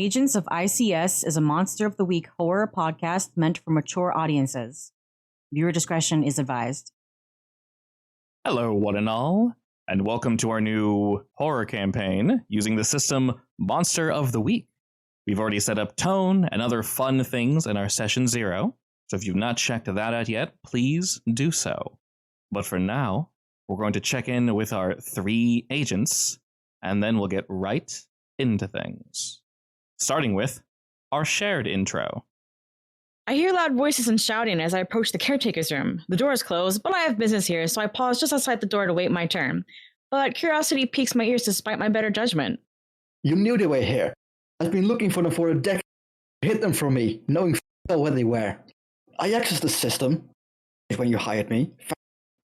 Agents of I.C.S. is a Monster of the Week horror podcast meant for mature audiences. Viewer discretion is advised. Hello, one and all, and welcome to our new horror campaign using the system Monster of the Week. We've already set up tone and other fun things in our session 0, so if you've not checked that out yet, please do so. But for now, we're going to check in with our 3 agents, and then we'll get right into things. Starting with our shared intro. I hear loud voices and shouting as I approach the caretaker's room. The door is closed, but I have business here, so I pause just outside the door to wait my turn. But curiosity piques my ears despite my better judgment. You knew they were here. I've been looking for them for a decade. You hid them from me, knowing where they were. I accessed the system when you hired me.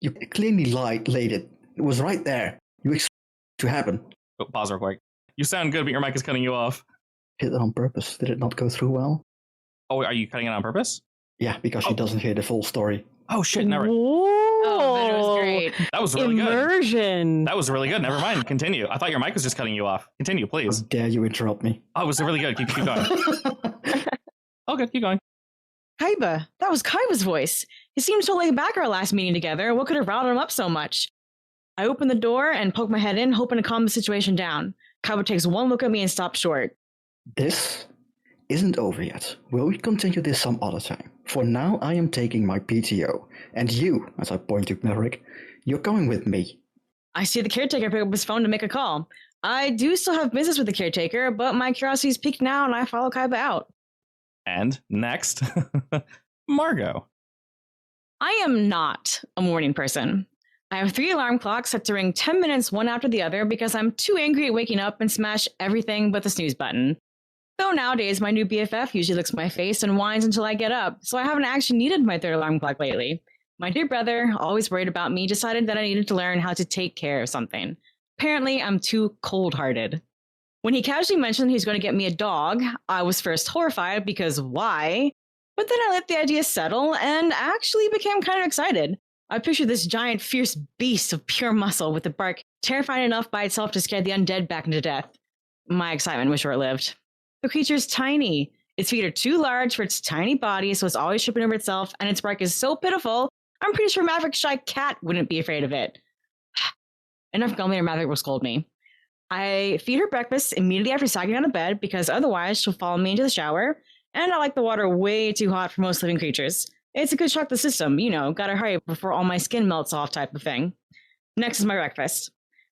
You clearly laid it. It was right there. You expected it to happen. Oh, pause real quick. You sound good, but your mic is cutting you off. Hit it on purpose. Did it not go through well? Oh, are you cutting it on purpose? Yeah, because she doesn't hear the full story. Oh, shit, never. Oh, that was great. That was really Immersion. good. That was really good. Never mind. Continue. I thought your mic was just cutting you off. Continue, please. How dare you interrupt me? Oh, it was really good. Keep going. Oh, good. Keep going. Kaiba. That was Kaiba's voice. He seemed so laid back our last meeting together. What could have riled him up so much? I open the door and poke my head in, hoping to calm the situation down. Kaiba takes one look at me and stops short. This isn't over yet. Will we continue this some other time? For now, I am taking my PTO. And you, as I point to Maverick, you're going with me. I see the caretaker pick up his phone to make a call. I do still have business with the caretaker, but my curiosity's piqued now and I follow Kaiba out. And next, Margot. I am not a morning person. I have 3 alarm clocks set to ring 10 minutes one after the other because I'm too angry at waking up and smash everything but the snooze button. Though nowadays my new BFF usually licks my face and whines until I get up, so I haven't actually needed my 3rd alarm clock lately. My dear brother, always worried about me, decided that I needed to learn how to take care of something. Apparently, I'm too cold-hearted. When he casually mentioned he was going to get me a dog, I was first horrified because why? But then I let the idea settle and actually became kind of excited. I pictured this giant, fierce beast of pure muscle with a bark terrifying enough by itself to scare the undead back into death. My excitement was short-lived. The creature's tiny. Its feet are too large for its tiny body, so it's always tripping over itself, and its bark is so pitiful, I'm pretty sure Maverick's shy cat wouldn't be afraid of it. Enough going or Maverick will scold me. I feed her breakfast immediately after sagging out of bed, because otherwise she'll follow me into the shower, and I like the water way too hot for most living creatures. It's a good shock to the system, gotta hurry before all my skin melts off type of thing. Next is my breakfast.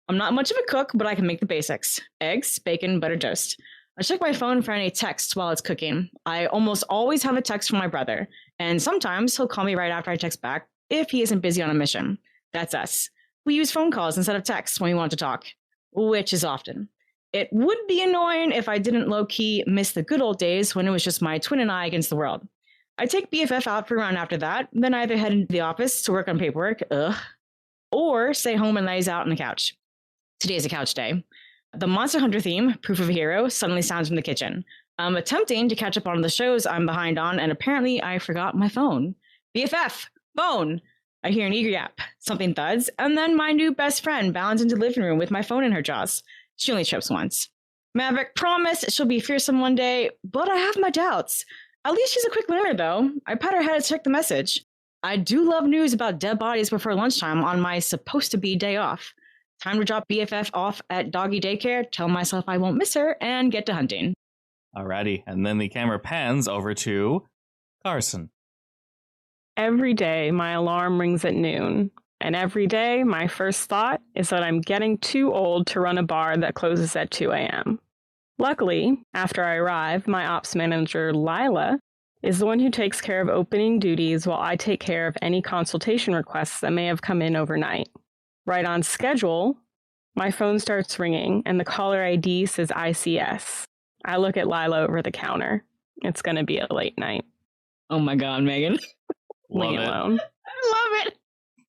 I'm not much of a cook, but I can make the basics. Eggs, bacon, butter toast. I check my phone for any texts while it's cooking. I almost always have a text from my brother, and sometimes he'll call me right after I text back if he isn't busy on a mission. That's us. We use phone calls instead of texts when we want to talk, which is often. It would be annoying if I didn't low-key miss the good old days when it was just my twin and I against the world. I take BFF out for a run after that, then either head into the office to work on paperwork, or stay home and laze out on the couch. Today's a couch day. The Monster Hunter theme, Proof of a Hero, suddenly sounds from the kitchen. I'm attempting to catch up on the shows I'm behind on, and apparently I forgot my phone. BFF! Phone! I hear an eager yap. Something thuds, and then my new best friend bounds into the living room with my phone in her jaws. She only trips once. Maverick promised she'll be fearsome one day, but I have my doubts. At least she's a quick learner, though. I pat her head to check the message. I do love news about dead bodies before lunchtime on my supposed-to-be day off. Time to drop BFF off at doggy daycare, tell myself I won't miss her, and get to hunting. Alrighty, and then the camera pans over to Carson. Every day, my alarm rings at noon. And every day, my first thought is that I'm getting too old to run a bar that closes at 2 a.m. Luckily, after I arrive, my ops manager, Lila, is the one who takes care of opening duties while I take care of any consultation requests that may have come in overnight. Right on schedule, my phone starts ringing and the caller ID says I.C.S. I look at Lila over the counter. It's going to be a late night. Oh my god, Megan. Love Leave it. alone. I love it!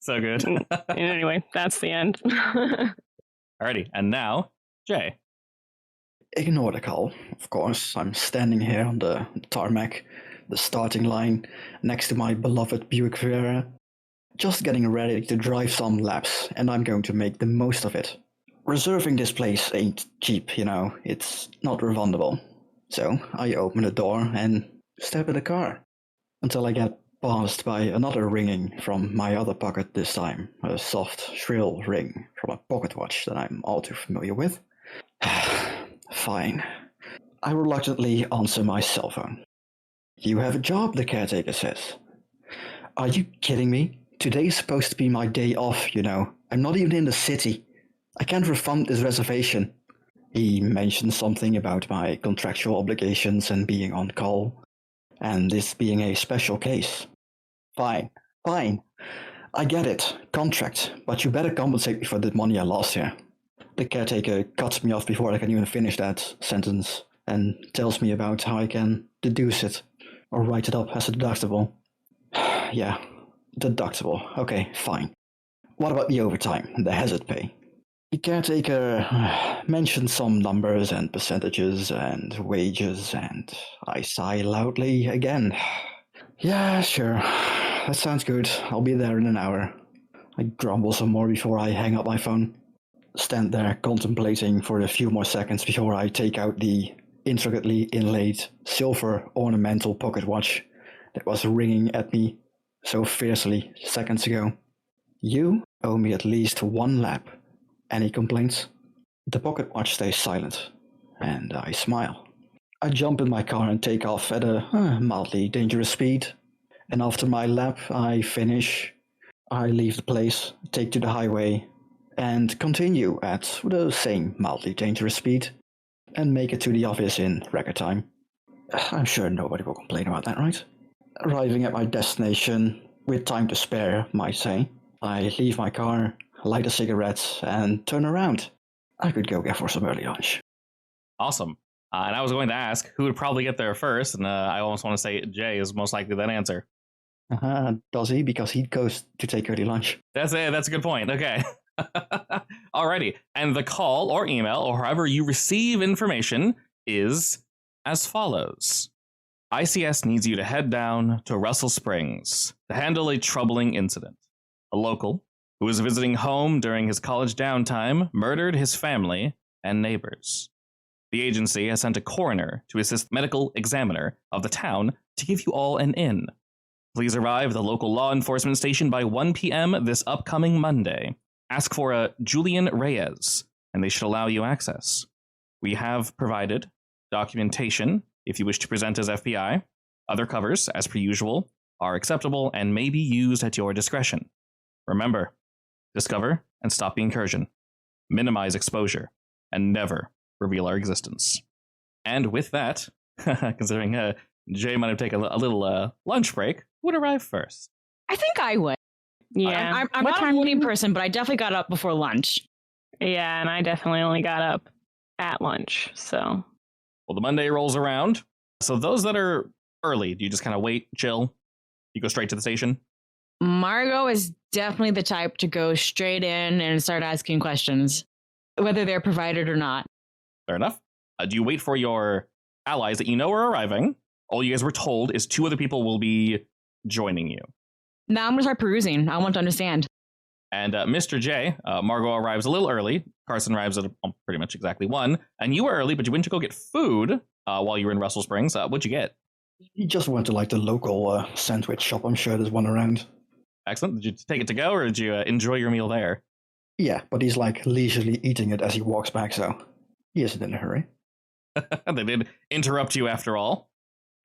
So good. Anyway, that's the end. Alrighty, and now, Jay. Ignore the call, of course. I'm standing here on the tarmac, the starting line, next to my beloved Buick Riviera, just getting ready to drive some laps, and I'm going to make the most of it. Reserving this place ain't cheap, it's not refundable. So I open the door and step in the car until I get passed by another ringing from my other pocket this time, a soft, shrill ring from a pocket watch that I'm all too familiar with. Fine. I reluctantly answer my cell phone. You have a job, the caretaker says. Are you kidding me? Today's supposed to be my day off, you know. I'm not even in the city. I can't refund this reservation. He mentioned something about my contractual obligations and being on call, and this being a special case. Fine. I get it. Contract, but you better compensate me for the money I lost here. The caretaker cuts me off before I can even finish that sentence and tells me about how I can deduce it or write it up as a deductible. Yeah, deductible. Okay, fine. What about the overtime, the hazard pay? The caretaker mentioned some numbers and percentages and wages, and I sigh loudly again. Yeah, sure. That sounds good. I'll be there in an hour. I grumble some more before I hang up my phone. Stand there contemplating for a few more seconds before I take out the intricately inlaid silver ornamental pocket watch that was ringing at me so fiercely seconds ago. You owe me at least one lap. Any complaints? The pocket watch stays silent, and I smile. I jump in my car and take off at a mildly dangerous speed. And after my lap, I finish. I leave the place, take to the highway, and continue at the same mildly dangerous speed, and make it to the office in record time. I'm sure nobody will complain about that, right? Arriving at my destination, with time to spare, might say, I leave my car, light a cigarette, and turn around. I could go get for some early lunch. Awesome. And I was going to ask who would probably get there first, and I almost want to say Jay is most likely that answer. Does he? Because he goes to take early lunch. That's a good point. Okay. Alrighty. And the call or email or however you receive information is as follows. I.C.S. needs you to head down to Russell Springs to handle a troubling incident. A local who was visiting home during his college downtime murdered his family and neighbors. The agency has sent a coroner to assist the medical examiner of the town to give you all an in. Please arrive at the local law enforcement station by 1 p.m. this upcoming Monday. Ask for a Julian Reyes, and they should allow you access. We have provided documentation if you wish to present as FBI. Other covers, as per usual, are acceptable and may be used at your discretion. Remember, discover and stop the incursion. Minimize exposure, and never reveal our existence. And with that, considering Jay might have taken a little lunch break, who would arrive first? I think I would. Yeah. I'm not a morning person, but I definitely got up before lunch. Yeah, and I definitely only got up at lunch, so. Well, the Monday rolls around. So those that are early, do you just kind of wait, chill? You go straight to the station? Margot is definitely the type to go straight in and start asking questions, whether they're provided or not. Fair enough. Do you wait for your allies that you know are arriving? All you guys were told is 2 other people will be joining you. Now I'm going to start perusing. I want to understand. And Mr. J, Margot arrives a little early. Carson arrives at pretty much exactly 1. And you were early, but you went to go get food while you were in Russell Springs. What'd you get? He just went to like the local sandwich shop. I'm sure there's one around. Excellent. Did you take it to go, or did you enjoy your meal there? Yeah, but he's like leisurely eating it as he walks back, so he isn't in a hurry. They did interrupt you after all.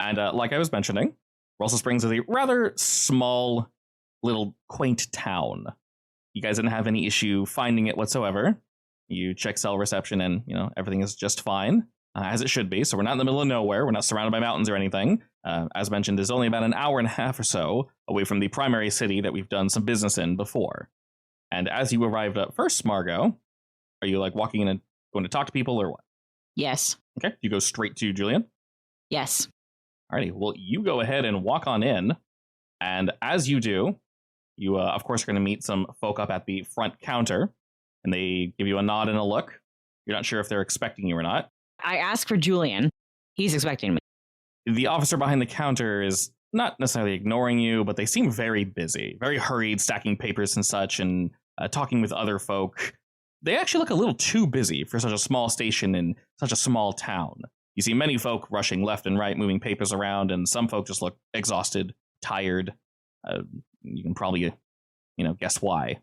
And like I was mentioning, Russell Springs is a rather small, little quaint town. You guys didn't have any issue finding it whatsoever. You check cell reception and, everything is just fine, as it should be. So we're not in the middle of nowhere. We're not surrounded by mountains or anything. As mentioned, it's only about an hour and a half or so away from the primary city that we've done some business in before. And as you arrived up first, Margot, are you like walking in and going to talk to people or what? Yes. Okay, you go straight to Julian? Yes. Alrighty, well, you go ahead and walk on in. And as you do, you, of course, are going to meet some folk up at the front counter. And they give you a nod and a look. You're not sure if they're expecting you or not. I ask for Julian. He's expecting me. The officer behind the counter is not necessarily ignoring you, but they seem very busy, very hurried, stacking papers and such, and talking with other folk. They actually look a little too busy for such a small station in such a small town. You see many folk rushing left and right, moving papers around, and some folk just look exhausted, tired. You can probably, guess why.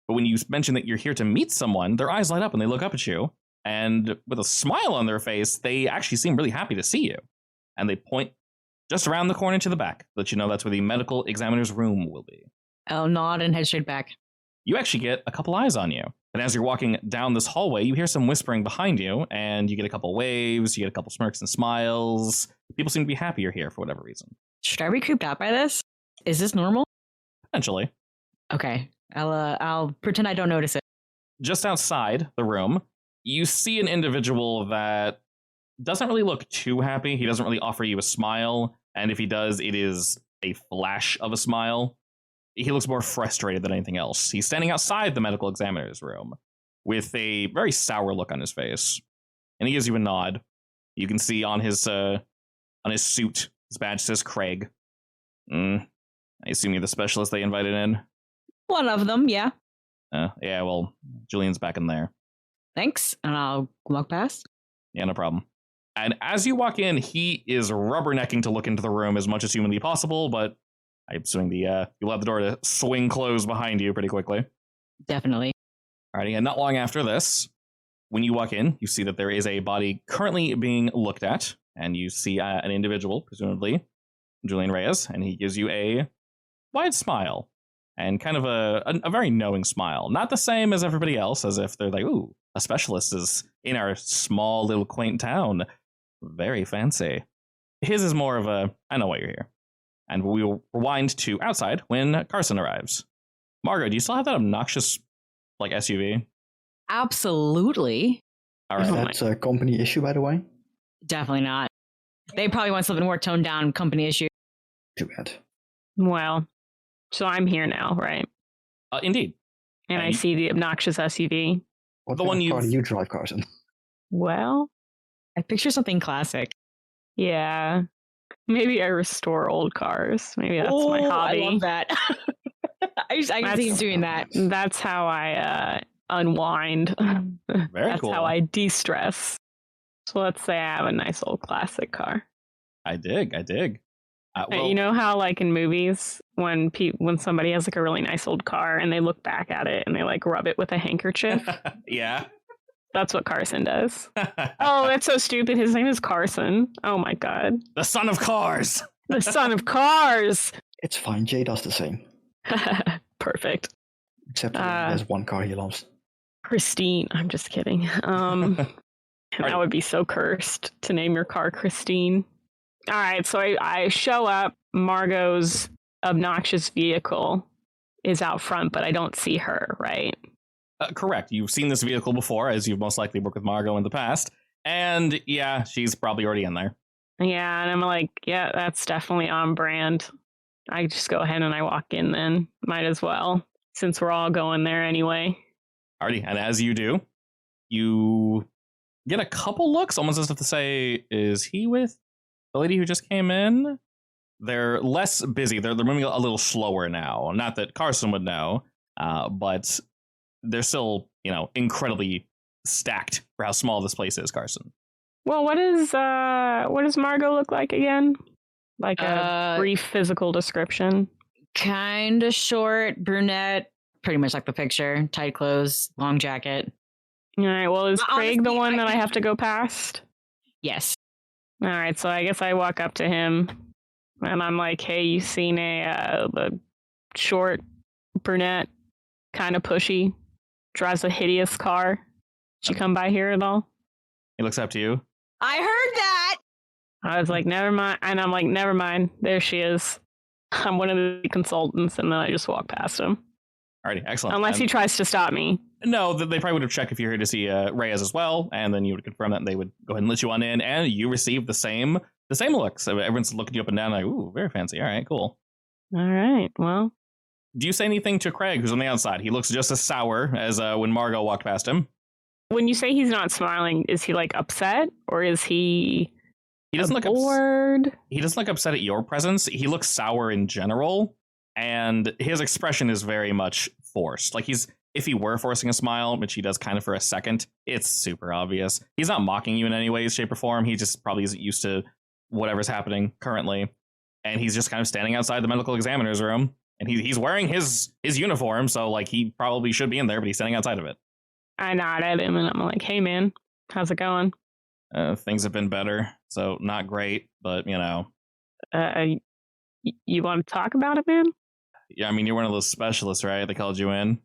But when you mention that you're here to meet someone, their eyes light up and they look up at you. And with a smile on their face, they actually seem really happy to see you. And they point just around the corner to the back, let you know that's where the medical examiner's room will be. I'll nod and head straight back. You actually get a couple eyes on you. And as you're walking down this hallway, you hear some whispering behind you, and you get a couple waves, you get a couple smirks and smiles. People seem to be happier here for whatever reason. Should I be creeped out by this? Is this normal? Potentially. Okay. I'll pretend I don't notice it. Just outside the room, you see an individual that doesn't really look too happy. He doesn't really offer you a smile, and if he does, it is a flash of a smile. He looks more frustrated than anything else. He's standing outside the medical examiner's room with a very sour look on his face, and he gives you a nod. You can see on his suit, his badge says Craig. I assume you're the specialist they invited in. One of them, yeah. Yeah, well, Julian's back in there. Thanks, and I'll walk past. Yeah, no problem. And as you walk in, he is rubbernecking to look into the room as much as humanly possible, but I'm assuming you'll have the door to swing closed behind you pretty quickly. Definitely. Alrighty, and not long after this, when you walk in, you see that there is a body currently being looked at, and you see an individual, presumably Julian Reyes, and he gives you a wide smile, and kind of a very knowing smile. Not the same as everybody else, as if they're like, ooh, a specialist is in our small little quaint town. Very fancy. His is more of a, I know why you're here. And we will rewind to outside when Carson arrives. Margo, do you still have that obnoxious, SUV? Absolutely. All right. That's a company issue, by the way. Definitely not. They probably want something more toned down company issue. Too bad. Well, so I'm here now, right? Indeed. And I see the obnoxious SUV. What The kind one of car you've- do you drive, Carson? Well, I picture something classic. yeah. Maybe I restore old cars. Maybe that's my hobby. I love that. I can see him doing that. That's how I unwind. Very That's cool. how I de-stress. So let's say I have a nice old classic car. I dig. Well, You know how, in movies, when somebody has a really nice old car and they look back at it and they rub it with a handkerchief, yeah. that's what Carson does. Oh, that's so stupid. His name is Carson. Oh my god, The son of cars. the son of cars. It's fine. Jay does the same. Perfect. Except there's one car he loves. Christine. I'm just kidding. That would be so cursed to name your car Christine. All right, so I show up. Margot's obnoxious vehicle is out front, but I don't see her, right? Correct. You've seen this vehicle before, as you've most likely worked with Margo in the past. And yeah, she's probably already in there. Yeah, and I'm like, yeah, that's definitely on brand. I just go ahead and I walk in then. Might as well, since we're all going there anyway. Alrighty, and as you do, you get a couple looks, almost as if to say, is he with the lady who just came in? They're less busy. They're moving a little slower now. Not that Carson would know, but they're still, incredibly stacked for how small this place is, Carson. Well, what does Margot look like again? Like a brief physical description. Kind of short, brunette, pretty much like the picture. Tight clothes, long jacket. All right. Well, is Craig Honestly, the one that I have to go past? Yes. All right. So I guess I walk up to him, and I'm like, "Hey, you seen the short brunette, kind of pushy, drives a hideous car? Did she come by here at all?" He looks up to you. I heard that. I was like, never mind. And I'm like, never mind. There she is. I'm one of the consultants. And then I just walk past him. Alrighty, excellent. Unless he tries to stop me. No, they probably would have checked if you're here to see Reyes as well. And then you would confirm that and they would go ahead and let you on in. And you receive the same looks. So everyone's looking you up and down like, ooh, very fancy. All right, cool. All right. Well. Do you say anything to Craig, who's on the outside? He looks just as sour as when Margot walked past him. When you say he's not smiling, is he upset? Or is he... He doesn't look bored. He doesn't look upset at your presence. He looks sour in general, and his expression is very much forced. He's if he were forcing a smile, which he does kind of for a second, it's super obvious. He's not mocking you in any way, shape, or form. He just probably isn't used to whatever's happening currently. And he's just kind of standing outside the medical examiner's room. And he's wearing his uniform, so like he probably should be in there, but he's standing outside of it. I nod at him and I'm like, hey man, how's it going? Things have been better, so not great, but you know. You want to talk about it, man? Yeah, I mean, you're one of those specialists, right? They called you in.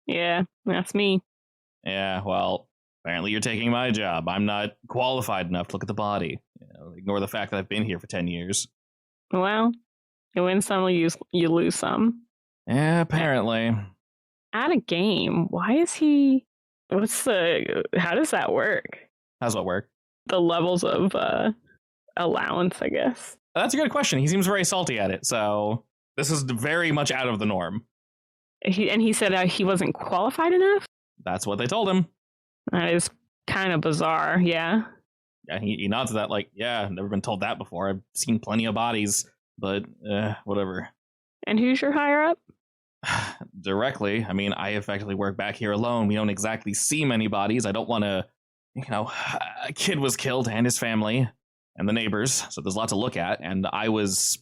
Yeah, that's me. Yeah, well, apparently you're taking my job. I'm not qualified enough to look at the body. You know, ignore the fact that I've been here for 10 years. Well, you win some, you lose some. Yeah, apparently. At a game, why is he... how does that work? How's what work? The levels of allowance, I guess. That's a good question. He seems very salty at it, so this is very much out of the norm. He said he wasn't qualified enough? That's what they told him. That is kind of bizarre, yeah. Yeah, he nods to that like, yeah, never been told that before. I've seen plenty of bodies, but whatever. And who's your higher up? Directly. I mean, I effectively work back here alone. We don't exactly see many bodies. I don't want to, a kid was killed and his family and the neighbors, so there's a lot to look at. And I was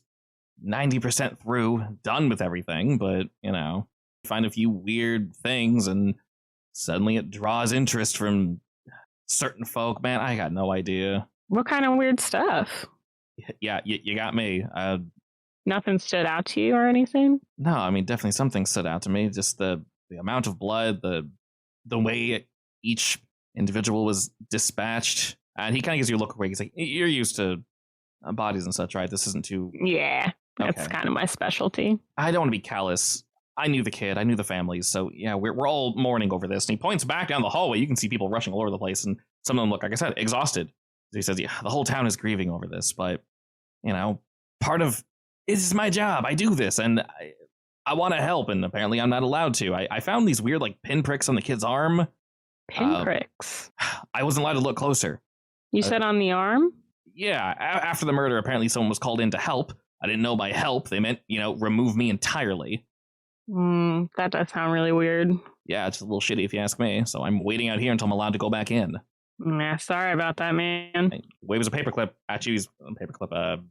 90% through, done with everything, but, find a few weird things and suddenly it draws interest from certain folk. Man, I got no idea. What kind of weird stuff? Yeah, you got me. Nothing stood out to you or anything? No, I mean, definitely something stood out to me. Just the amount of blood, the way each individual was dispatched. And he kind of gives you a look where he's like, you're used to bodies and such, right? This isn't too... Yeah, that's okay. Kind of my specialty. I don't want to be callous. I knew the kid. I knew the families. So, yeah, we're all mourning over this. And he points back down the hallway. You can see people rushing all over the place. And some of them look, like I said, exhausted. So he says, yeah, the whole town is grieving over this. But, part of... This is my job. I do this, and I want to help, and apparently I'm not allowed to. I found these weird, pinpricks on the kid's arm. Pinpricks? I wasn't allowed to look closer. You said on the arm? Yeah. After the murder, apparently someone was called in to help. I didn't know by help they meant, remove me entirely. That does sound really weird. Yeah, it's a little shitty if you ask me. So I'm waiting out here until I'm allowed to go back in. Yeah, sorry about that, man. He waves a paperclip at you. He's a paperclip,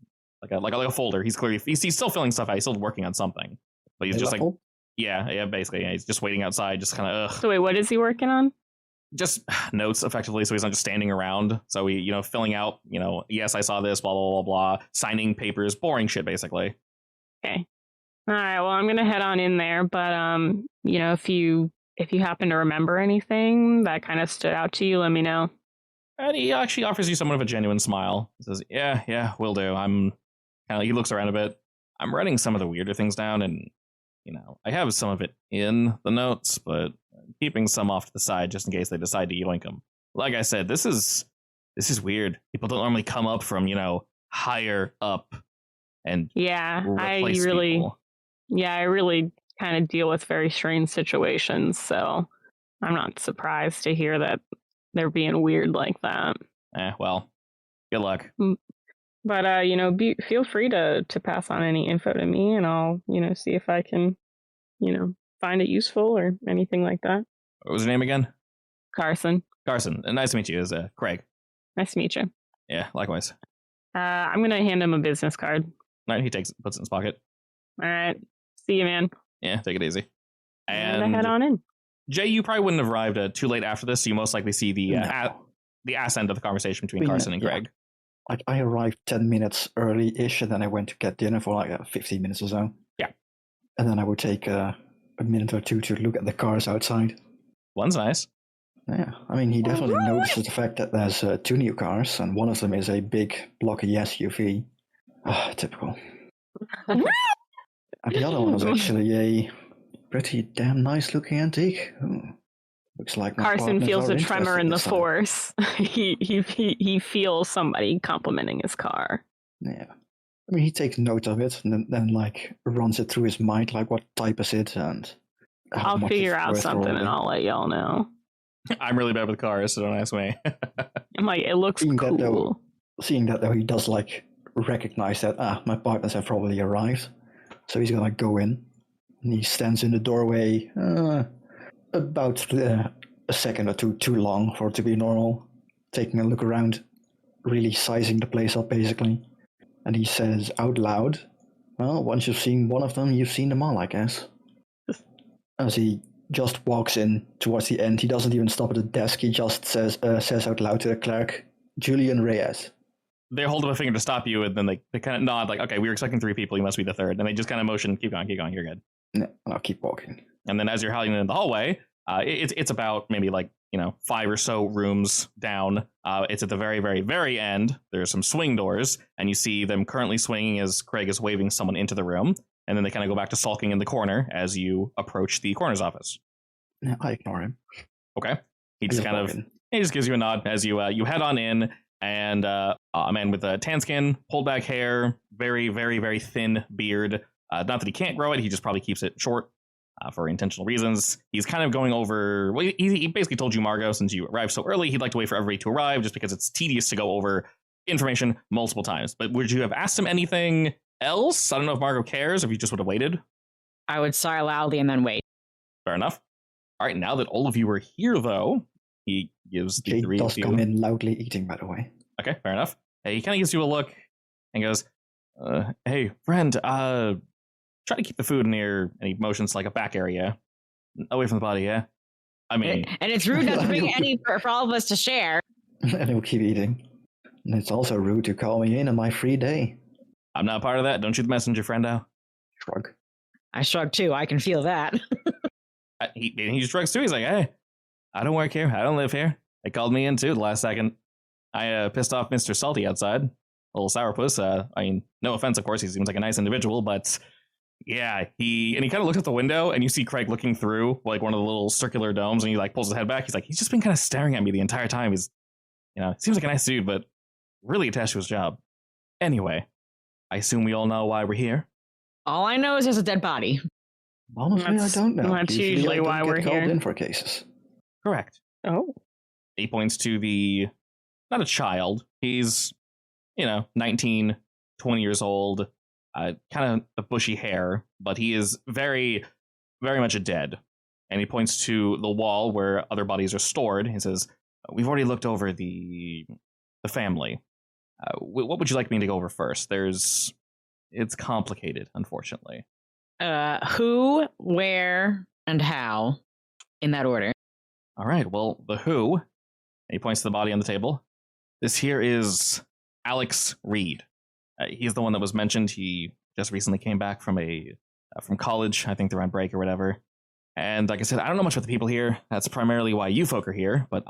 like a folder. He's clearly he's still filling stuff out. He's still working on something, but he's just basically he's just waiting outside, just kind of. So wait, what is he working on? Just notes, effectively. So he's not just standing around. So he filling out, yes, I saw this, blah blah blah blah, signing papers, boring shit, basically. Okay, all right. Well, I'm gonna head on in there, but if you happen to remember anything that kind of stood out to you, let me know. And he actually offers you somewhat of a genuine smile. He says, "Yeah, will do." He looks around a bit. I'm writing some of the weirder things down, and I have some of it in the notes, but I'm keeping some off to the side just in case they decide to yoink them. Like I said, this is weird. People don't normally come up from higher up, and I really kind of deal with very strange situations, so I'm not surprised to hear that they're being weird like that. Well, good luck. But, feel free to pass on any info to me, and I'll, see if I can, find it useful or anything like that. What was your name again? Carson. Carson. Nice to meet you. Is Craig. Nice to meet you. Yeah, likewise. I'm going to hand him a business card. All right, he puts it in his pocket. All right. See you, man. Yeah, take it easy. And I head on in. Jay, you probably wouldn't have arrived too late after this, so you most likely see the ass end of the conversation between Carson and Craig. I arrived 10 minutes early-ish, and then I went to get dinner for 15 minutes or so. Yeah. And then I would take a minute or two to look at the cars outside. One's nice. Yeah, I mean, he definitely notices the fact that there's 2 new cars, and one of them is a big, blocky SUV. Typical. And the other one was actually a pretty damn nice-looking antique. Ooh. Looks like Carson feels a tremor in the force. he feels somebody complimenting his car. Yeah. I mean, he takes note of it and then runs it through his mind, what type is it, and I'll figure out something and I'll let y'all know. I'm really bad with cars, so don't ask me. I'm like, it looks cool. Seeing that though, he does recognize that, my partners have probably arrived. So he's gonna go in, and he stands in the doorway, about a second or two too long for it to be normal. Taking a look around, really sizing the place up, basically. And he says out loud, well, once you've seen one of them, you've seen them all, I guess. As he just walks in towards the end, he doesn't even stop at the desk, he just says out loud to the clerk, Julian Reyes. They hold up a finger to stop you, and then they kind of nod, like, okay, we were expecting 3 people, you must be the third. And they just kind of motion, keep going, you're good. No, I'll keep walking. And then as you're howling in the hallway, it's about maybe 5 or so rooms down. It's at the very, very, very end. There's some swing doors, and you see them currently swinging as Craig is waving someone into the room. And then they kind of go back to sulking in the corner as you approach the coroner's office. Yeah, I ignore him. Okay. He just gives you a nod as you head on in, and a man with a tan skin, pulled back hair, very, very, very thin beard. Not that he can't grow it, he just probably keeps it short for intentional reasons. He's kind of going over, well, he basically told you, Margot, since you arrived so early, he'd like to wait for everybody to arrive just because it's tedious to go over information multiple times. But would you have asked him anything else? I don't know if Margot cares, or if you just would have waited. I would sigh loudly and then wait. Fair enough. All right, now that all of you are here, though, he gives the Jake 3 does of you... come in loudly eating, by the way. Okay, fair enough. Hey, he kind of gives you a look and goes, hey, friend, try to keep the food near, and he motions like a back area, away from the body, yeah? I mean... And it's rude not to bring any for all of us to share. And he'll keep eating. And it's also rude to call me in on my free day. I'm not part of that. Don't shoot the messenger, friendo. Shrug. I shrug too. I can feel that. He shrugs too. He's like, hey, I don't work here. I don't live here. They called me in too the last second. I pissed off Mr. Salty outside. Little sourpuss. I mean, no offense, of course. He seems like a nice individual, but yeah, he kind of looks at the window, and you see Craig looking through like one of the little circular domes, and he pulls his head back. He's just been kind of staring at me the entire time. He's, seems like a nice dude, but really attached to his job. Anyway, I assume we all know why we're here. All I know is there's a dead body. Honestly, I don't know. That's usually why we're here. Called in for cases. Correct. Oh. He points to not a child. He's, 19, 20 years old, kind of a bushy hair, but he is very, very much a dead. And he points to the wall where other bodies are stored. He says, we've already looked over the family. What would you like me to go over first? It's complicated, unfortunately. Who, where, and how, in that order. All right, well, the who, and he points to the body on the table. This here is Alex Reed. He's the one that was mentioned. He just recently came back from college. I think they're on break or whatever. And like I said, I don't know much about the people here. That's primarily why you folk are here, but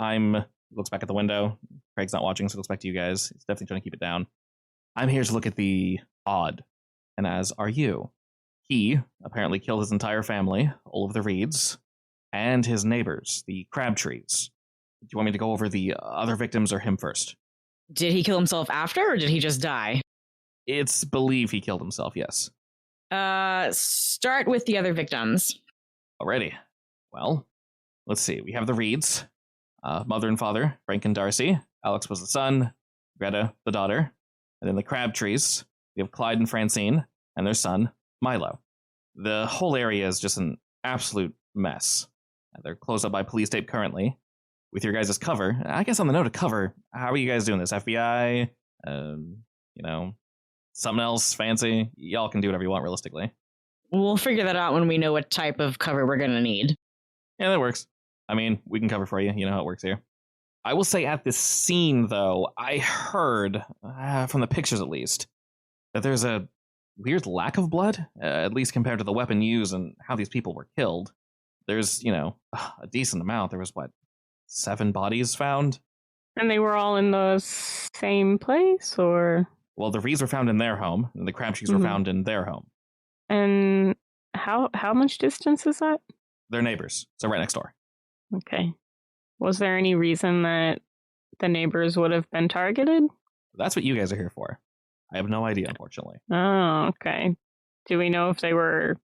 looks back at the window. Craig's not watching, so looks back to you guys. He's definitely trying to keep it down. I'm here to look at the odd, and as are you. He apparently killed his entire family, all of the Reeds, and his neighbors, the Crabtrees. Do you want me to go over the other victims or him first? Did he kill himself after, or did he just die? It's believed he killed himself, yes. Start with the other victims. Alrighty. Well, let's see. We have the Reeds, mother and father, Frank and Darcy. Alex was the son, Greta the daughter. And then the Crabtrees. We have Clyde and Francine, and their son, Milo. The whole area is just an absolute mess. They're closed up by police tape currently. With your guys' cover, I guess on the note of cover, how are you guys doing this? FBI? Something else fancy? Y'all can do whatever you want, realistically. We'll figure that out when we know what type of cover we're going to need. Yeah, that works. I mean, we can cover for you. You know how it works here. I will say at this scene, though, I heard, from the pictures at least, that there's a weird lack of blood, at least compared to the weapon used and how these people were killed. There's, a decent amount. There was, 7 bodies found? And they were all in the same place, or? Well, the Reeds were found in their home, and the Crabtrees were found in their home. And how much distance is that? They're neighbors, so right next door. Okay. Was there any reason that the neighbors would have been targeted? That's what you guys are here for. I have no idea, unfortunately. Oh, okay. Do we know if they were,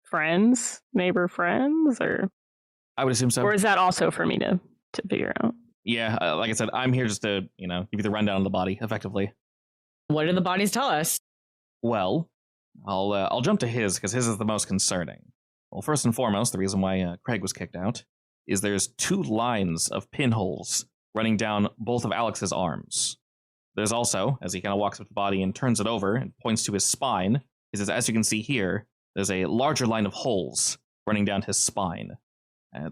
friends? Neighbor friends? Or I would assume so. Or is that also for me to figure out? Yeah, like I said, I'm here just to, give you the rundown of the body, effectively. What did the bodies tell us? Well, I'll jump to his, because his is the most concerning. Well, first and foremost, the reason why Craig was kicked out is there's 2 lines of pinholes running down both of Alex's arms. There's also, as he kind of walks up the body and turns it over and points to his spine, he says, as you can see here, there's a larger line of holes running down his spine.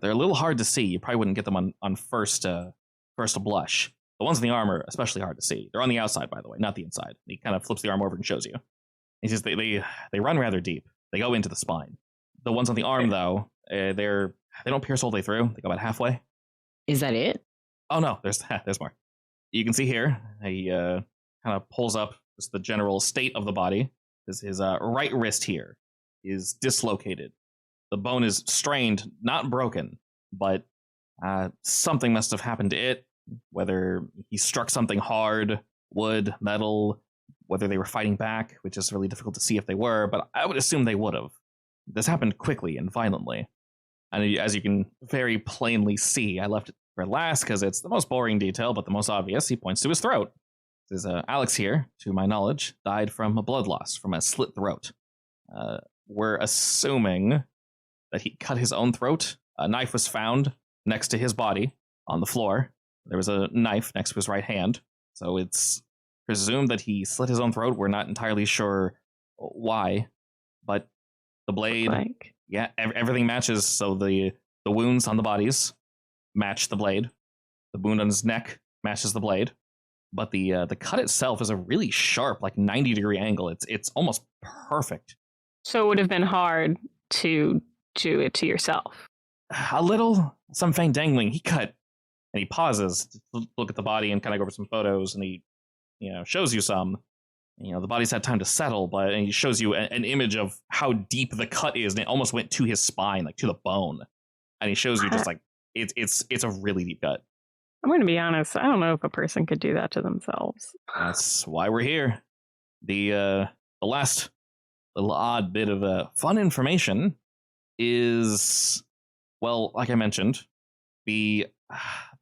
They're a little hard to see. You probably wouldn't get them on first blush. The ones in the arm are especially hard to see. They're on the outside, by the way, not the inside. He kind of flips the arm over and shows you. He says they run rather deep. They go into the spine. The ones on the arm, though, they don't pierce all the way through. They go about halfway. Is that it? Oh no, there's more. You can see here, he kind of pulls up just the general state of the body. His right wrist here is dislocated. The bone is strained, not broken, but something must have happened to it, whether he struck something hard, wood, metal, whether they were fighting back, which is really difficult to see if they were, but I would assume they would have. This happened quickly and violently. And as you can very plainly see, I left it for last because it's the most boring detail, but the most obvious. He points to his throat. Says, Alex here, to my knowledge, died from a blood loss, from a slit throat. We're assuming that he cut his own throat. A knife was found next to his body on the floor. There was a knife next to his right hand. So it's presumed that he slit his own throat. We're not entirely sure why, but the blade, yeah, everything matches. So the wounds on the bodies match the blade. The wound on his neck matches the blade. But the cut itself is a really sharp, like 90-degree angle. It's almost perfect. So it would have been hard to do it to yourself. A little, some faint dangling. He cut, and he pauses to look at the body and kind of go over some photos, and he, shows you some. The body's had time to settle, but and he shows you an image of how deep the cut is, and it almost went to his spine, like to the bone. And he shows you just like it's a really deep cut. I'm going to be honest. I don't know if a person could do that to themselves. That's why we're here. The last little odd bit of fun information is, well, like I mentioned, the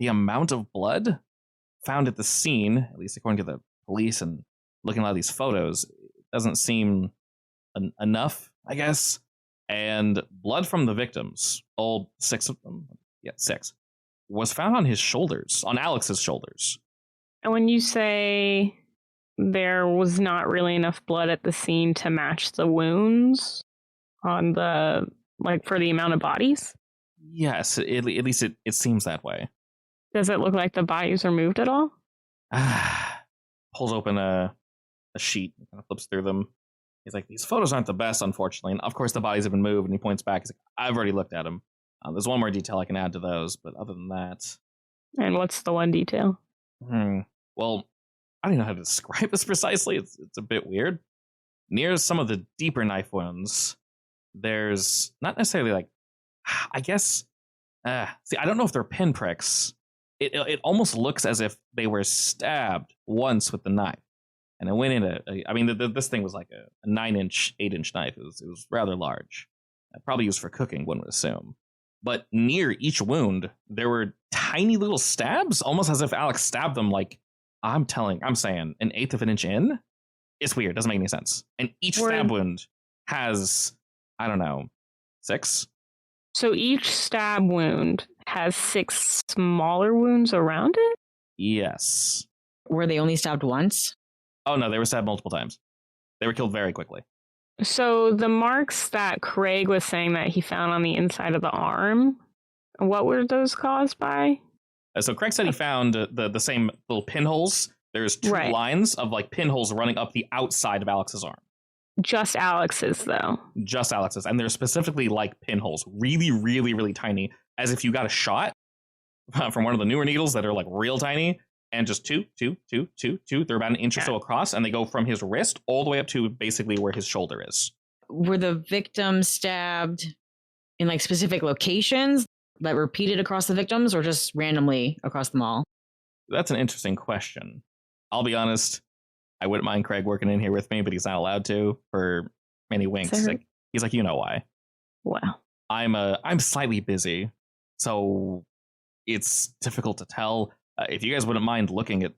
amount of blood found at the scene, at least according to the police and looking at a lot of these photos, doesn't seem enough, I guess. And blood from the victims, all 6 of them, 6, was found on his shoulders, on Alex's shoulders. And when you say there was not really enough blood at the scene to match the wounds on the, like, for the amount of bodies? Yes, at least it seems that way. Does it look like the bodies are moved at all? Pulls open a sheet, and kind of flips through them. He's like, these photos aren't the best, unfortunately. And of course, the bodies have been moved, and he points back. He's like, I've already looked at them. There's one more detail I can add to those, but other than that... And what's the one detail? Well, I don't know how to describe this precisely. It's a bit weird. Near some of the deeper knife wounds, there's not necessarily like, I guess, see, I don't know if they're pinpricks. It almost looks as if they were stabbed once with the knife. And it went into, this thing was like a 9-inch, 8-inch knife. It was rather large. Probably used for cooking, one would assume. But near each wound, there were tiny little stabs, almost as if Alex stabbed them like, I'm saying, 1/8 of an inch in? It's weird, doesn't make any sense. And each stab wound has, I don't know, 6? So each stab wound has 6 smaller wounds around it? Yes. Were they only stabbed once? Oh no, they were stabbed multiple times. They were killed very quickly. So the marks that Craig was saying that he found on the inside of the arm, what were those caused by? So Craig said he found the same little pinholes. There's 2 lines of like pinholes running up the outside of Alex's arm. Just Alex's, though. Just Alex's. And they're specifically like pinholes. Really, really, really tiny. As if you got a shot from one of the newer needles that are like real tiny. And just two. They're about 1 inch or so across. And they go from his wrist all the way up to basically where his shoulder is. Were the victims stabbed in like specific locations that repeated across the victims or just randomly across them all? That's an interesting question. I'll be honest. I wouldn't mind Craig working in here with me, but he's not allowed to for many winks. He's like, you know why? Wow. I'm slightly busy, so it's difficult to tell. If you guys wouldn't mind looking at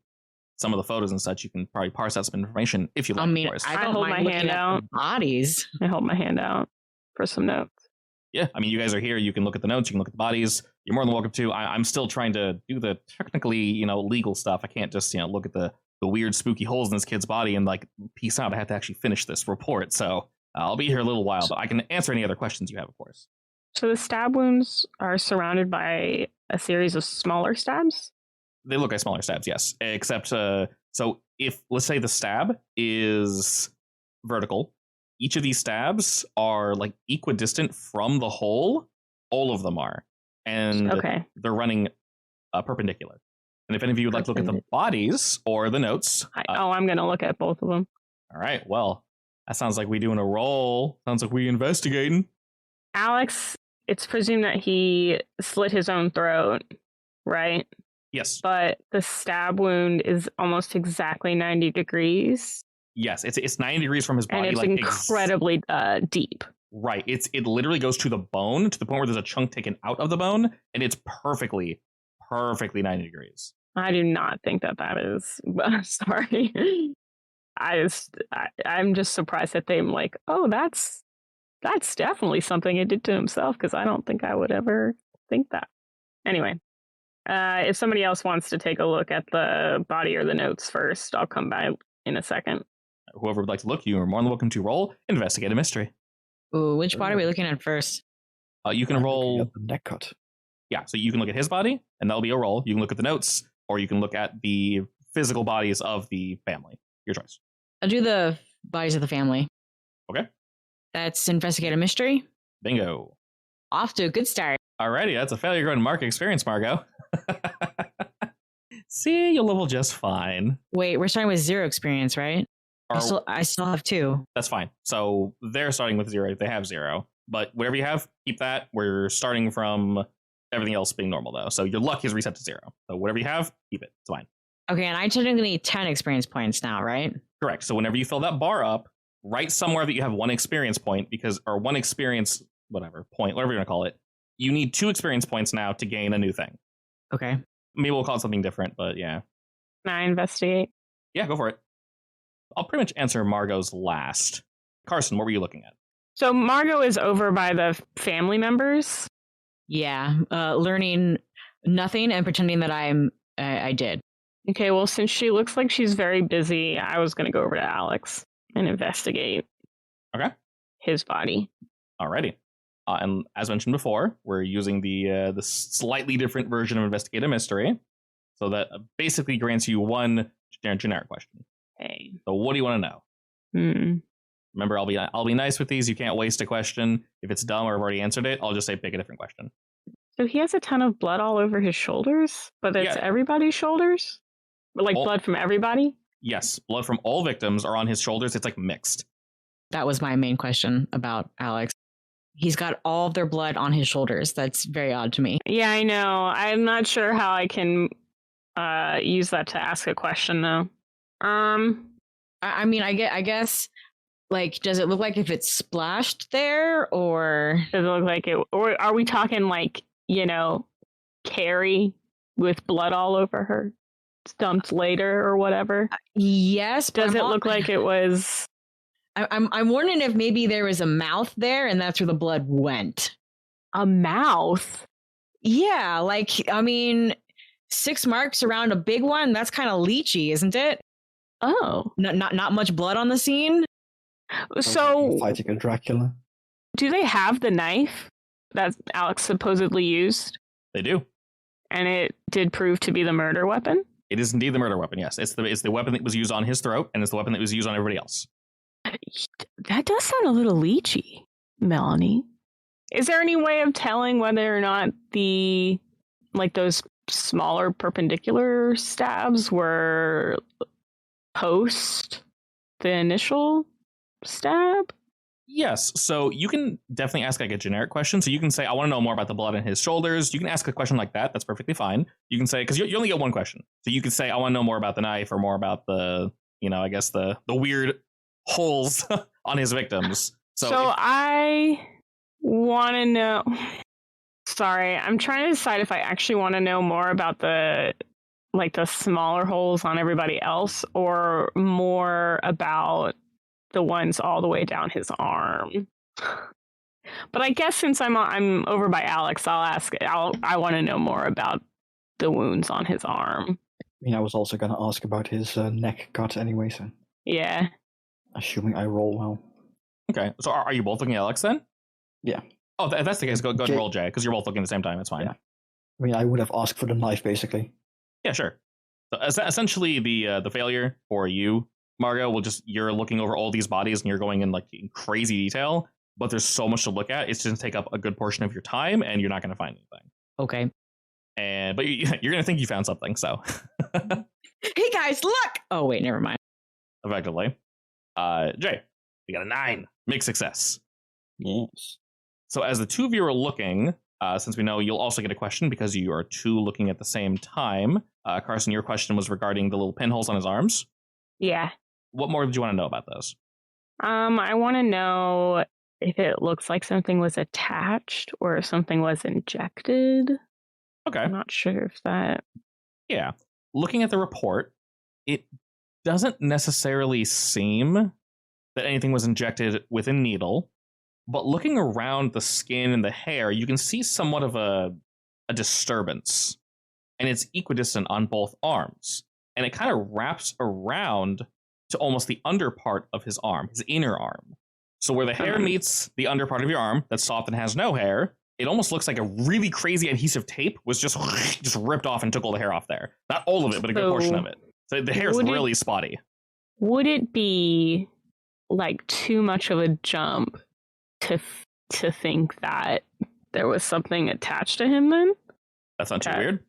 some of the photos and such, you can probably parse out some information if you like. I mean, of course. I don't hold mind my hand out. bodies. I hold my hand out for some notes. Yeah, I mean, you guys are here. You can look at the notes. You can look at the bodies. You're more than welcome to. I'm still trying to do the technically, legal stuff. I can't just, look at the weird, spooky holes in this kid's body and like peace out. I have to actually finish this report. So I'll be here a little while, but I can answer any other questions you have, of course. So the stab wounds are surrounded by a series of smaller stabs? They look like smaller stabs, yes. Except, so if, let's say the stab is vertical, each of these stabs are like equidistant from the hole. All of them are. And they're running perpendicular. And if any of you would like to look at the bodies or the notes. I'm going to look at both of them. All right. Well, that sounds like we doing a roll. Sounds like we investigating. Alex, it's presumed that he slit his own throat, right? Yes. But the stab wound is almost exactly 90 degrees. Yes, it's 90 degrees from his body. And it's incredibly deep. Right. It literally goes to the bone, to the point where there's a chunk taken out of the bone, and it's perfectly 90 degrees. I do not think that is. Sorry. I'm just surprised that they're like, oh, that's definitely something he did to himself, because I don't think I would ever think that. Anyway, if somebody else wants to take a look at the body or the notes first, I'll come back in a second. Whoever would like to look, you are more than welcome to roll Investigate a Mystery. Ooh, which body are we looking at first? You can roll the neck cut. Yeah, so you can look at his body, and that'll be a roll. You can look at the notes, or you can look at the physical bodies of the family. Your choice. I'll do the bodies of the family. Okay. That's Investigate a Mystery. Bingo. Off to a good start. Alrighty, that's a failure going to mark experience, Margot. See, you'll level just fine. Wait, we're starting with 0 experience, right? I still have 2. That's fine. So they're starting with 0 if they have 0. But whatever you have, keep that. We're starting from everything else being normal, though. So your luck is reset to 0. So whatever you have, keep it. It's fine. Okay, and I technically need 10 experience points now, right? Correct. So whenever you fill that bar up, write somewhere that you have 1 experience point, or 1 experience, point, whatever you're going to call it. You need 2 experience points now to gain a new thing. Okay. Maybe we'll call it something different, but yeah. Can I investigate? Yeah, go for it. I'll pretty much answer Margot's last. Carson, what were you looking at? So Margot is over by the family members. Yeah, learning nothing and pretending that I did. Okay, well, since she looks like she's very busy, I was going to go over to Alex and investigate. Okay. His body. Alrighty. And as mentioned before, we're using the slightly different version of Investigate a Mystery. So that basically grants you 1 generic question. Hey. So what do you want to know? Remember, I'll be nice with these. You can't waste a question. If it's dumb or I've already answered it, I'll just say pick a different question. So he has a ton of blood all over his shoulders, but it's everybody's shoulders? Like blood from everybody? Yes, blood from all victims are on his shoulders. It's like mixed. That was my main question about Alex. He's got all of their blood on his shoulders. That's very odd to me. Yeah, I know. I'm not sure how I can use that to ask a question, though. I mean, I guess, like, does it look like if it's splashed there, or does it look like it? Or are we talking like, Carrie with blood all over her, dumped later or whatever? Yes. Does it look like it was? I'm wondering if maybe there was a mouth there, and that's where the blood went. A mouth? Yeah, like, I mean, 6 marks around a big one. That's kind of leechy, isn't it? Oh, not much blood on the scene. So fighting a Dracula. Do they have the knife that Alex supposedly used? They do, and it did prove to be the murder weapon. It is indeed the murder weapon. Yes, it's the weapon that was used on his throat, and it's the weapon that was used on everybody else. That does sound a little leechy, Melanie. Is there any way of telling whether or not those smaller perpendicular stabs were post the initial stab? Yes, so you can definitely ask like a generic question. So you can say, I want to know more about the blood in his shoulders. You can ask a question like that. That's perfectly fine. You can say, because you only get 1 question. So you could say, I want to know more about the knife, or more about the, I guess the weird holes on his victims. So I want to know. Sorry, I'm trying to decide if I actually want to know more about the smaller holes on everybody else, or more about the ones all the way down his arm. But I guess since I'm over by Alex, I'll ask. I want to know more about the wounds on his arm. I mean, I was also going to ask about his neck cut anyway, so Yeah. assuming I roll well. Okay, so are you both looking at Alex then? Yeah. Oh, if that's the case, go ahead Jay- and roll Jay, because you're both looking at the same time. It's fine. Yeah. I mean, I would have asked for the knife, basically. Yeah, sure. So essentially, the failure for you, Margot, you're looking over all these bodies and you're going in in crazy detail, but there's so much to look at. It's going to take up a good portion of your time, and you're not going to find anything. Okay. But you're going to think you found something. So, Hey guys, look! Oh wait, never mind. effectively, Jay, we got a 9, mixed success. Yes. So as the two of you are looking, since we know you'll also get a question because you are two looking at the same time. Carson, your question was regarding the little pinholes on his arms. Yeah. What more did you want to know about those? I want to know if it looks like something was attached or if something was injected. Okay. I'm not sure if that. Yeah. Looking at the report, it doesn't necessarily seem that anything was injected with a needle, but looking around the skin and the hair, you can see somewhat of a disturbance, and it's equidistant on both arms, and it kind of wraps around to almost the under part of his arm, his inner arm. So where the hair meets the under part of your arm that's soft and has no hair, it almost looks like a really crazy adhesive tape was just ripped off and took all the hair off there. Not all of it, but a good portion of it. So the hair's really spotty. Would it be like too much of a jump to think that there was something attached to him then? That's not too weird.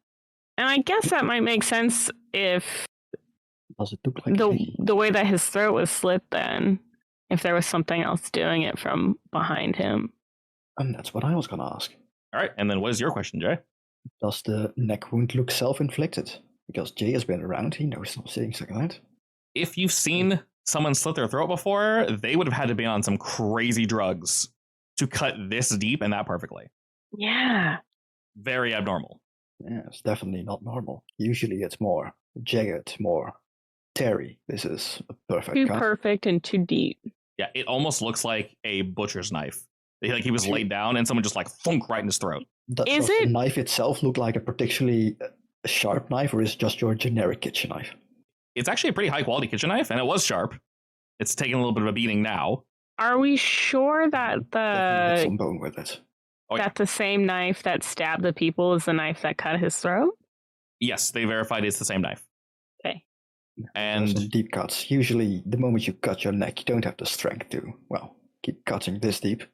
And I guess that might make sense if Does it look like the way that his throat was slit then, if there was something else doing it from behind him. And that's what I was going to ask. All right, and then what is your question, Jay? Does the neck wound look self-inflicted? Because Jay has been around, he knows some things like that. If you've seen someone slit their throat before, they would have had to be on some crazy drugs to cut this deep and that perfectly. Yeah. Very abnormal. Yeah, it's definitely not normal. Usually it's more jagged, more teary. This is a perfect Too cut. perfect and too deep. Yeah, it almost looks like a butcher's knife. Like he was laid down and someone just thunk right in his throat. Is Does it- the knife itself look like a particularly sharp knife, or is it just your generic kitchen knife? It's actually a pretty high quality kitchen knife, and it was sharp. It's taking a little bit of a beating now. Are we sure that Definitely get the some bone with it. Oh, yeah. that the same knife that stabbed the people is the knife that cut his throat? Yes, they verified it's the same knife. Okay. And Some deep cuts. Usually, the moment you cut your neck, you don't have the strength to, well, keep cutting this deep.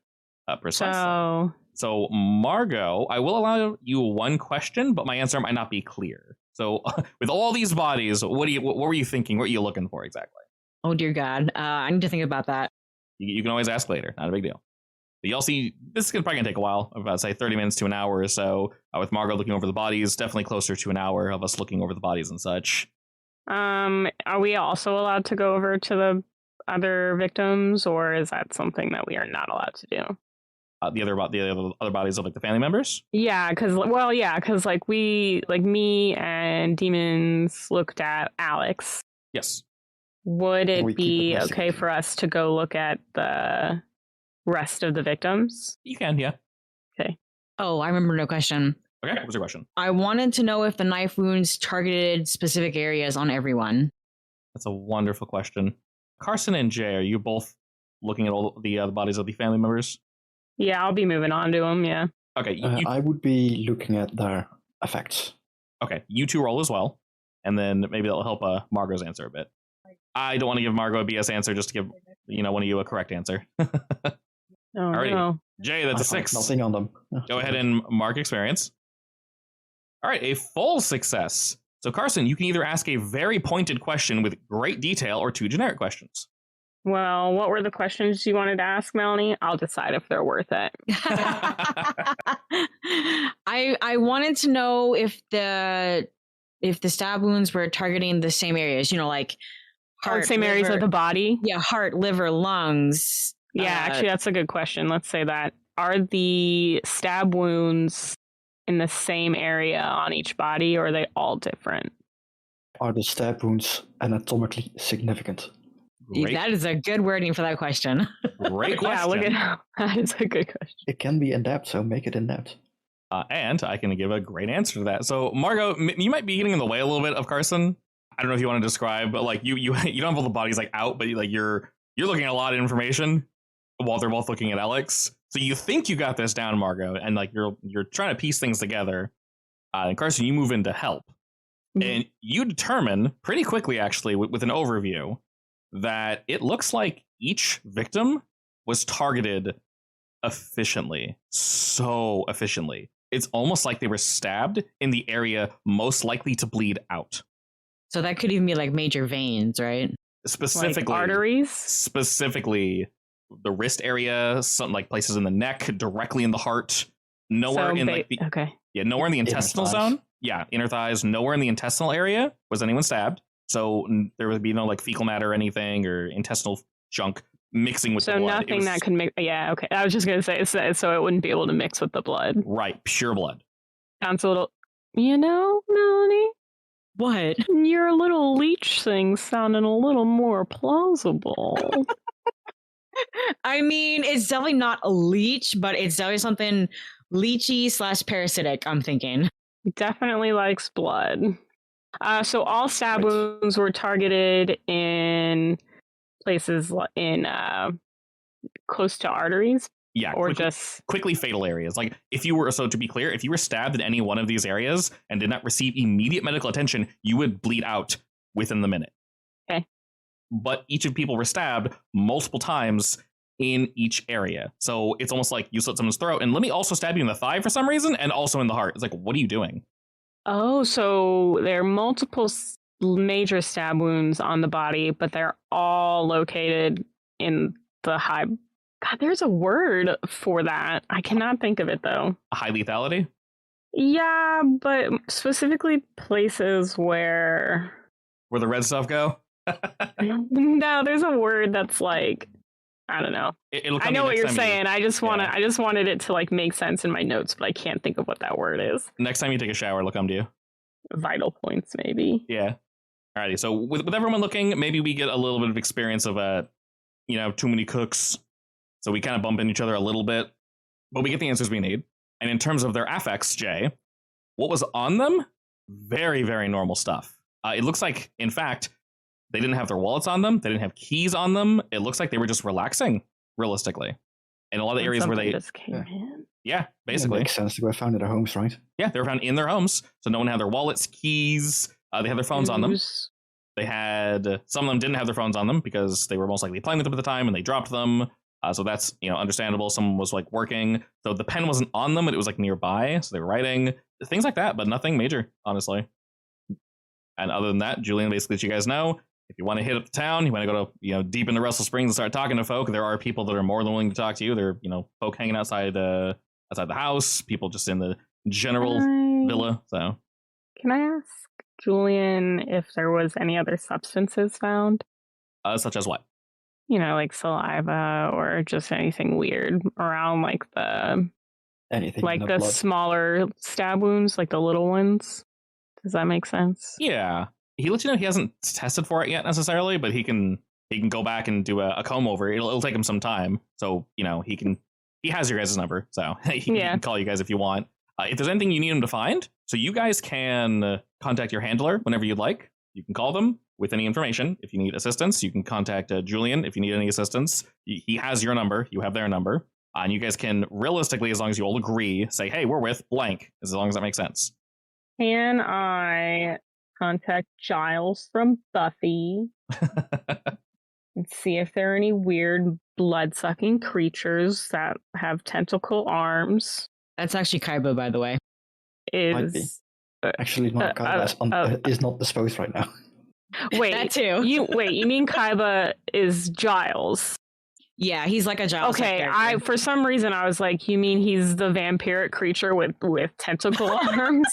precisely. So, Margot, I will allow you one question, but my answer might not be clear. So, with all these bodies, what were you thinking? What are you looking for exactly? Oh dear God, I need to think about that. You can always ask later. Not a big deal. But you'll see, this is probably going to take a while, about, say, 30 minutes to an hour or so, with Margot looking over the bodies, definitely closer to an hour of us looking over the bodies and such. Are we also allowed to go over to the other victims, or is that something that we are not allowed to do? The other bodies of the family members? Yeah, because me and Demons looked at Alex. Yes. Would We it keep be okay investigating. for us to go look at the rest of the victims? You can, yeah. Oh, I remember no question. Okay, what was your question? I wanted to know if the knife wounds targeted specific areas on everyone. That's a wonderful question. Carson and Jay, are you both looking at all the bodies of the family members? Yeah, I'll be moving on to them. Yeah. Okay, I would be looking at their effects. okay, you two roll as well, and then maybe that'll help Margot's answer a bit. I don't want to give Margot a BS answer just to give one of you a correct answer. Oh, Alrighty. no. Jay, that's a I find 6. Nothing on them. Go ahead and mark experience. All right, a full success. So Carson, you can either ask a very pointed question with great detail or 2 generic questions. Well, what were the questions you wanted to ask, Melanie? I'll decide if they're worth it. I wanted to know if the stab wounds were targeting the same areas, like heart, Same areas liver- of the body? Yeah, heart, liver, lungs. Yeah, actually, that's a good question. Let's say that. Are the stab wounds in the same area on each body, or are they all different? Are the stab wounds anatomically significant? That is a good wording for that question. Great question. Yeah, look at that is a good question. It can be in depth, so make it in depth. And I can give a great answer to that. So, Margot, you might be getting in the way a little bit of Carson. I don't know if you want to describe, but like you don't have all the bodies like out, but like you're looking at a lot of information while they're both looking at Alex. So you think you got this down, Margot, and like you're trying to piece things together. And Carson, you move in to help, and you determine pretty quickly, actually, with an overview, that it looks like each victim was targeted efficiently, so efficiently. It's almost like they were stabbed in the area most likely to bleed out. So that could even be like major veins, right? Specifically, like arteries. Specifically, the wrist area, some like places in the neck, directly in the heart. Nowhere in like the nowhere in the intestinal zone. Yeah, inner thighs. Nowhere in the intestinal area was anyone stabbed. So there would be no like fecal matter or anything or intestinal junk mixing with the blood. So nothing that could mix. Yeah, okay. I was just gonna say so it wouldn't be able to mix with the blood. Right, pure blood. Sounds a little, Melanie. What? Your little leech thing sounding a little more plausible. I mean, it's definitely not a leech, but it's definitely something leechy / parasitic, I'm thinking. He definitely likes blood. So all stab wounds were targeted in places in close to arteries. Yeah, or quickly fatal areas. Like if you were, so to be clear, if you were stabbed in any one of these areas and did not receive immediate medical attention, you would bleed out within the minute. Okay. But each of the people were stabbed multiple times in each area. So it's almost like you slit someone's throat and let me also stab you in the thigh for some reason and also in the heart. It's like, what are you doing? Oh, so there are multiple major stab wounds on the body, but they're all located in the high... God, there's a word for that. I cannot think of it, though. High lethality? Yeah, but specifically places where... Where the red stuff go? No, there's a word that's like... I don't know. I know what you're saying. I just wanted it to like make sense in my notes, but I can't think of what that word is. Next time you take a shower, it'll come to you. Vital points, maybe. Yeah. Alrighty. So with everyone looking, maybe we get a little bit of experience of too many cooks. So we kind of bump into each other a little bit, but we get the answers we need. And in terms of their affects, Jay, what was on them? Very, very normal stuff. It looks like, in fact, they didn't have their wallets on them. They didn't have keys on them. It looks like they were just relaxing, realistically. In a lot of areas where they just came in. Yeah, basically. It makes sense. They were found at their homes, right? Yeah, they were found in their homes. So no one had their wallets, keys. They had their phones on them. They had, some of them didn't have their phones on them because they were most likely playing with them at the time and they dropped them. So that's, understandable. Someone was like working. So the pen wasn't on them, but it was like nearby. So they were writing, things like that, but nothing major, honestly. And other than that, Julian basically let you guys know, if you want to hit up the town, you want to go to, deep into Russell Springs and start talking to folk, there are people that are more than willing to talk to you. There are, folk hanging outside the house, people just in the general villa. So can I ask Julian if there was any other substances found? Such as what? Like saliva or just anything weird around like anything like the blood. smaller stab wounds, like the little ones. Does that make sense? Yeah. He lets you know he hasn't tested for it yet necessarily, but he can go back and do a comb over. It'll take him some time. So, he has your guys' number. So he can call you guys if you want. If there's anything you need him to find, so you guys can contact your handler whenever you'd like. You can call them with any information. If you need assistance, you can contact Julian if you need any assistance. He has your number. You have their number. And you guys can realistically, as long as you all agree, say, hey, we're with blank, as long as that makes sense. Can I contact Giles from Buffy and see if there are any weird blood-sucking creatures that have tentacle arms? That's actually Kaiba, by the way. Actually, not Kaiba is not disposed right now. Wait, that too. You mean Kaiba is Giles? Yeah, he's like a Giles. Okay, for some reason I was like, you mean he's the vampiric creature with tentacle arms?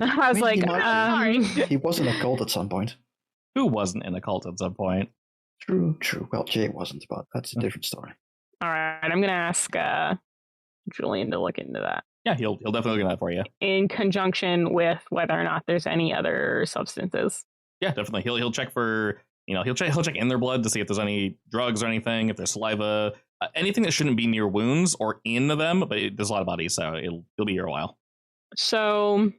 I was sorry. He was in a cult at some point. Who wasn't in a cult at some point? True. Well, Jay wasn't, but that's a different story. All right, I'm gonna ask Julian to look into that. Yeah, he'll definitely look into that for you. In conjunction with whether or not there's any other substances. Yeah, definitely. He'll check for He'll check in their blood to see if there's any drugs or anything, if there's saliva, anything that shouldn't be near wounds or in them. But there's a lot of bodies, so he'll be here a while. So,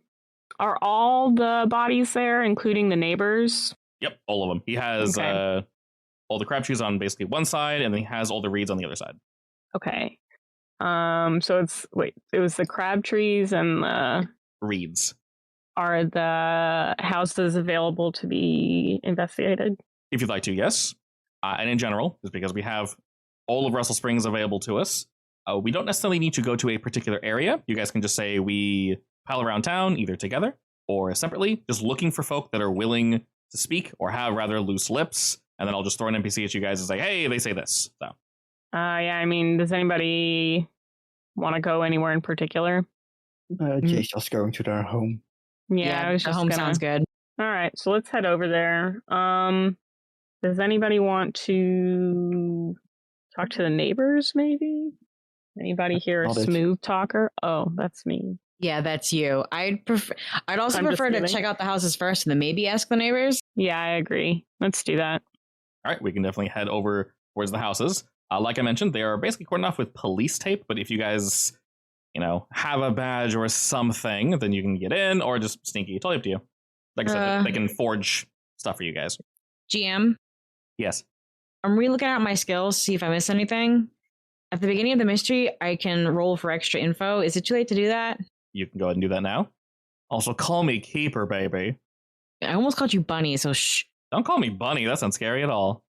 are all the bodies there, including the neighbors? Yep, all of them. He has Okay. all the Crabtrees on basically one side, and then he has all the Reeds on the other side. Okay. So it was the Crabtrees and the Reeds. Are the houses available to be investigated? If you'd like to, yes. And in general, just because we have all of Russell Springs available to us, we don't necessarily need to go to a particular area. You guys can just say we pile around town, either together or separately, just looking for folk that are willing to speak or have rather loose lips. And then I'll just throw an NPC at you guys and say, hey, they say this. So. Yeah, I mean, does anybody want to go anywhere in particular? Jay's just going to their home. Yeah, I was the just home gonna... sounds good. All right, so let's head over there. Does anybody want to talk to the neighbors, maybe? Anybody here a Not it. smooth talker? Oh, that's me. Yeah, that's you. I'd also I'm just prefer to kidding. check out the houses first and then maybe ask the neighbors. Yeah, I agree. Let's do that. All right, we can definitely head over towards the houses. Like I mentioned, they are basically cordoned off with police tape, but if you guys, have a badge or something, then you can get in or just sneaky. It's totally up to you. Like I said, they can forge stuff for you guys. GM, Yes. I'm re-looking at my skills, see if I miss anything. At the beginning of the mystery, I can roll for extra info. Is it too late to do that? You can go ahead and do that now. Also, call me Keeper, baby. I almost called you Bunny, so shh. Don't call me Bunny. That's not scary at all.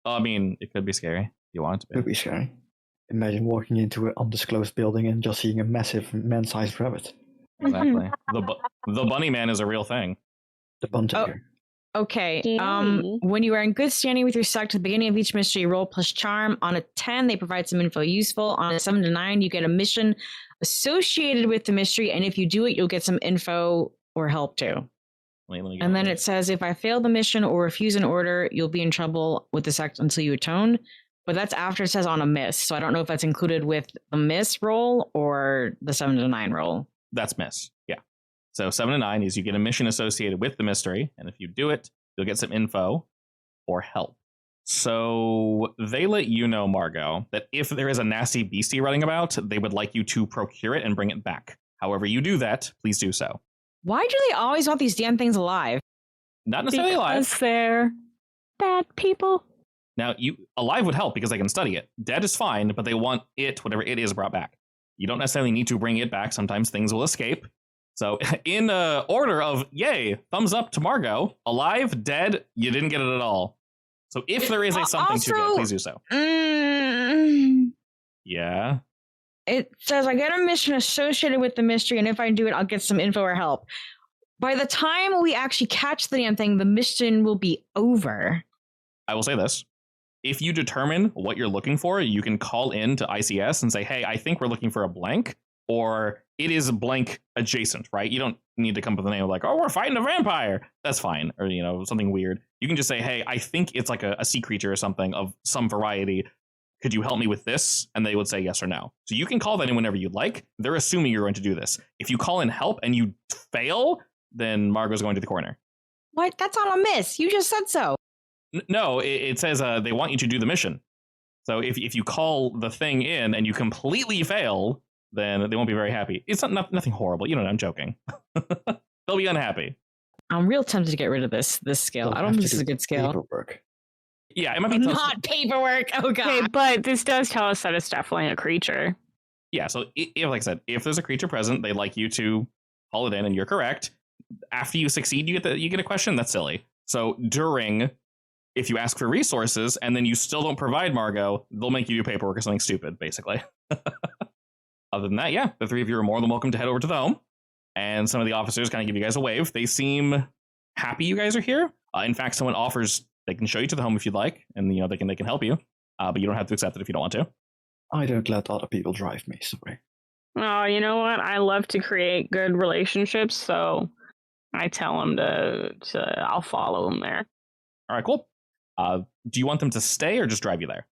I mean, it could be scary if you want it to Could be. be scary. Imagine walking into an undisclosed building and just seeing a massive man-sized rabbit. Exactly. The Bunny Man is a real thing. The bun tiger. Okay. Scary. When you are in good standing with your sect at the beginning of each mystery, roll plus charm. On a 10, they provide some info useful. On a 7 to 9, you get a mission associated with the mystery, and if you do it, you'll get some info or help too. Let me get And then over it says, if I fail the mission or refuse an order, you'll be in trouble with the sect until you atone. But that's after it says on a miss. So I don't know if that's included with the miss roll or the 7 to 9 roll. That's miss. Yeah. So 7 to 9 is you get a mission associated with the mystery, and if you do it, you'll get some info or help. So they let you know, Margot, that if there is a nasty beastie running about, they would like you to procure it and bring it back. However you do that, please do so. Why do they always want these damn things alive? Not necessarily alive. Because they're bad people. Now, alive would help because they can study it. Dead is fine, but they want it, whatever it is, brought back. You don't necessarily need to bring it back. Sometimes things will escape. So in order of, yay, thumbs up to Margot, alive, dead, you didn't get it at all. So if there is a something to get, please do so. Yeah. It says I get a mission associated with the mystery, and if I do it, I'll get some info or help. By the time we actually catch the damn thing, the mission will be over. I will say this. If you determine what you're looking for, you can call in to I.C.S. and say, hey, I think we're looking for a blank, or it is blank adjacent, right? You don't need to come up with a name like, oh, we're fighting a vampire. That's fine. Or, something weird. You can just say, hey, I think it's like a sea creature or something of some variety. Could you help me with this? And they would say yes or no. So you can call that in whenever you'd like. They're assuming you're going to do this. If you call in help and you fail, then Margot's going to the corner. What? That's on a miss. You just said so. No, it says they want you to do the mission. So if you call the thing in and you completely fail, then they won't be very happy. It's nothing horrible. I'm joking. They'll be unhappy. I'm real tempted to get rid of this skill. I don't think this is a good skill. Paperwork. Yeah, it might be Not paperwork. Oh god. Okay, but this does tell us that it's definitely a creature. Yeah, so if, like I said, if there's a creature present, they'd like you to call it in, and you're correct. After you succeed, you get a question. That's silly. So if you ask for resources and then you still don't provide Margot, they'll make you do paperwork or something stupid, basically. Other than that, yeah, the three of you are more than welcome to head over to the home. And some of the officers kind of give you guys a wave. They seem happy you guys are here. In fact, someone offers they can show you to the home if you'd like, and they can help you. But you don't have to accept it if you don't want to. I don't let other people drive me, sorry. Oh, you know what? I love to create good relationships, so I tell them I'll follow them there. All right, cool. Do you want them to stay or just drive you there?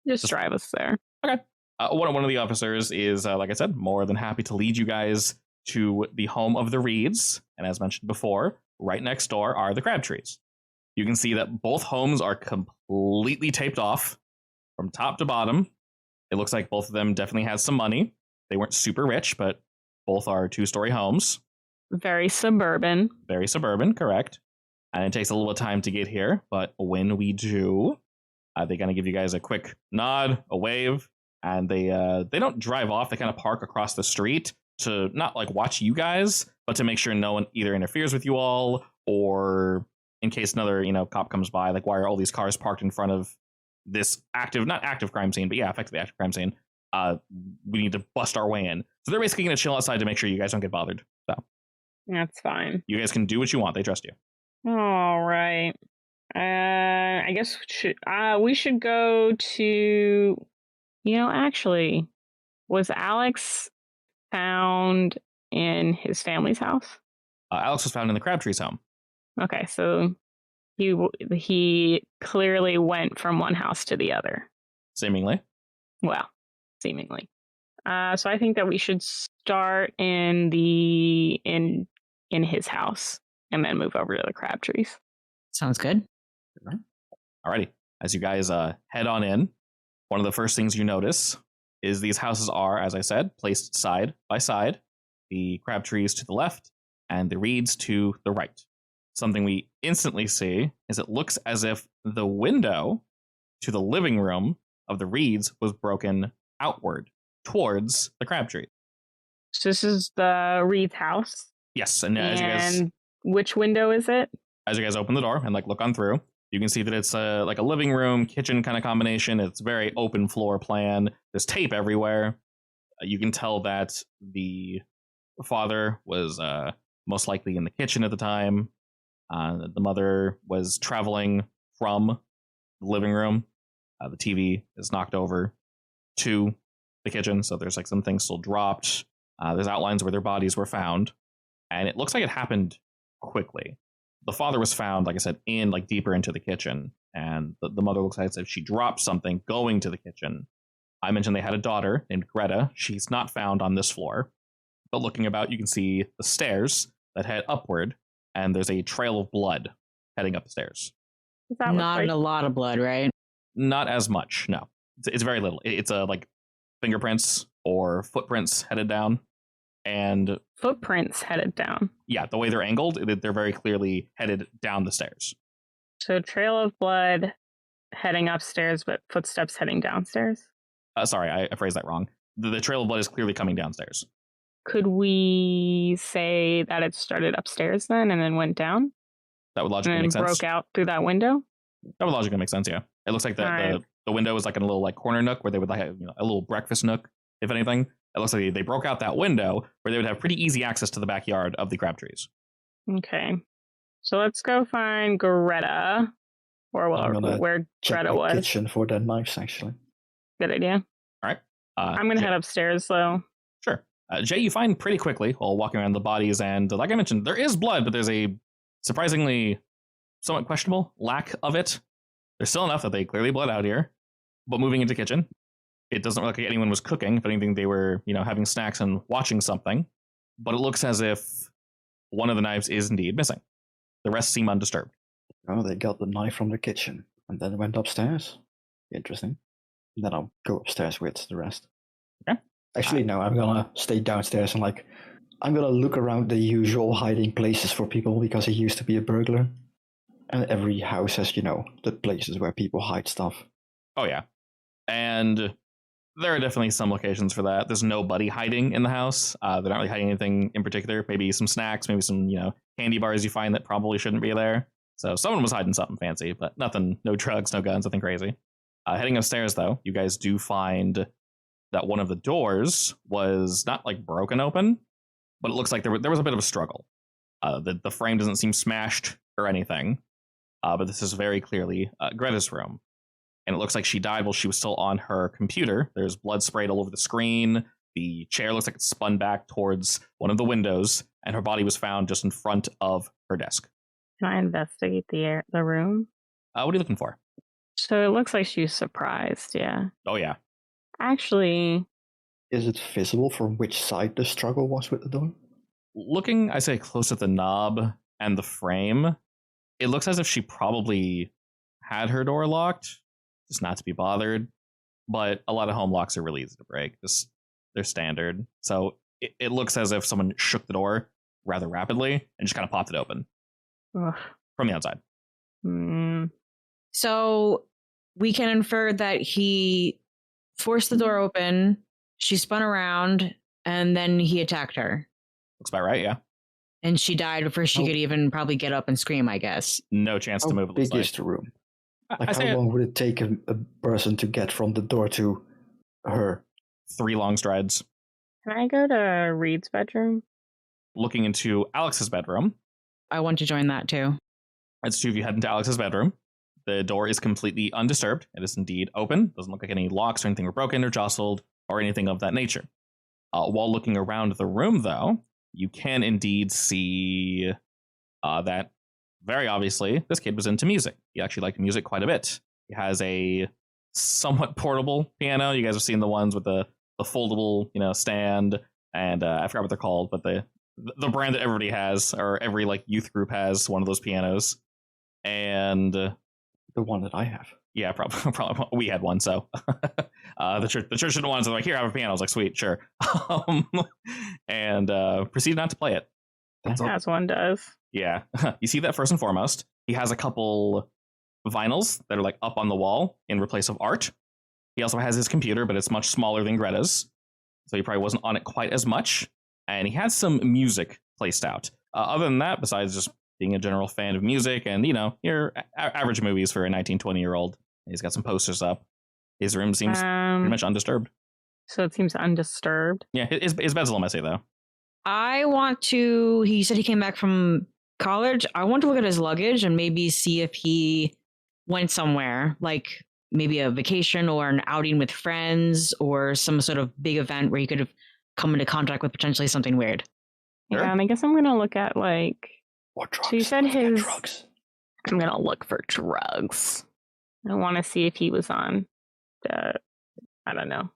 Just drive us there. Okay. One of the officers is, like I said, more than happy to lead you guys to the home of the Reeds. And as mentioned before, right next door are the Crabtrees. You can see that both homes are completely taped off from top to bottom. It looks like both of them definitely had some money. They weren't super rich, but both are 2-story homes. Very suburban. Very suburban, correct. And it takes a little time to get here, but when we do, they're going to give you guys a quick nod, a wave, and they don't drive off. They kind of park across the street to not like watch you guys, but to make sure no one either interferes with you all, or in case another cop comes by, like, why are all these cars parked in front of this not active crime scene, but yeah, effectively active crime scene. We need to bust our way in. So they're basically going to chill outside to make sure you guys don't get bothered. So That's fine. you guys can do what you want. They trust you. All right. I guess we should go to. Actually, was Alex found in his family's house? Alex was found in the Crabtree's home. Okay, so he clearly went from one house to the other. Seemingly. Well, seemingly. So I think that we should start in his house and then move over to the Crabtrees. Sounds good. Alrighty. As you guys head on in, one of the first things you notice is these houses are, as I said, placed side by side. The Crabtrees to the left and the Reeds to the right. Something we instantly see is it looks as if the window to the living room of the Reeds was broken outward towards the Crabtree. So this is the Reed's house. Yes, and as which window is it? you guys open the door and look on through, you can see that it's like a living room kitchen kind of combination. It's very open floor plan. There's tape everywhere. You can tell that the father was most likely in the kitchen at the time. The mother was traveling from the living room. The TV is knocked over to the kitchen, so there's some things still dropped. There's outlines where their bodies were found, and it looks like it happened quickly. The father was found, like I said, in deeper into the kitchen, and the mother looks like as if she dropped something going to the kitchen. I mentioned they had a daughter named Greta. She's not found on this floor, but looking about, you can see the stairs that head upward, and there's a trail of blood heading up the stairs. Not a lot of blood, right? Not as much, no. It's very little. It's fingerprints or footprints headed down. And footprints headed down. Yeah, the way they're angled, they're very clearly headed down the stairs. So trail of blood heading upstairs, but footsteps heading downstairs? Sorry, I phrased that wrong. The trail of blood is clearly coming downstairs. Could we say that it started upstairs then and then went down? That would logically make sense. And broke out through that window? That would logically make sense, yeah. It looks like the window is in a little corner nook where they would have a little breakfast nook, if anything. It looks like they broke out that window where they would have pretty easy access to the backyard of the Crabtrees. Okay. So let's go find Greta. Or where Greta was. Kitchen for the knives, actually. Good idea. All right. I'm going to head upstairs, though. Sure. Jay, you find pretty quickly while walking around the bodies, and like I mentioned, there is blood, but there's a surprisingly somewhat questionable lack of it. There's still enough that they clearly bled out here. But moving into the kitchen, it doesn't look like anyone was cooking. If anything, they were, having snacks and watching something. But it looks as if one of the knives is indeed missing. The rest seem undisturbed. Oh, they got the knife from the kitchen and then went upstairs. Interesting. Then I'll go upstairs with the rest. Okay. Actually, no, I'm gonna stay downstairs and I'm gonna look around the usual hiding places for people because I used to be a burglar. And every house has, the places where people hide stuff. Oh, yeah. And there are definitely some locations for that. There's nobody hiding in the house. They're not really hiding anything in particular. Maybe some snacks, maybe some, candy bars you find that probably shouldn't be there. So someone was hiding something fancy, but nothing, no drugs, no guns, nothing crazy. Heading upstairs, though, you guys do find that one of the doors was not broken open, but it looks like there was a bit of a struggle. The frame doesn't seem smashed or anything, but this is very clearly Greta's room. And it looks like she died while she was still on her computer. There's blood sprayed all over the screen. The chair looks like it's spun back towards one of the windows, and her body was found just in front of her desk. Can I investigate the room? What are you looking for? So it looks like she was surprised, yeah. Oh, yeah. Actually... Is it visible from which side the struggle was with the door? Looking, I say, close at the knob and the frame, It looks as if she probably had her door locked, just not to be bothered. But a lot of home locks are really easy to break. They're standard. So it looks as if someone shook the door rather rapidly and just kind of popped it open from the outside. So we can infer that he forced the door open, she spun around, and then he attacked her. Looks about right, yeah. And she died before she could even probably get up and scream, I guess. No chance to move. How big is the room? Like, how long would it take a person to get from the door to her? 3 long strides. Can I go to Reed's bedroom? Looking into Alex's bedroom. I want to join that too. As 2 of you head into Alex's bedroom, the door is completely undisturbed. It is indeed open. Doesn't look like any locks or anything were broken or jostled or anything of that nature. While looking around the room, though, you can indeed see that very obviously this kid was into music. He actually liked music quite a bit. He has a somewhat portable piano. You guys have seen the ones with the foldable, stand, and I forgot what they're called, but the brand that everybody has, or every like youth group has one of those pianos. And the one that I have. Yeah, probably we had one. So the church didn't want to, like, here, have a piano. I was like, sweet, sure. And proceeded not to play it. As one does. Yeah. You see that first and foremost. He has a couple vinyls that are like up on the wall in place of art. He also has his computer, but it's much smaller than Greta's. So he probably wasn't on it quite as much. And he has some music placed out. Other than that, besides just being a general fan of music and, your average movies for a 19, 20-year-old, he's got some posters up. His room seems pretty much undisturbed. So it seems undisturbed. Yeah, his bed's a little messy, though. He said he came back from college. I want to look at his luggage and maybe see if he went somewhere, like maybe a vacation or an outing with friends or some sort of big event where he could have come into contact with potentially something weird. Sure. Yeah, and I guess I'm going to look at, like... What drugs? So you said his... drugs. I'm going to look for drugs. I want to see if he was on the... I don't know.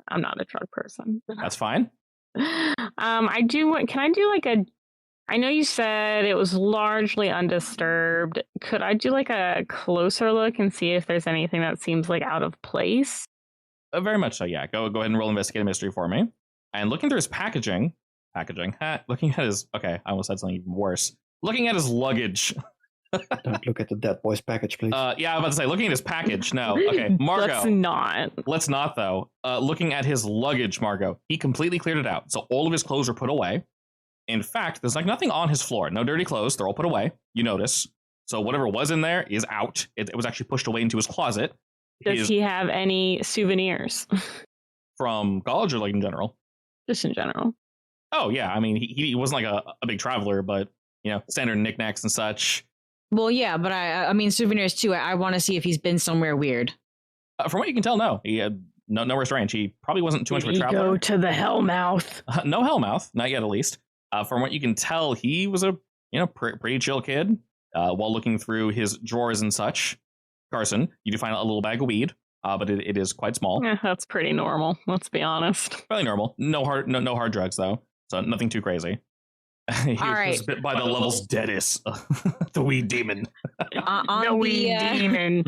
I'm not a drug person. That's fine. I do... Can I do, like, a... I know you said it was largely undisturbed. Could I do, like, a closer look and see if there's anything that seems, like, out of place? Very much so, yeah. Go ahead and roll Investigate a Mystery for me. And looking through his packaging, looking at his, okay, I almost said something even worse. Looking at his luggage. Don't look at the dead boy's package, please. Yeah, I was about to say, looking at his package, no. Okay, Margot. Let's not, though. Looking at his luggage, Margot, he completely cleared it out. So all of his clothes are put away. In fact, there's like nothing on his floor. No dirty clothes. They're all put away. You notice. So whatever was in there is out. It was actually pushed away into his closet. Does he have any souvenirs? From college or like in general? Just in general. Oh, yeah. I mean, he wasn't like a big traveler, but, standard knickknacks and such. Well, yeah, but I mean, souvenirs too. I want to see if he's been somewhere weird. From what you can tell, no. He had nowhere strange. He probably wasn't too much of a traveler. Go to the Hellmouth. No Hellmouth. Not yet, at least. From what you can tell, he was a, pretty chill kid. While looking through his drawers and such. Carson, you do find a little bag of weed. But it is quite small. Yeah, that's pretty normal. Let's be honest. Fairly normal. No hard drugs though, so nothing too crazy. He was bit by the level's deadest, the weed demon. The weed demon.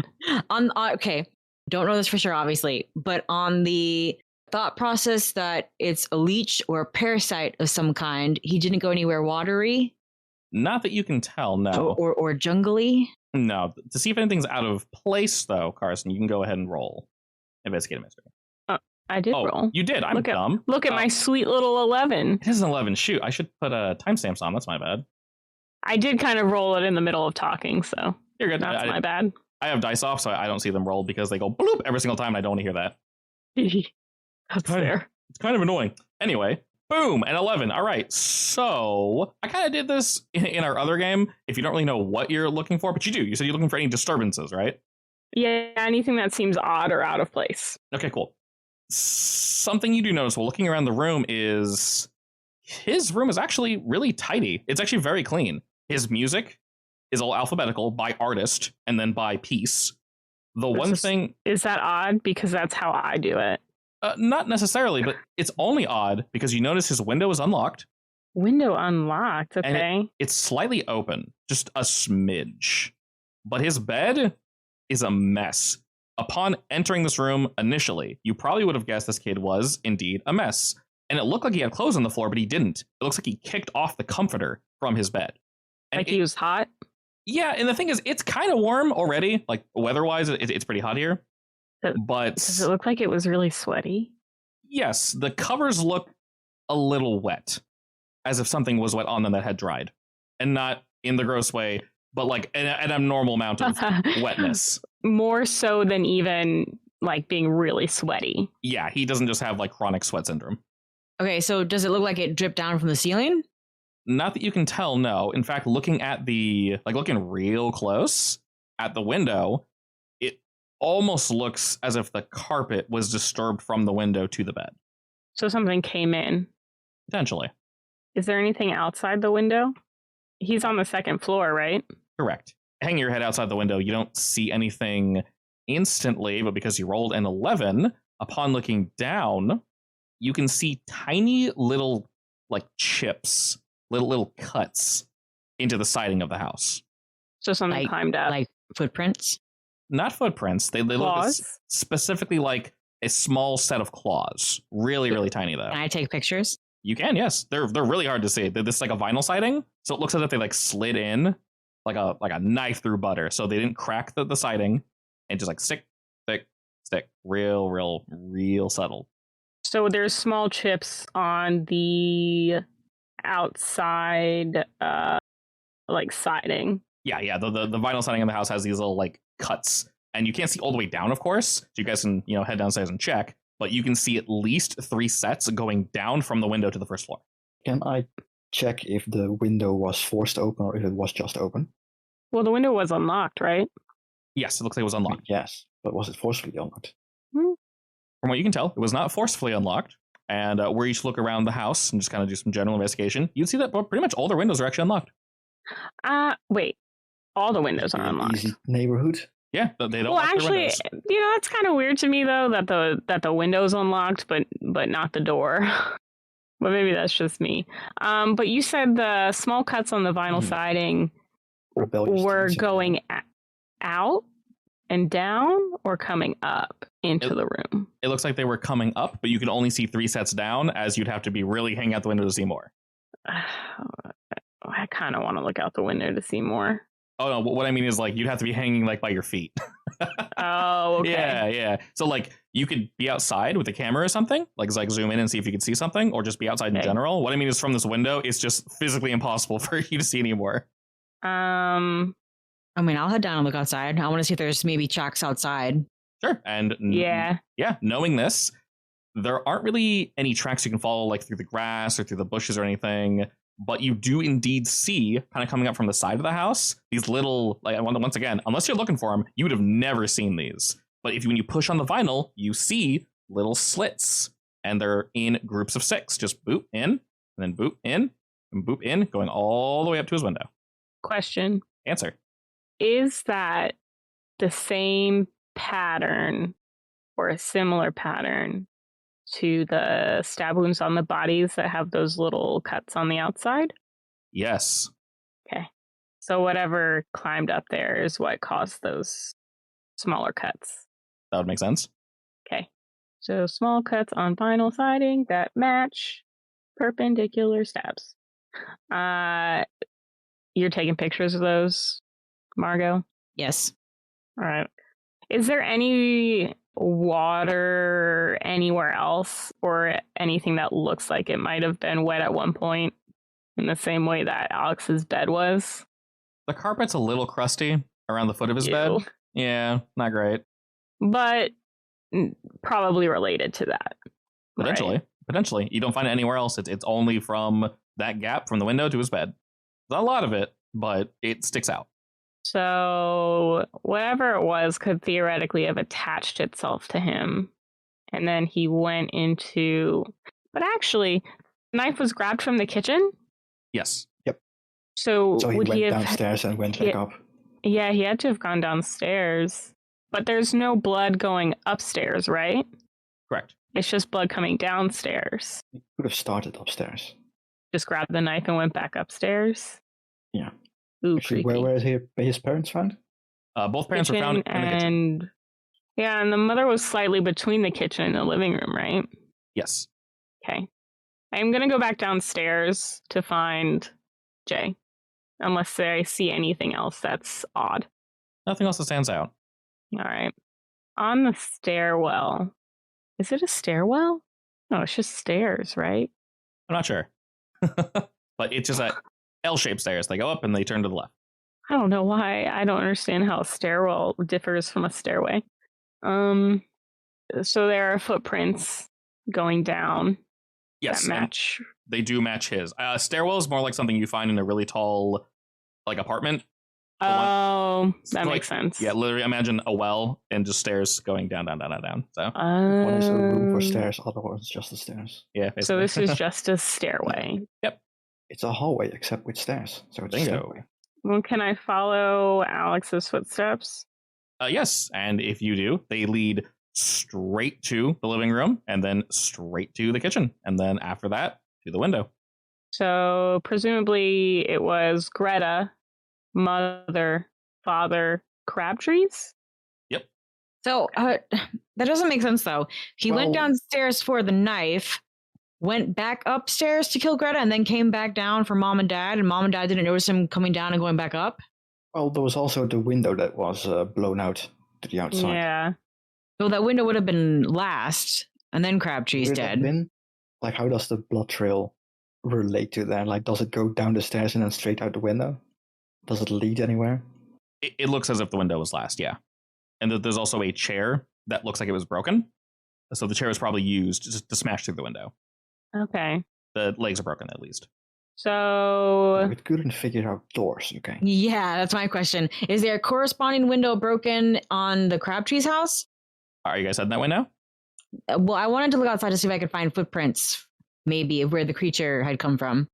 Okay, don't know this for sure, obviously, but on the thought process that it's a leech or a parasite of some kind, he didn't go anywhere watery. Not that you can tell, no. Or jungly. No. To see if anything's out of place, though, Carson, you can go ahead and roll Investigate a Mystery. I did roll. You did. I'm dumb. Look at my sweet little 11. It is an 11. Shoot, I should put timestamps on. That's my bad. I did kind of roll it in the middle of talking, so you're good. That's my bad. I have dice off, so I don't see them roll because they go bloop every single time, and I don't want to hear that. That's fair. It's kind of annoying. Anyway, boom, an 11. All right, so I kind of did this in our other game. If you don't really know what you're looking for, but you do. You said you're looking for any disturbances, right? Yeah, anything that seems odd or out of place. Okay, cool. Something you do notice while looking around the room is his room is actually really tidy. It's actually very clean. His music is all alphabetical by artist and then by piece. Is that odd? Because that's how I do it. Not necessarily, but it's only odd because you notice his window is unlocked. Window unlocked. And Okay. it's slightly open, just a smidge. But his bed is a mess. Upon entering this room initially, you probably would have guessed this kid was indeed a mess. And it looked like he had clothes on the floor, but he didn't. It looks like he kicked off the comforter from his bed. And Like he was hot? Yeah, and the thing is, it's kind of warm already. Like, weather-wise, it's pretty hot here. But Does it look like it was really sweaty? yes, the covers look a little wet, as if something was wet on them that had dried. And not in the gross way, but like an abnormal amount of wetness. More so than even like being really sweaty. Yeah, he doesn't just have like chronic sweat syndrome. Okay, so does it look like it dripped down from the ceiling? Not that you can tell, no. In fact, looking real close at the window, it almost looks as if the carpet was disturbed from the window to the bed. So something came in. Potentially. Is there anything outside the window? He's on the second floor, right? Correct. Hanging your head outside the window, you don't see anything instantly, but because you rolled an 11, upon looking down, you can see tiny little like chips, little cuts into the siding of the house. So something climbed up. Like footprints? Not footprints. They look specifically like a small set of claws. Really, really tiny though. Can I take pictures? You can, yes. They're really hard to see. This is like a vinyl siding, so it looks as if they like slid in like a knife through butter. So they didn't crack the siding and just like stick, real subtle. So there's small chips on the outside like siding. Yeah. The vinyl siding in the house has these little like cuts, and you can't see all the way down, of course. So you guys can head downstairs and check, but you can see at least 3 sets going down from the window to the first floor. Can I check if the window was forced open or if it was just open? Well, the window was unlocked, right? Yes, it looks like it was unlocked. Yes, but was it forcefully unlocked? From what you can tell, it was not forcefully unlocked. And were you to look around the house and just kind of do some general investigation, you'd see that pretty much all the windows are actually unlocked. Wait. All the windows are unlocked. Easy neighborhood. Yeah, they don't. Well, actually, that's kind of weird to me though that the window's unlocked, but not the door. But maybe that's just me. But you said the small cuts on the vinyl siding were going out and down or coming up into the room. It looks like they were coming up, but you could only see 3 sets down, as you'd have to be really hanging out the window to see more. I kind of want to look out the window to see more. Oh no, what I mean is like you'd have to be hanging like by your feet. Oh, okay. Yeah. So like you could be outside with a camera or something, like zoom in and see if you could see something, or just be outside in general. What I mean is from this window, it's just physically impossible for you to see anymore. I mean, I'll head down and look outside. I want to see if there's maybe tracks outside. Sure. And knowing this, there aren't really any tracks you can follow like through the grass or through the bushes or anything. But you do indeed see, kind of coming up from the side of the house, these little, like, once again, unless you're looking for them, you would have never seen these. But when you push on the vinyl, you see little slits, and they're in groups of 6. Just boop in, and then boop in, and boop in, going all the way up to his window. Question. Answer. Is that the same pattern or a similar pattern to the stab wounds on the bodies that have those little cuts on the outside? Yes. Okay. So whatever climbed up there is what caused those smaller cuts. That would make sense. Okay. So small cuts on vinyl siding that match perpendicular stabs. You're taking pictures of those, Margot? Yes. All right. Is there any water anywhere else or anything that looks like it might have been wet at one point in the same way that Alex's bed was? The carpet's a little crusty around the foot of his bed. Yeah, not great. But probably related to that. Potentially. Right? Potentially. You don't find it anywhere else. It's only from that gap from the window to his bed. Not a lot of it, but it sticks out. So whatever it was could theoretically have attached itself to him. And then he went into... But actually, the knife was grabbed from the kitchen? Yes. Yep. So he would went downstairs and went back up. Yeah, he had to have gone downstairs. But there's no blood going upstairs, right? Correct. It's just blood coming downstairs. He could have started upstairs. just grabbed the knife and went back upstairs. Yeah. Ooh, Actually, creepy. where is his parents found? Both parents were found in the kitchen. And yeah, and the mother was slightly between the kitchen and the living room, right? Yes. Okay. I'm going to go back downstairs to find Jay, unless I see anything else that's odd. Nothing else that stands out. All right. On the stairwell. Is it a stairwell? No, it's just stairs, right? I'm not sure. But it's just a L-shaped stairs. They go up and they turn to the left. I don't know why. I don't understand how a stairwell differs from a stairway. So there are footprints going down Yes, that match. they do match his. Stairwell is more like something you find in a really tall, like, apartment. Oh, that like, makes sense. Yeah, literally imagine a well and just stairs going down. So One is a room for stairs, other one is just the stairs. yeah. So this basically. is just a stairway. Yep. It's a hallway except with stairs, so it's a Bingo. stairway. Well, can I follow Alex's footsteps? Yes, and if you do, they lead straight to the living room and then straight to the kitchen, and then after that to the window. So presumably it was Greta, mother, father, Crabtrees? Yep. So that doesn't make sense, though. He went Well- downstairs for the knife, went back upstairs to kill Greta, and then came back down for mom and dad. And mom and dad didn't notice him coming down and going back up. Well, there was also the window that was blown out to the outside. Yeah. So that window would have been last, and then Crabtree's Would it have dead. been? Like, how does the blood trail relate to that? Like, does it go down the stairs and then straight out the window? Does it lead anywhere? It looks as if the window was last, yeah. And there's also a chair that looks like it was broken. So the chair was probably used to smash through the window. Okay. The legs are broken, at least. So It couldn't figure out doors, okay. Yeah, that's my question. Is there a corresponding window broken on the Crabtree's house? Are you guys heading that way now? Well, I wanted to look outside to see if I could find footprints, maybe, of where the creature had come from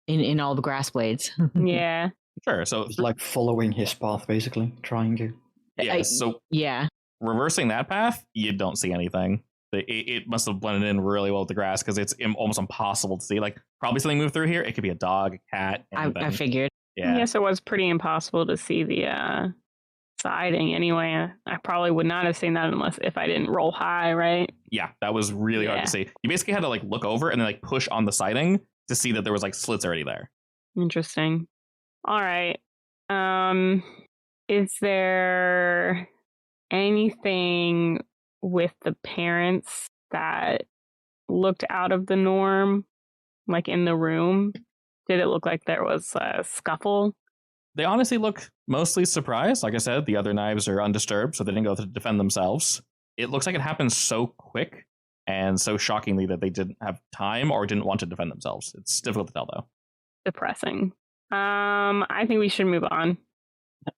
in all the grass blades. yeah. Sure. So, It's like following his path, basically, trying to. yeah, so Yeah. reversing that path, you don't see anything. It must have blended in really well with the grass because it's almost impossible to see. Like, probably something moved through here. It could be a dog, a cat, I anything. figured. Yeah. Yes, it was pretty impossible to see the siding anyway. I probably would not have seen that unless if I didn't roll high, right? Yeah, that was really hard Yeah. to see. You basically had to like look over and then like push on the siding to see that there was like slits already there. Interesting. All right. Is there anything with the parents that looked out of the norm, like in the room? Did it look like there was a scuffle? They honestly look mostly surprised. Like I said, the other knives are undisturbed, so they didn't go to defend themselves. It looks like it happened so quick and so shockingly that they didn't have time or didn't want to defend themselves. It's difficult to tell, though. Depressing. I think we should move on.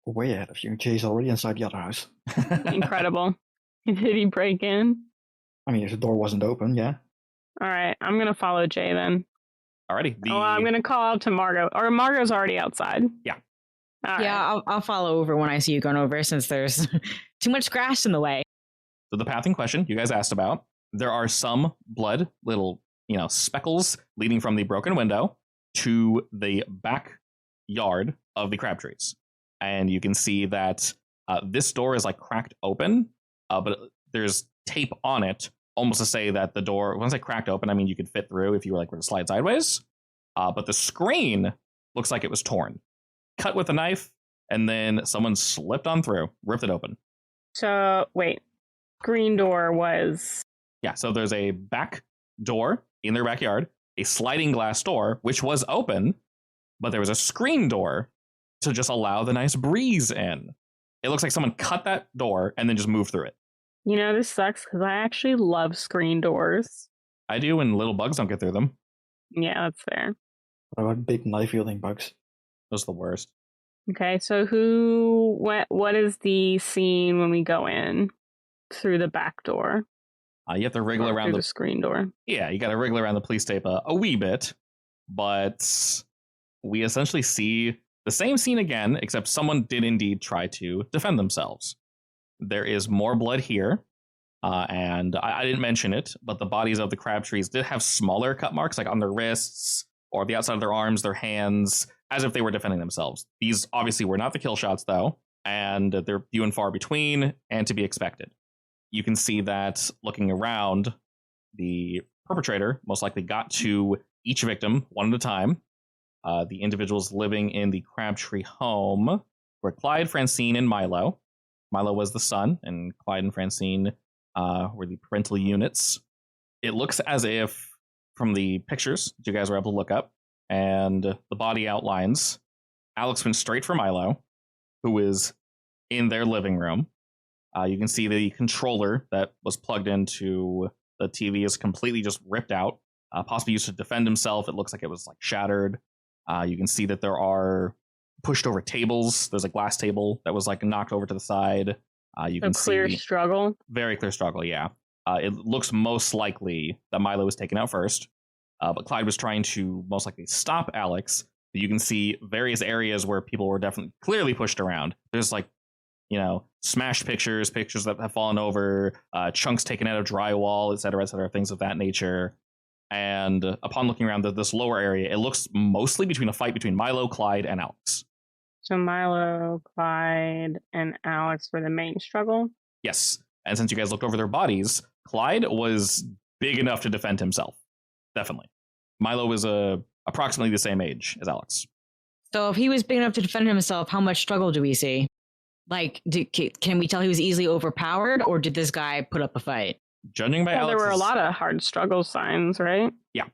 Way ahead of you. Jay's already inside the other house. Incredible. Did he break in? I mean, if the door wasn't open, yeah. All right, I'm gonna follow Jay then. Alrighty. I'm gonna call out to Margot. Or Margot's already outside. Yeah. All right. Yeah, I'll follow over when I see you going over since there's too much grass in the way. So the path in question you guys asked about, there are some blood, little, speckles leading from the broken window to the backyard of the Crabtrees. And you can see that this door is like cracked open, but there's tape on it almost to say that the door, when I say cracked open, I mean you could fit through if you were to slide sideways. But the screen looks like it was torn. Cut with a knife, and then someone slipped on through, ripped it open. So wait, green door was Yeah, so there's a back door in their backyard, a sliding glass door, which was open, but there was a screen door to just allow the nice breeze in. It looks like someone cut that door and then just moved through it. this sucks because I actually love screen doors. I do, and little bugs don't get through them. Yeah, that's fair. What about big knife-wielding bugs? Those are the worst. Okay, so what is the scene when we go in through the back door? You have to wriggle Or around through the... the screen door. Yeah, you got to wriggle around the police tape a wee bit, but we essentially see the same scene again, except someone did indeed try to defend themselves. There is more blood here, and I didn't mention it, but the bodies of the Crabtrees did have smaller cut marks, like on their wrists, or the outside of their arms, their hands, as if they were defending themselves. These obviously were not the kill shots, though, and they're few and far between, and to be expected. You can see that looking around, the perpetrator most likely got to each victim one at a time. The individuals living in the Crabtree home were Clyde, Francine, and Milo. Milo was the son, and Clyde and Francine were the parental units. It looks as if, from the pictures that you guys were able to look up, and the body outlines, Alex went straight for Milo, who is in their living room. You can see the controller that was plugged into the TV is completely just ripped out, possibly used to defend himself. It looks like it was like shattered. You can see that there are pushed over tables. There's a glass table that was like knocked over to the side. You can clear see struggle. Very clear struggle, yeah. It looks most likely that Milo was taken out first, but Clyde was trying to most likely stop Alex. You can see various areas where people were definitely clearly pushed around. There's like, smashed pictures that have fallen over, chunks taken out of drywall, et cetera, things of that nature. And upon looking around this lower area, it looks mostly between a fight between Milo, Clyde, and Alex. So Milo, Clyde, and Alex were the main struggle? Yes. And since you guys looked over their bodies, Clyde was big enough to defend himself. Definitely. Milo was approximately the same age as Alex. So if he was big enough to defend himself, how much struggle do we see? Like, can we tell he was easily overpowered, or did this guy put up a fight? Judging by there were a lot of hard struggle signs, right? Yeah.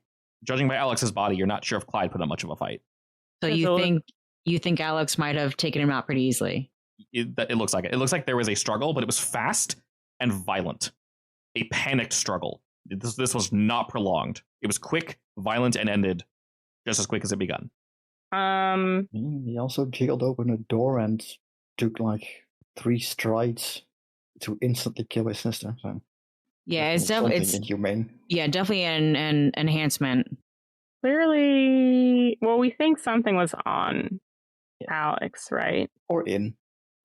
Judging by Alex's body, you're not sure if Clyde put up much of a fight. So you think Alex might have taken him out pretty easily? It looks like it. It looks like there was a struggle, but it was fast and violent. A panicked struggle. This was not prolonged. It was quick, violent, and ended just as quick as it begun. He also jiggled open a door and took like 3 strides to instantly kill his sister. So yeah, it's definitely inhumane. Yeah, definitely an enhancement. Clearly, well, we think something was on Alex, right? Or in.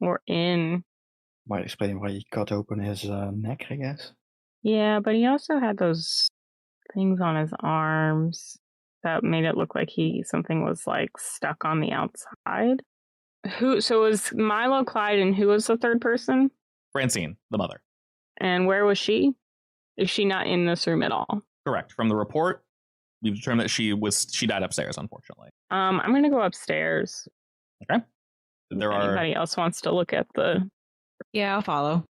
Might explain why he cut open his neck, I guess. Yeah, but he also had those things on his arms that made it look like something was like stuck on the outside. So it was Milo, Clyde, and who was the third person? Francine, the mother. And where was she? Is she not in this room at all? Correct. From the report, we've determined that she died upstairs, unfortunately. I'm gonna go upstairs. Okay. Anybody else wants to look at the... Yeah, I'll follow.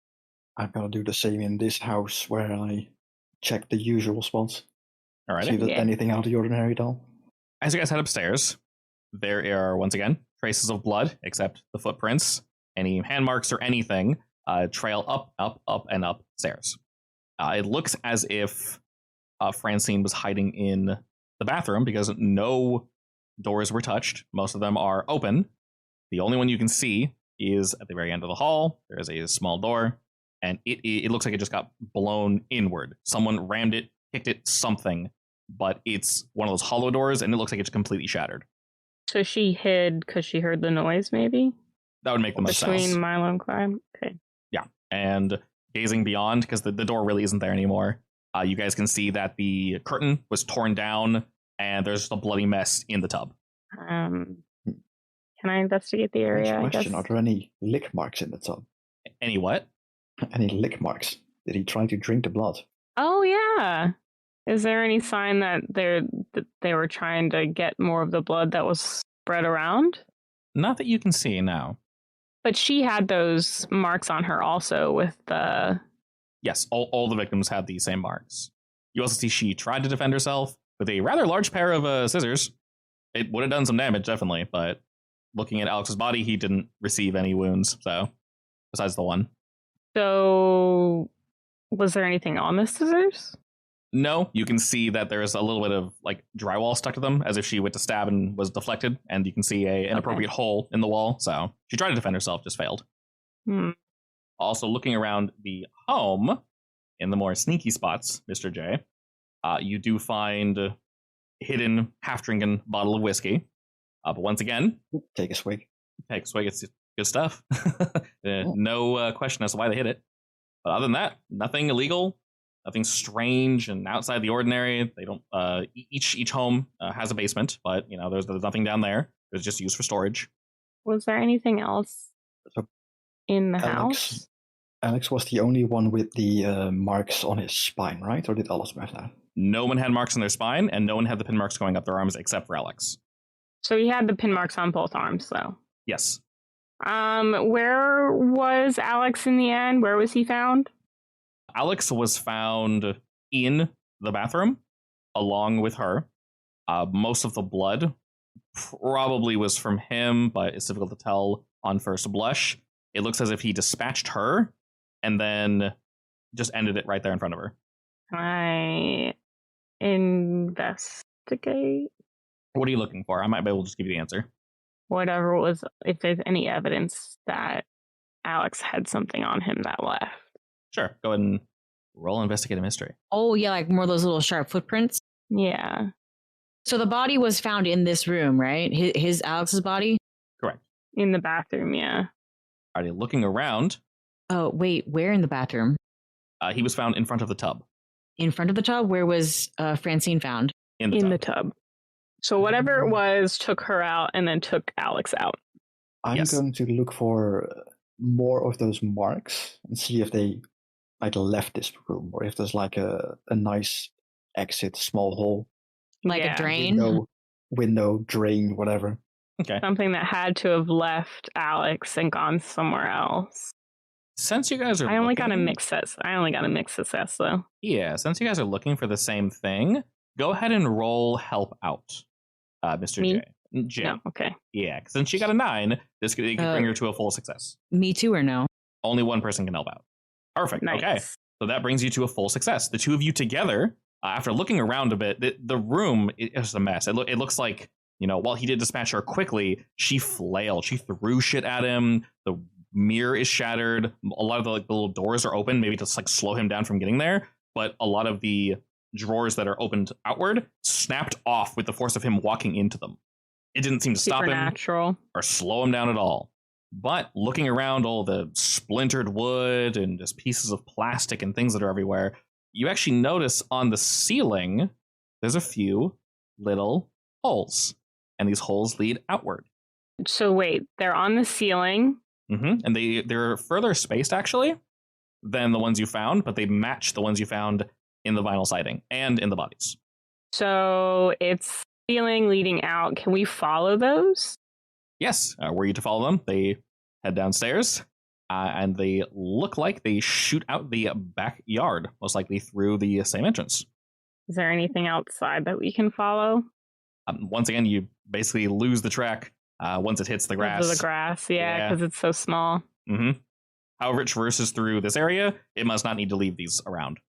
I'm gonna do the same in this house where I check the usual spots. All right. See if there's anything out of the ordinary at all. As you guys head upstairs, there are, once again, traces of blood, except the footprints. Any hand marks or anything trail up, and up stairs. It looks as if Francine was hiding in the bathroom because no doors were touched. Most of them are open. The only one you can see is at the very end of the hall. There is a small door, and it looks like it just got blown inward. Someone rammed it, kicked it, something, but it's one of those hollow doors, and it looks like it's completely shattered. So she hid because she heard the noise, maybe? That would make the most sense. Between Milo and Clyde? Okay. Yeah, and gazing beyond, because the door really isn't there anymore, you guys can see that the curtain was torn down, and there's just a bloody mess in the tub. Can I investigate the area? Question, are there any lick marks in the tub? Any what? Any lick marks? Did he try to drink the blood? Oh, yeah. Is there any sign that they were trying to get more of the blood that was spread around? Not that you can see, no. But she had those marks on her also with the... Yes, all the victims had the same marks. You also see she tried to defend herself with a rather large pair of scissors. It would have done some damage, definitely, but looking at Alex's body, he didn't receive any wounds, so, besides the one. So, was there anything on the scissors? No, you can see that there's a little bit of like drywall stuck to them, as if she went to stab and was deflected, and you can see an inappropriate hole in the wall, so she tried to defend herself, just failed. Also, looking around the home, in the more sneaky spots, Mr. J, you do find a hidden half-drinking bottle of whiskey. But once again... Take a swig. It's good stuff. No question as to why they hid it. But other than that, nothing illegal. Nothing strange and outside the ordinary. They don't. Each home has a basement, but there's nothing down there. It's just used for storage. Was there anything else So in the Alex, house? Alex was the only one with the marks on his spine, right? Or did others have that? No one had marks on their spine, and no one had the pin marks going up their arms except for Alex. So he had the pin marks on both arms, though. Yes. Where was Alex in the end? Where was he found? Alex was found in the bathroom along with her. Most of the blood probably was from him, but it's difficult to tell on first blush. It looks as if he dispatched her and then just ended it right there in front of her. Can I investigate? What are you looking for? I might be able to just give you the answer. Whatever was, if there's any evidence that Alex had something on him that left. Sure. Go ahead and roll investigative mystery. Oh, yeah, like more of those little sharp footprints. Yeah. So the body was found in this room, right? His Alex's body? Correct. In the bathroom, yeah. Alrighty, looking around. Oh, wait, where in the bathroom? He was found in front of the tub. In front of the tub? Where was Francine found? In the tub. Tub. So whatever it was took her out and then took Alex out. I'm going to look for more of those marks and see if they left this room or if there's a nice exit, small hole. Like a drain? Window, drain, whatever. Okay. Something that had to have left Alex and gone somewhere else. Since you guys are I only got a mixed success though. Yeah, since you guys are looking for the same thing, go ahead and roll help out, Mr. Me? J. J. No, okay. Yeah, since she got a 9, this could bring her to a full success. Me too or no? Only one person can help out. Perfect. Nice. Okay. So that brings you to a full success. The two of you together, after looking around a bit, the room is a mess. It looks like, while he did dispatch her quickly, she flailed. She threw shit at him. The mirror is shattered. A lot of the little doors are open, maybe to slow him down from getting there. But a lot of the drawers that are opened outward snapped off with the force of him walking into them. It didn't seem to stop him or slow him down at all. But looking around all the splintered wood and just pieces of plastic and things that are everywhere, you actually notice on the ceiling, there's a few little holes. And these holes lead outward. So wait, they're on the ceiling. Mm-hmm. And they're further spaced, actually, than the ones you found, but they match the ones you found in the vinyl siding and in the bodies. So it's ceiling leading out. Can we follow those? Yes. Were you to follow them? They head downstairs, and they look like they shoot out the backyard, most likely through the same entrance. Is there anything outside that we can follow? Once again, you basically lose the track once it hits the grass. The grass, yeah, because it's so small. Mm-hmm. However it traverses through this area, it must not need to leave these around.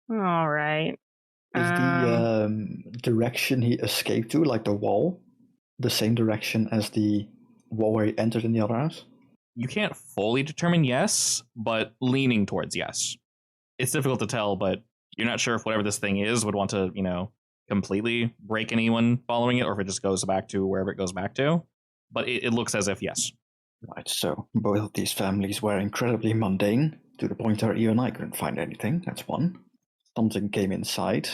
All right. Is the direction he escaped to, like the wall, the same direction as the wall where he entered in the other house? You can't fully determine yes, but leaning towards yes. It's difficult to tell, but you're not sure if whatever this thing is would want to, completely break anyone following it, or if it just goes back to wherever it goes back to. But it looks as if yes. Right, so both of these families were incredibly mundane, to the point where even I couldn't find anything. That's one. Something came inside,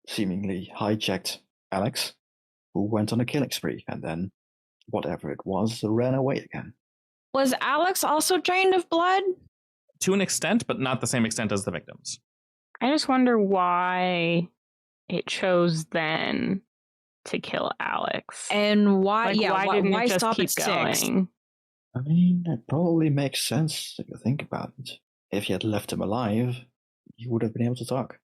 seemingly hijacked Alex, who went on a killing spree, and then, whatever it was, ran away again. Was Alex also drained of blood? To an extent, but not the same extent as the victims. I just wonder why it chose then to kill Alex. And why? Why just stop at 6? I mean, it probably makes sense if you think about it. If you had left him alive, you would have been able to talk.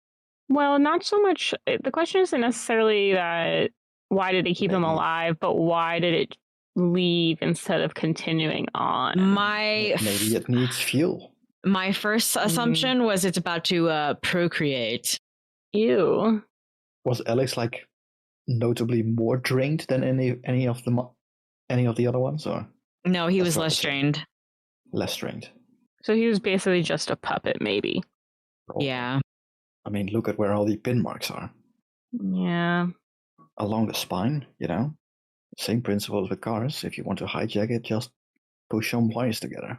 Well, not so much. The question isn't necessarily that why did it keep him alive, but why did it leave instead of continuing on? Maybe it needs fuel. My first assumption was it's about to procreate. Ew. Was Alex notably more drained than any of the other ones, or No, he was less drained. Less drained. So he was basically just a puppet, maybe. Probably. Yeah. I mean, look at where all the pin marks are. Yeah. Along the spine, Same principle as with cars. If you want to hijack it, just push some wires together.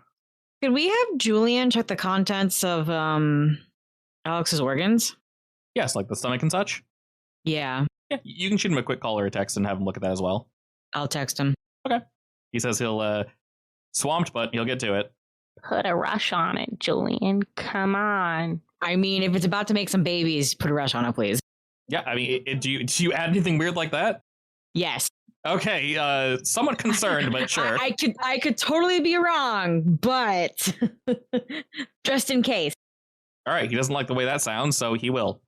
Could we have Julian check the contents of Alex's organs? Yes, like the stomach and such. Yeah, Yeah, you can shoot him a quick call or a text and have him look at that as well. I'll text him. Okay. He says he'll swamped, but he'll get to it. Put a rush on it, Julian. Come on. I mean, if it's about to make some babies, put a rush on it, please. Yeah, I mean, do you add anything weird like that? Yes. Okay, somewhat concerned, but sure. I could totally be wrong, but just in case. All right, he doesn't like the way that sounds, so he will.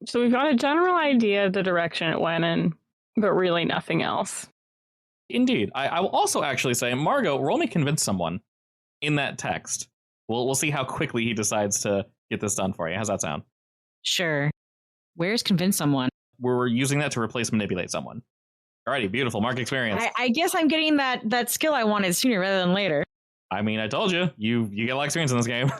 So we've got a general idea of the direction it went in, but really nothing else. Indeed. I will also actually say, Margot, roll me convince someone in that text. We'll see how quickly he decides to get this done for you. How's that sound? Sure. Where's convince someone? We're using that to replace manipulate someone. Alrighty, beautiful. Mark experience. I guess I'm getting that skill I wanted sooner rather than later. I mean, I told you, you get a lot of experience in this game.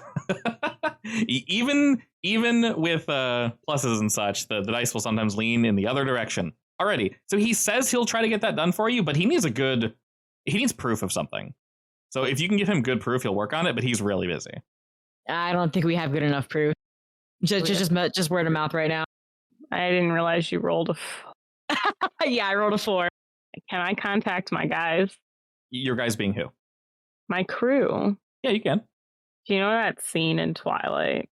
even with pluses and such, the dice will sometimes lean in the other direction. Alrighty, so he says he'll try to get that done for you, but he needs proof of something. So if you can give him good proof, he'll work on it, but he's really busy. I don't think we have good enough proof. Just word of mouth right now. I didn't realize you rolled a... Yeah, I rolled a 4. Can I contact my guys? Your guys being who? My crew. Yeah, you can. Do you know that scene in Twilight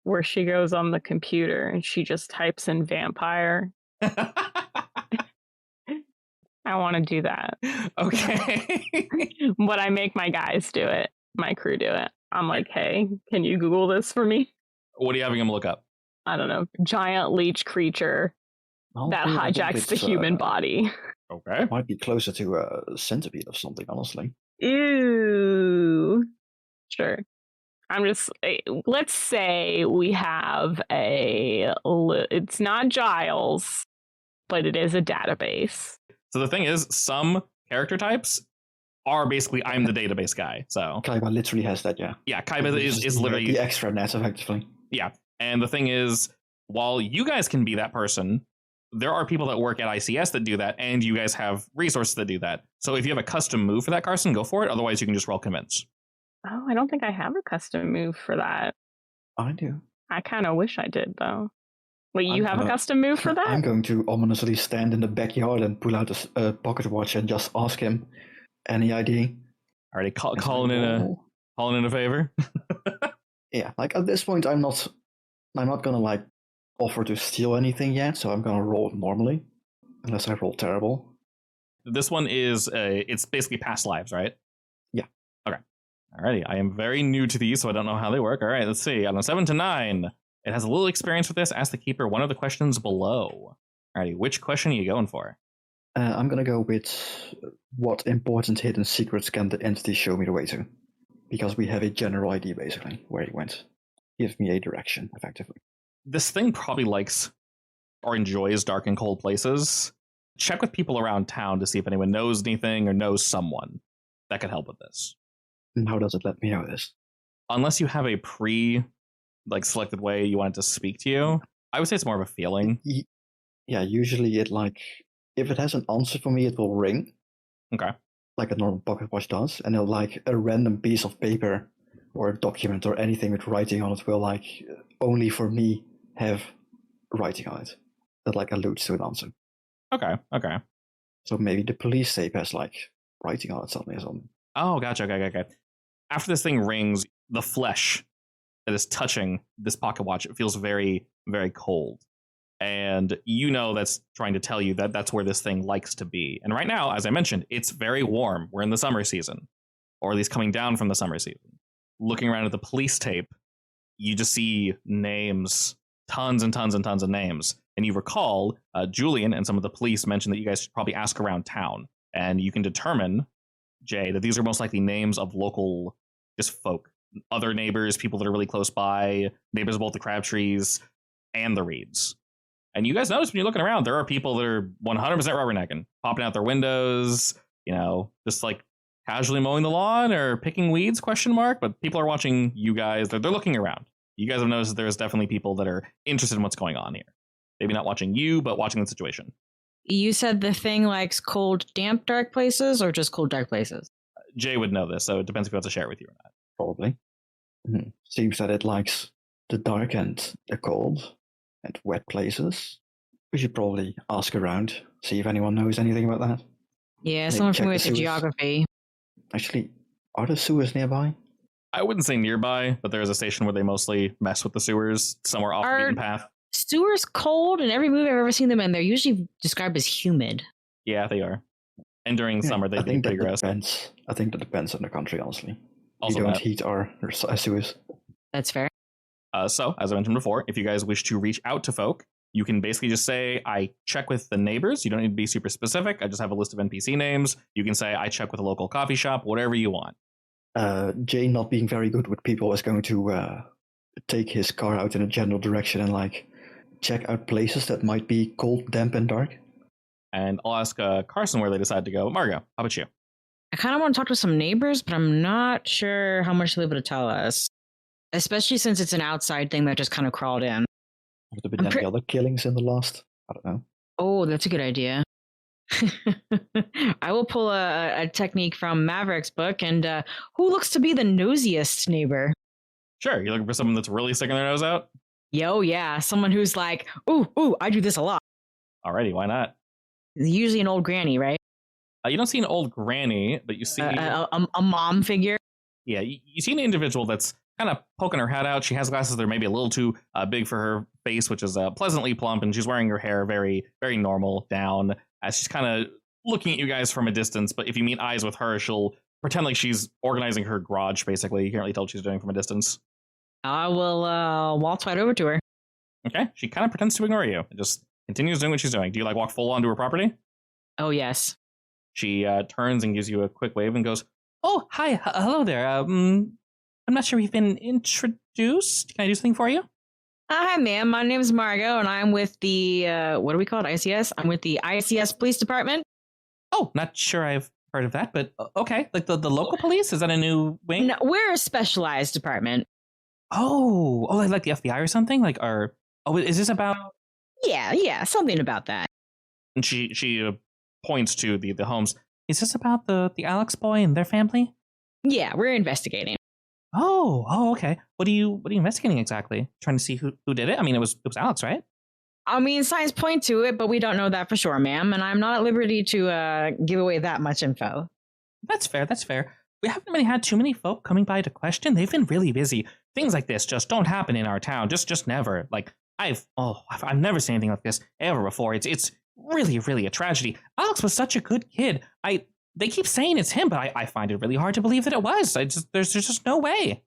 where she goes on the computer and she just types in vampire? I want to do that. Okay. But I make my guys do it. My crew do it. I'm like, hey, can you Google this for me? What are you having him look up? I don't know. Giant leech creature that hijacks the human body. Okay. Might be closer to a centipede or something, honestly. Ew. Sure. Let's say we have it's not Giles, but it is a database. So the thing is, some character types are basically, I'm the database guy. So Kaiba literally has that, yeah. Yeah, Kaiba is literally the extra net, effectively. Yeah. And the thing is, while you guys can be that person, there are people that work at I.C.S. that do that, and you guys have resources that do that. So if you have a custom move for that, Carson, go for it. Otherwise, you can just roll convince. Oh, I don't think I have a custom move for that. I do. I kind of wish I did, though. Wait, you have a custom move for that? I'm going to ominously stand in the backyard and pull out a pocket watch and just ask him, any idea? Already calling in a favor. Yeah, like at this point, I'm not gonna like offer to steal anything yet, so I'm gonna roll normally, unless I roll terrible. This one is it's basically past lives, right? Yeah. Okay. Alrighty. I am very new to these, so I don't know how they work. All right, let's see. On a 7 to 9, it has a little experience with this. Ask the keeper one of the questions below. Alrighty, which question are you going for? I'm gonna go with what important hidden secrets can the entity show me the way to? Because we have a general idea, basically, where he went. Give me a direction, effectively. This thing probably likes or enjoys dark and cold places. Check with people around town to see if anyone knows anything or knows someone that could help with this. And how does it let me know this? Unless you have a selected way you want it to speak to you, I would say it's more of a feeling. Yeah, usually if it has an answer for me, it will ring. Okay. Like a normal pocket watch does, and it'll like a random piece of paper or a document or anything with writing on it will like only for me have writing on it that like alludes to an answer. Okay. So maybe the police tape has like writing on it suddenly or something. Oh, gotcha. Okay. After this thing rings, the flesh that is touching this pocket watch, it feels very, very cold. And you know that's trying to tell you that that's where this thing likes to be. And right now, as I mentioned, it's very warm. We're in the summer season, or at least coming down from the summer season. Looking around at the police tape, you just see names, tons and tons and tons of names. And you recall Julian and some of the police mentioned that you guys should probably ask around town. And you can determine, Jay, that these are most likely names of local just folk, other neighbors, people that are really close by, neighbors of both the Crabtrees and the Reeds. And you guys notice when you're looking around, there are people that are 100% rubbernecking, popping out their windows, just like casually mowing the lawn or picking weeds, ? But people are watching you guys. They're looking around. You guys have noticed that there's definitely people that are interested in what's going on here. Maybe not watching you, but watching the situation. You said the thing likes cold, damp, dark places, or just cold, dark places? Jay would know this, so it depends if he wants to share it with you or not. Probably. Seems that it likes the dark and the cold and wet places. We should probably ask around, see if anyone knows anything about that. Yeah, Maybe someone check familiar the with the sewers. geography. Actually, are the sewers nearby? I wouldn't say nearby, but there is a station where they mostly mess with the sewers, somewhere off the beaten path. Sewers cold, and every movie I've ever seen them in, they're usually described as humid. Yeah, they are. And during summer, they I be think pretty that gross. depends. I think that depends on the country, honestly. Also We don't that. heat our sewers. That's fair. So, as I mentioned before, if you guys wish to reach out to folk, you can basically just say, I check with the neighbors. You don't need to be super specific. I just have a list of NPC names. You can say, I check with a local coffee shop, whatever you want. Jay, not being very good with people, is going to take his car out in a general direction and like check out places that might be cold, damp, and dark. And I'll ask Carson where they decide to go. Margo, how about you? I kind of want to talk to some neighbors, but I'm not sure how much they'll be able to tell us. Especially since it's an outside thing that just kind of crawled in. Have there been any other killings in the last? I don't know. Oh, that's a good idea. I will pull a technique from Maverick's book, and who looks to be the nosiest neighbor? Sure, you're looking for someone that's really sticking their nose out? Yo, yeah, someone who's like, ooh, I do this a lot. Alrighty, why not? Usually an old granny, right? You don't see an old granny, but you see a mom figure. Yeah, you see an individual that's kind of poking her head out. She has glasses that are maybe a little too big for her face, which is pleasantly plump, and she's wearing her hair very, very normal down as she's kind of looking at you guys from a distance. But if you meet eyes with her, she'll pretend like she's organizing her garage, basically. You can't really tell what she's doing from a distance. I will waltz right over to her. Okay, she kind of pretends to ignore you and just continues doing what she's doing. Do you like walk full onto her property? Oh, yes. She turns and gives you a quick wave and goes, "Oh, hi, hello there. I'm not sure we've been introduced. Can I do something for you?" Hi, ma'am. My name is Margo, and I'm with the, what do we call it, I.C.S? I'm with the I.C.S. Police Department. Oh, not sure I've heard of that, but okay. Like the local police? Is that a new wing? No, we're a specialized department. Oh, like the FBI or something? Is this about... Yeah, something about that. And she points to the homes. Is this about the Alex boy and their family? Yeah, we're investigating. Oh, okay. What are you investigating exactly? Trying to see who did it? I mean, it was Alex, right? I mean, signs point to it, but we don't know that for sure, ma'am. And I'm not at liberty to give away that much info. That's fair. We haven't really had too many folk coming by to question. They've been really busy. Things like this just don't happen in our town. Just never. Like I've never seen anything like this ever before. It's really, really a tragedy. Alex was such a good kid. They keep saying it's him, but I find it really hard to believe that it was. There's just no way.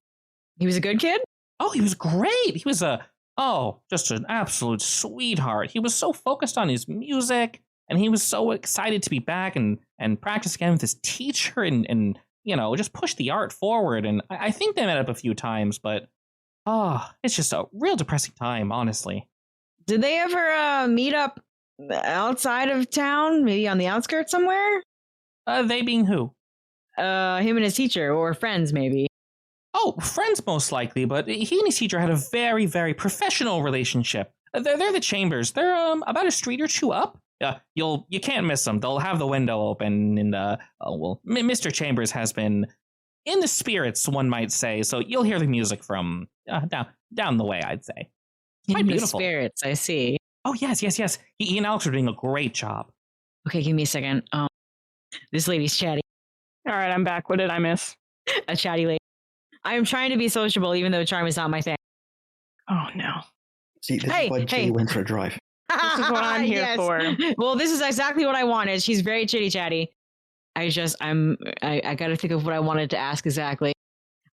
He was a good kid? Oh, he was great. He was just an absolute sweetheart. He was so focused on his music, and he was so excited to be back and practice again with his teacher and just push the art forward. And I think they met up a few times, but it's just a real depressing time, honestly. Did they ever meet up outside of town, maybe on the outskirts somewhere? They being who? Him and his teacher, or friends, maybe. Oh, friends most likely, but he and his teacher had a very, very professional relationship. They're the Chambers. They're about a street or two up. You can't miss them. They'll have the window open, and Mr. Chambers has been in the spirits, one might say. So you'll hear the music from down the way, I'd say. It's quite beautiful. The spirits, I see. Oh yes. He and Alex are doing a great job. Okay, give me a second. This lady's chatty. All right, I'm back. What did I miss? A chatty lady. I am trying to be sociable, even though charm is not my thing. Oh no. See, this is why Jay went for a drive. This is what I'm here for. Well, this is exactly what I wanted. She's very chitty chatty. I got to think of what I wanted to ask exactly.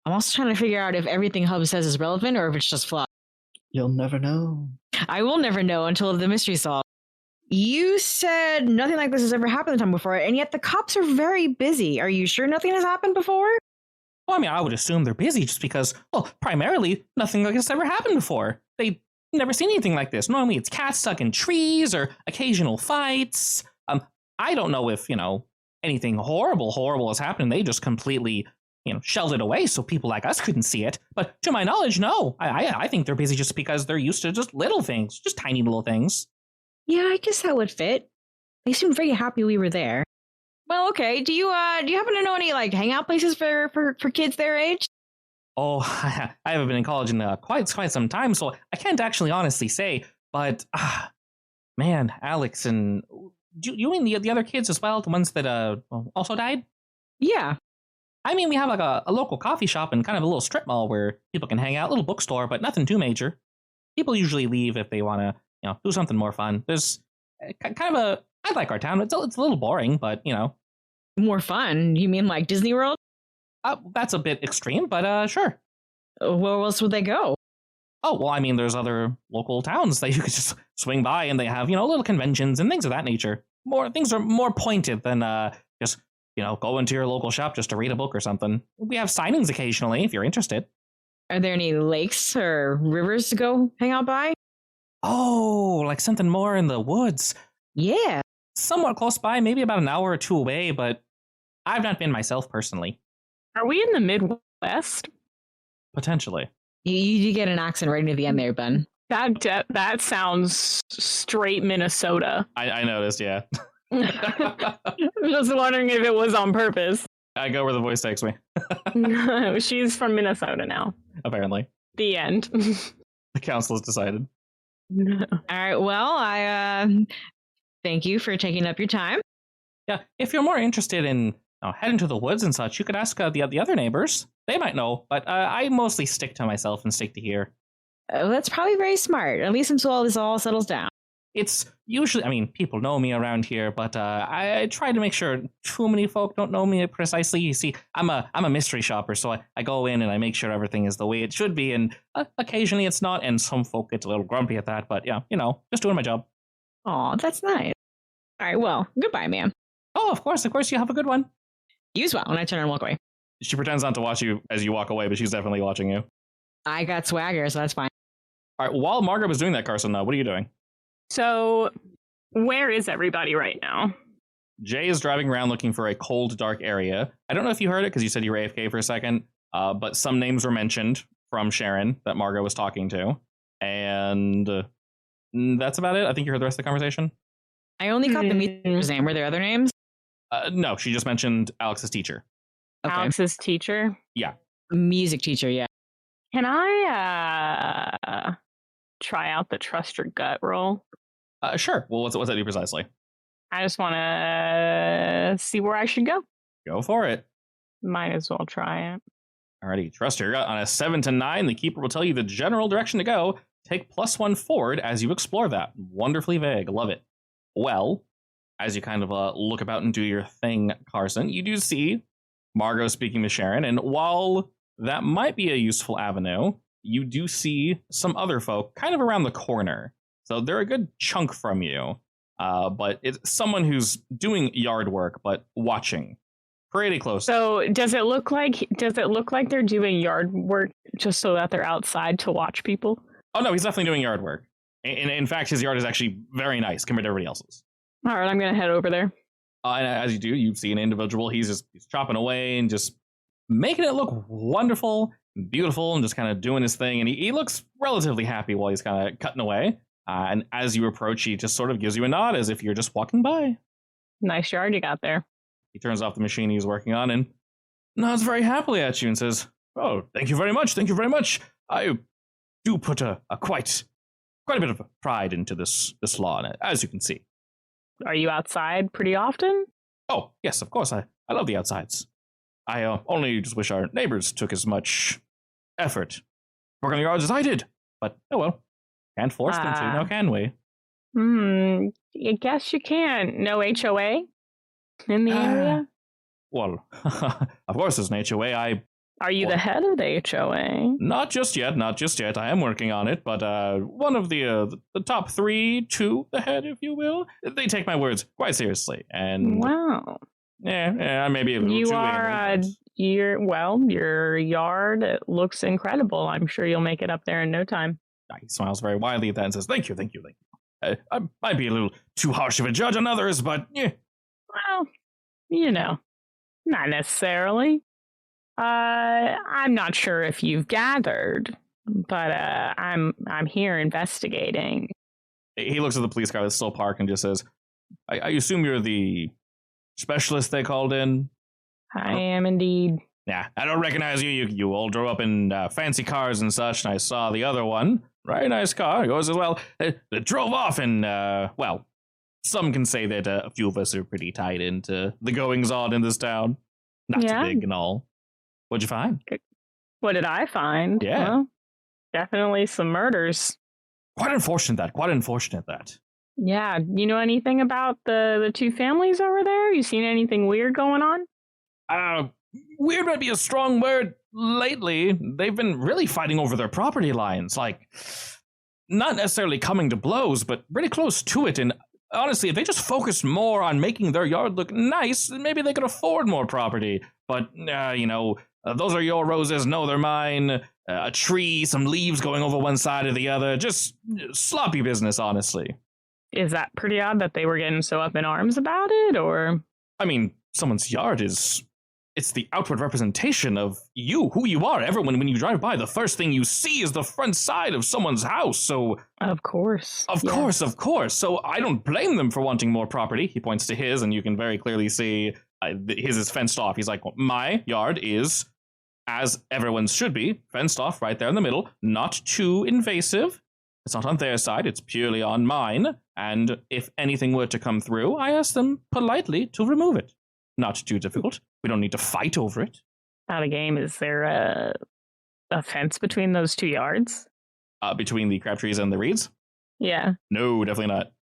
I'm also trying to figure out if everything Hub says is relevant or if it's just fluff. You'll never know. I will never know until the mystery's solved. You said nothing like this has ever happened in time before, and yet the cops are very busy. Are you sure nothing has happened before? Well, I mean, I would assume they're busy just because, primarily, nothing like this ever happened before. They've never seen anything like this. Normally, it's cats stuck in trees or occasional fights. I don't know if, anything horrible has happened. They just completely, shelled it away so people like us couldn't see it. But to my knowledge, no. I think they're busy just because they're used to just little things, just tiny little things. Yeah, I guess that would fit. They seemed very happy we were there. Well, okay. Do you happen to know any hangout places for kids their age? Oh, I haven't been in college in quite some time, so I can't actually honestly say. But man, Alex, and you mean the other kids as well, the ones that also died? Yeah. I mean, we have like a local coffee shop and kind of a little strip mall where people can hang out, little bookstore, but nothing too major. People usually leave if they want to, do something more fun. There's kind of I like our town. It's a little boring, but More fun? You mean like Disney World? that's a bit extreme, but sure. Where else would they go? Oh, well, I mean, there's other local towns that you could just swing by and they have, little conventions and things of that nature. Things are more pointed than just, go into your local shop just to read a book or something. We have signings occasionally if you're interested. Are there any lakes or rivers to go hang out by? Oh, like something more in the woods. Yeah. Somewhat close by, maybe about an hour or two away, but I've not been myself personally. Are we in the Midwest? Potentially. You get an accent right near the end there, Ben. That sounds straight Minnesota. I noticed, yeah. Just wondering if it was on purpose. I go where the voice takes me. She's from Minnesota now. Apparently. The end. The council has decided. All right. Well, I thank you for taking up your time. Yeah, if you're more interested in heading to the woods and such, you could ask the other neighbors. They might know, but I mostly stick to myself and stick to here. That's probably very smart, at least until this all settles down. It's usually, people know me around here, but I try to make sure too many folk don't know me precisely. You see, I'm a mystery shopper, so I go in and I make sure everything is the way it should be, and occasionally it's not, and some folk get a little grumpy at that, but yeah, just doing my job. Aw, that's nice. All right, well, goodbye, ma'am. Oh, of course, you have a good one. You as well, and I turn and walk away. She pretends not to watch you as you walk away, but she's definitely watching you. I got swagger, so that's fine. All right, while Margaret was doing that, Carson, what are you doing? So, where is everybody right now? Jay is driving around looking for a cold, dark area. I don't know if you heard it because you said you were AFK for a second, but some names were mentioned from Sharon that Margot was talking to. And that's about it. I think you heard the rest of the conversation. I only caught the teacher's name. Were there other names? No, she just mentioned Alex's teacher. Okay. Alex's teacher? Yeah. Music teacher, yeah. Can I try out the trust your gut roll? Sure. Well, what's that do precisely? I just want to see where I should go. Go for it. Might as well try it. Alrighty, trust your gut. On a 7 to 9, the keeper will tell you the general direction to go. Take +1 forward as you explore that. Wonderfully vague. Love it. Well, as you kind of look about and do your thing, Carson, you do see Margot speaking to Sharon, and while that might be a useful avenue, you do see some other folk kind of around the corner. So they're a good chunk from you, but it's someone who's doing yard work, but watching pretty close. So does it look like they're doing yard work just so that they're outside to watch people? Oh no, he's definitely doing yard work. In fact, his yard is actually very nice compared to everybody else's. All right, I'm gonna head over there. And as you do, you see an individual. He's chopping away and just making it look wonderful, beautiful, and just kind of doing his thing. And he looks relatively happy while he's kind of cutting away. And as you approach, he just sort of gives you a nod as if you're just walking by. Nice yard you got there. He turns off the machine he's working on and nods very happily at you and says, "Oh, thank you very much. Thank you very much. I do put a quite a bit of pride into this lawn, as you can see." Are you outside pretty often? Oh, yes, of course. I love the outsides. I only just wish our neighbors took as much effort work on the yards as I did. But, oh well. Can't force them to, now can we? I guess you can. No HOA in the area? Well, of course there's an HOA. Are you the head of the HOA? Not just yet. I am working on it, but one of the top 3 to the head, if you will, they take my words quite seriously. And wow. Yeah, I may be a little too angry, your yard, it looks incredible. I'm sure you'll make it up there in no time. He smiles very widely at that and says, Thank you. I might be a little too harsh of a judge on others, but yeah. Well, not necessarily. I'm not sure if you've gathered, but I'm here investigating. He looks at the police car that's still parked and just says, I assume you're the specialist they called in? I am indeed. Yeah, I don't recognize you. You all drove up in fancy cars and such, and I saw the other one. Very nice car. Yours as well. It drove off, and, well, some can say that a few of us are pretty tied into the goings-on in this town. Not too big and all. What'd you find? What did I find? Yeah. Well, definitely some murders. Quite unfortunate that. Yeah. You know anything about the two families over there? You seen anything weird going on? Weird might be a strong word. Lately, they've been really fighting over their property lines. Like, not necessarily coming to blows, but really close to it. And honestly, if they just focused more on making their yard look nice, then maybe they could afford more property. But, those are your roses, no, they're mine. A tree, some leaves going over one side or the other. Just sloppy business, honestly. Is that pretty odd that they were getting so up in arms about it, or? I mean, someone's yard it's the outward representation of you, who you are. Everyone, when you drive by, the first thing you see is the front side of someone's house, so... Of course. Of course. So I don't blame them for wanting more property. He points to his, and you can very clearly see his is fenced off. He's like, well, my yard is, as everyone's should be, fenced off right there in the middle, not too invasive. It's not on their side, it's purely on mine, and if anything were to come through, I ask them politely to remove it. Not too difficult. We don't need to fight over it. Out of game, is there a fence between those two yards? Between the crabtrees and the reeds? Yeah. No, definitely not.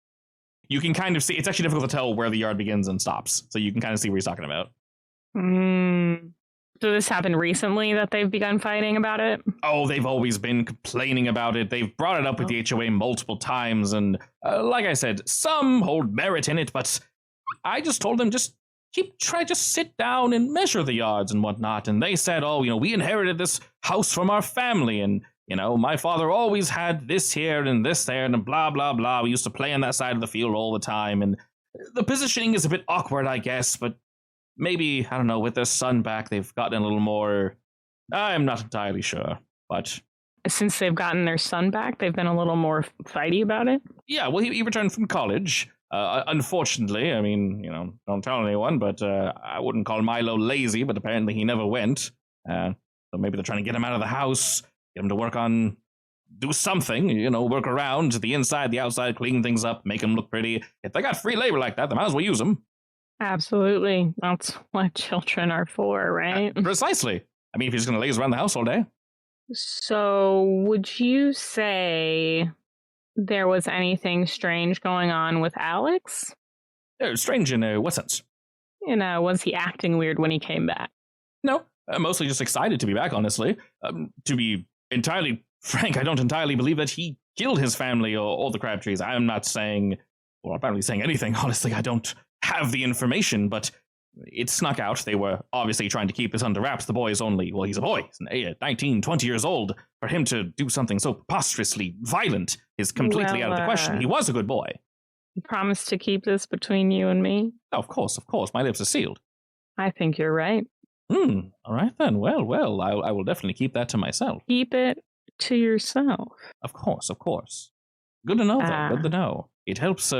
You can kind of see, it's actually difficult to tell where the yard begins and stops, so you can kind of see what he's talking about. So this happened recently that they've begun fighting about it? Oh, they've always been complaining about it. They've brought it up with the HOA multiple times, and like I said, some hold merit in it, but I just told them just sit down and measure the yards and whatnot. And they said, we inherited this house from our family, and, my father always had this here and this there, and blah, blah, blah. We used to play on that side of the field all the time, and the positioning is a bit awkward, I guess, but maybe, I don't know, with their son back, they've gotten a little more... I'm not entirely sure, but... Since they've gotten their son back, they've been a little more fighty about it? Yeah, well, he returned from college. Unfortunately, I mean, don't tell anyone, but I wouldn't call Milo lazy, but apparently he never went. So maybe they're trying to get him out of the house, get him to do something, work around the inside, the outside, clean things up, make them look pretty. If they got free labor like that, they might as well use them. Absolutely. That's what children are for, right? Precisely. I mean, if he's going to laze around the house all day. So, would you say there was anything strange going on with Alex? Strange in what sense? Was he acting weird when he came back? No, mostly just excited to be back, honestly. To be entirely frank, I don't entirely believe that he killed his family or the Crabtrees. I'm not saying, well, I'm not really saying anything, honestly. I don't have the information, but it snuck out. They were obviously trying to keep this under wraps. The boy is he's a boy. He's 19, 20 years old. For him to do something so preposterously violent is completely out of the question. He was a good boy. You promised to keep this between you and me? Oh, of course. My lips are sealed. I think you're right. All right then. Well, I will definitely keep that to myself. Keep it to yourself. Of course. Good to know, though. Good to know. It helps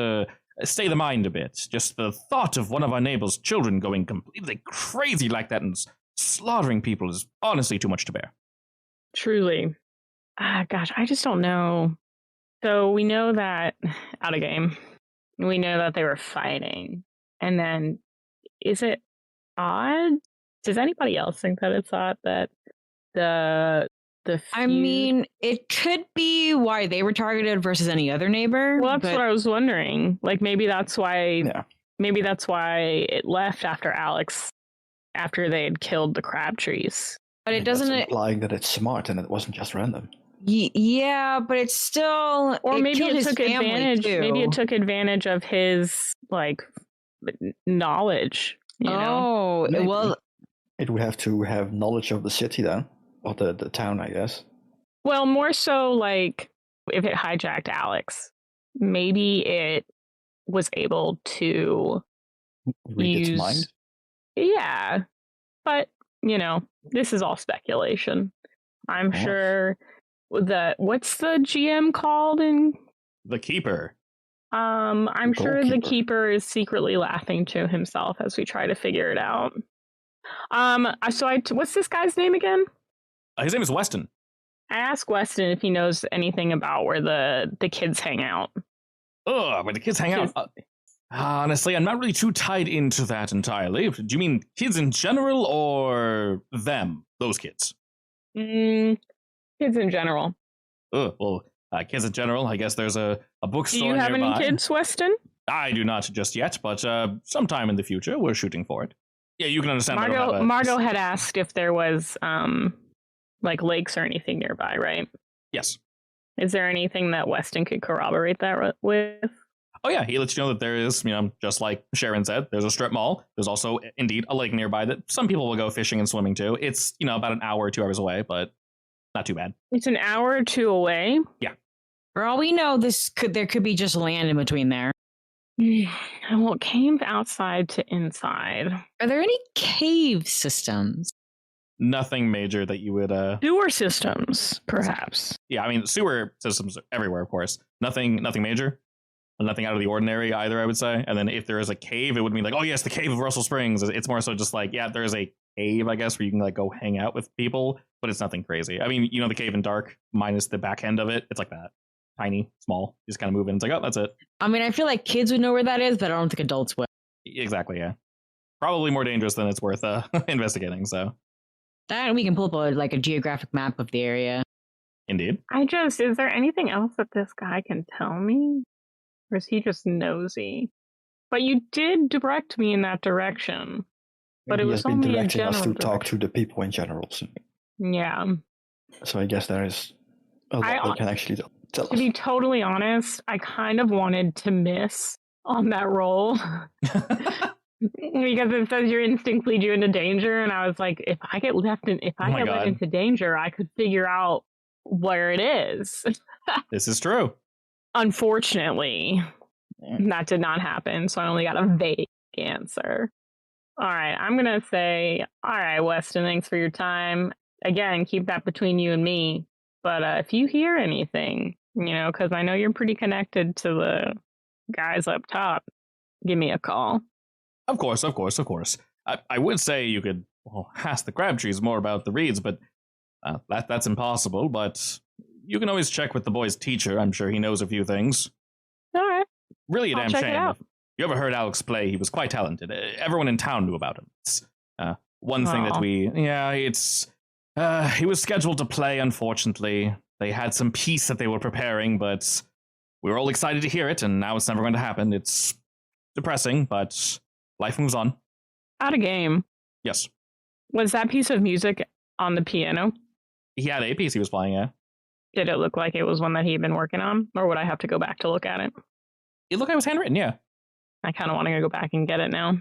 stay the mind a bit. Just the thought of one of our neighbors' children going completely crazy like that and slaughtering people is honestly too much to bear. Truly. Gosh, I just don't know. So we know that, out of game, we know that they were fighting. And then, is it odd? Does anybody else think that it's odd that the feud... I mean, it could be why they were targeted versus any other neighbor. Well, that's what I was wondering. Like, maybe that's why. Yeah. Maybe that's why it left after Alex, after they had killed the Crabtrees. But it doesn't implying that it's smart and it wasn't just random. Yeah, but it's still. Or maybe it took advantage. Too. Maybe it took advantage of his knowledge. Well, it would have to have knowledge of the city then. Or the town, I guess. Well, more so if it hijacked Alex, maybe it was able to read its mind. Yeah, but this is all speculation. I'm sure what's the GM called in the Keeper? I'm sure the Keeper is secretly laughing to himself as we try to figure it out. What's this guy's name again? His name is Weston. I asked Weston if he knows anything about where the kids hang out. Ugh, where the kids hang out. Honestly, I'm not really too tied into that entirely. Do you mean kids in general or them? Those kids? Kids in general. Kids in general. I guess there's a bookstore nearby. Do you have nearby. any kids, Weston? I do not just yet, but sometime in the future, we're shooting for it. Yeah, you can understand. Margot had asked if there was like lakes or anything nearby, right? Yes. Is there anything that Weston could corroborate that with? Oh yeah, he lets you know that there is, just like Sharon said, there's a strip mall. There's also indeed a lake nearby that some people will go fishing and swimming to. It's, about an hour or 2 hours away, but not too bad. It's an hour or two away? Yeah. For all we know, there could be just land in between there. Well, it came outside to inside. Are there any cave systems? Nothing major that you would sewer systems, perhaps. Yeah, I mean sewer systems are everywhere, of course. Nothing major. Nothing out of the ordinary either, I would say. And then if there is a cave, it would mean like, oh yes, the cave of Russell Springs. It's more so just like, yeah, there's a cave, I guess, where you can like go hang out with people, but it's nothing crazy. I mean, the cave in Dark minus the back end of it. It's like that. Tiny, small. You just kind of move in. It's like, oh, that's it. I mean, I feel like kids would know where that is, but I don't think adults would. Exactly, yeah. Probably more dangerous than it's worth investigating, so. That we can pull up a geographic map of the area. Indeed. Is there anything else that this guy can tell me? Or is he just nosy? But you did direct me in that direction. But it was only a general direction. He has been directing us to talk to the people in general. So. Yeah. So I guess there is a lot they can actually tell us. To be totally honest, I kind of wanted to miss on that roll. Because it says your instinct leads you into danger, and I was like, if I get led into danger, I could figure out where it is. This is true. Unfortunately, that did not happen, so I only got a vague answer. All right, I'm going to say, all right, Weston, thanks for your time. Again, keep that between you and me. But if you hear anything, because I know you're pretty connected to the guys up top, give me a call. Of course. I would say you could ask the Crabtrees more about the reeds, but that's impossible. But you can always check with the boy's teacher. I'm sure he knows a few things. All right. Really a damn shame. If you ever heard Alex play, he was quite talented. Everyone in town knew about him. It's one thing that he was scheduled to play, unfortunately. They had some piece that they were preparing, but we were all excited to hear it, and now it's never going to happen. It's depressing, but life moves on. Out of game. Yes. Was that piece of music on the piano? He had a piece he was playing, yeah. Did it look like it was one that he'd been working on? Or would I have to go back to look at it? It looked like it was handwritten, yeah. I kind of want to go back and get it now.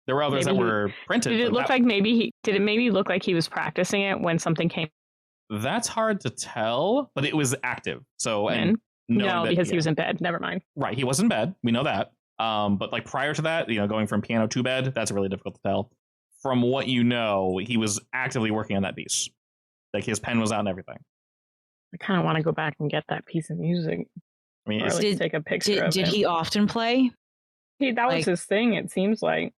There were others that were printed. Did it look like did it maybe look like he was practicing it when something came? That's hard to tell, but it was active. So, because he was in bed. Never mind. Right, he was in bed. We know that. But like prior to that, going from piano to bed, that's really difficult to tell. From what you know, he was actively working on that piece. Like his pen was out and everything. I kind of want to go back and get that piece of music. I mean, take a picture of it. Did he often play? That was his thing, it seems like.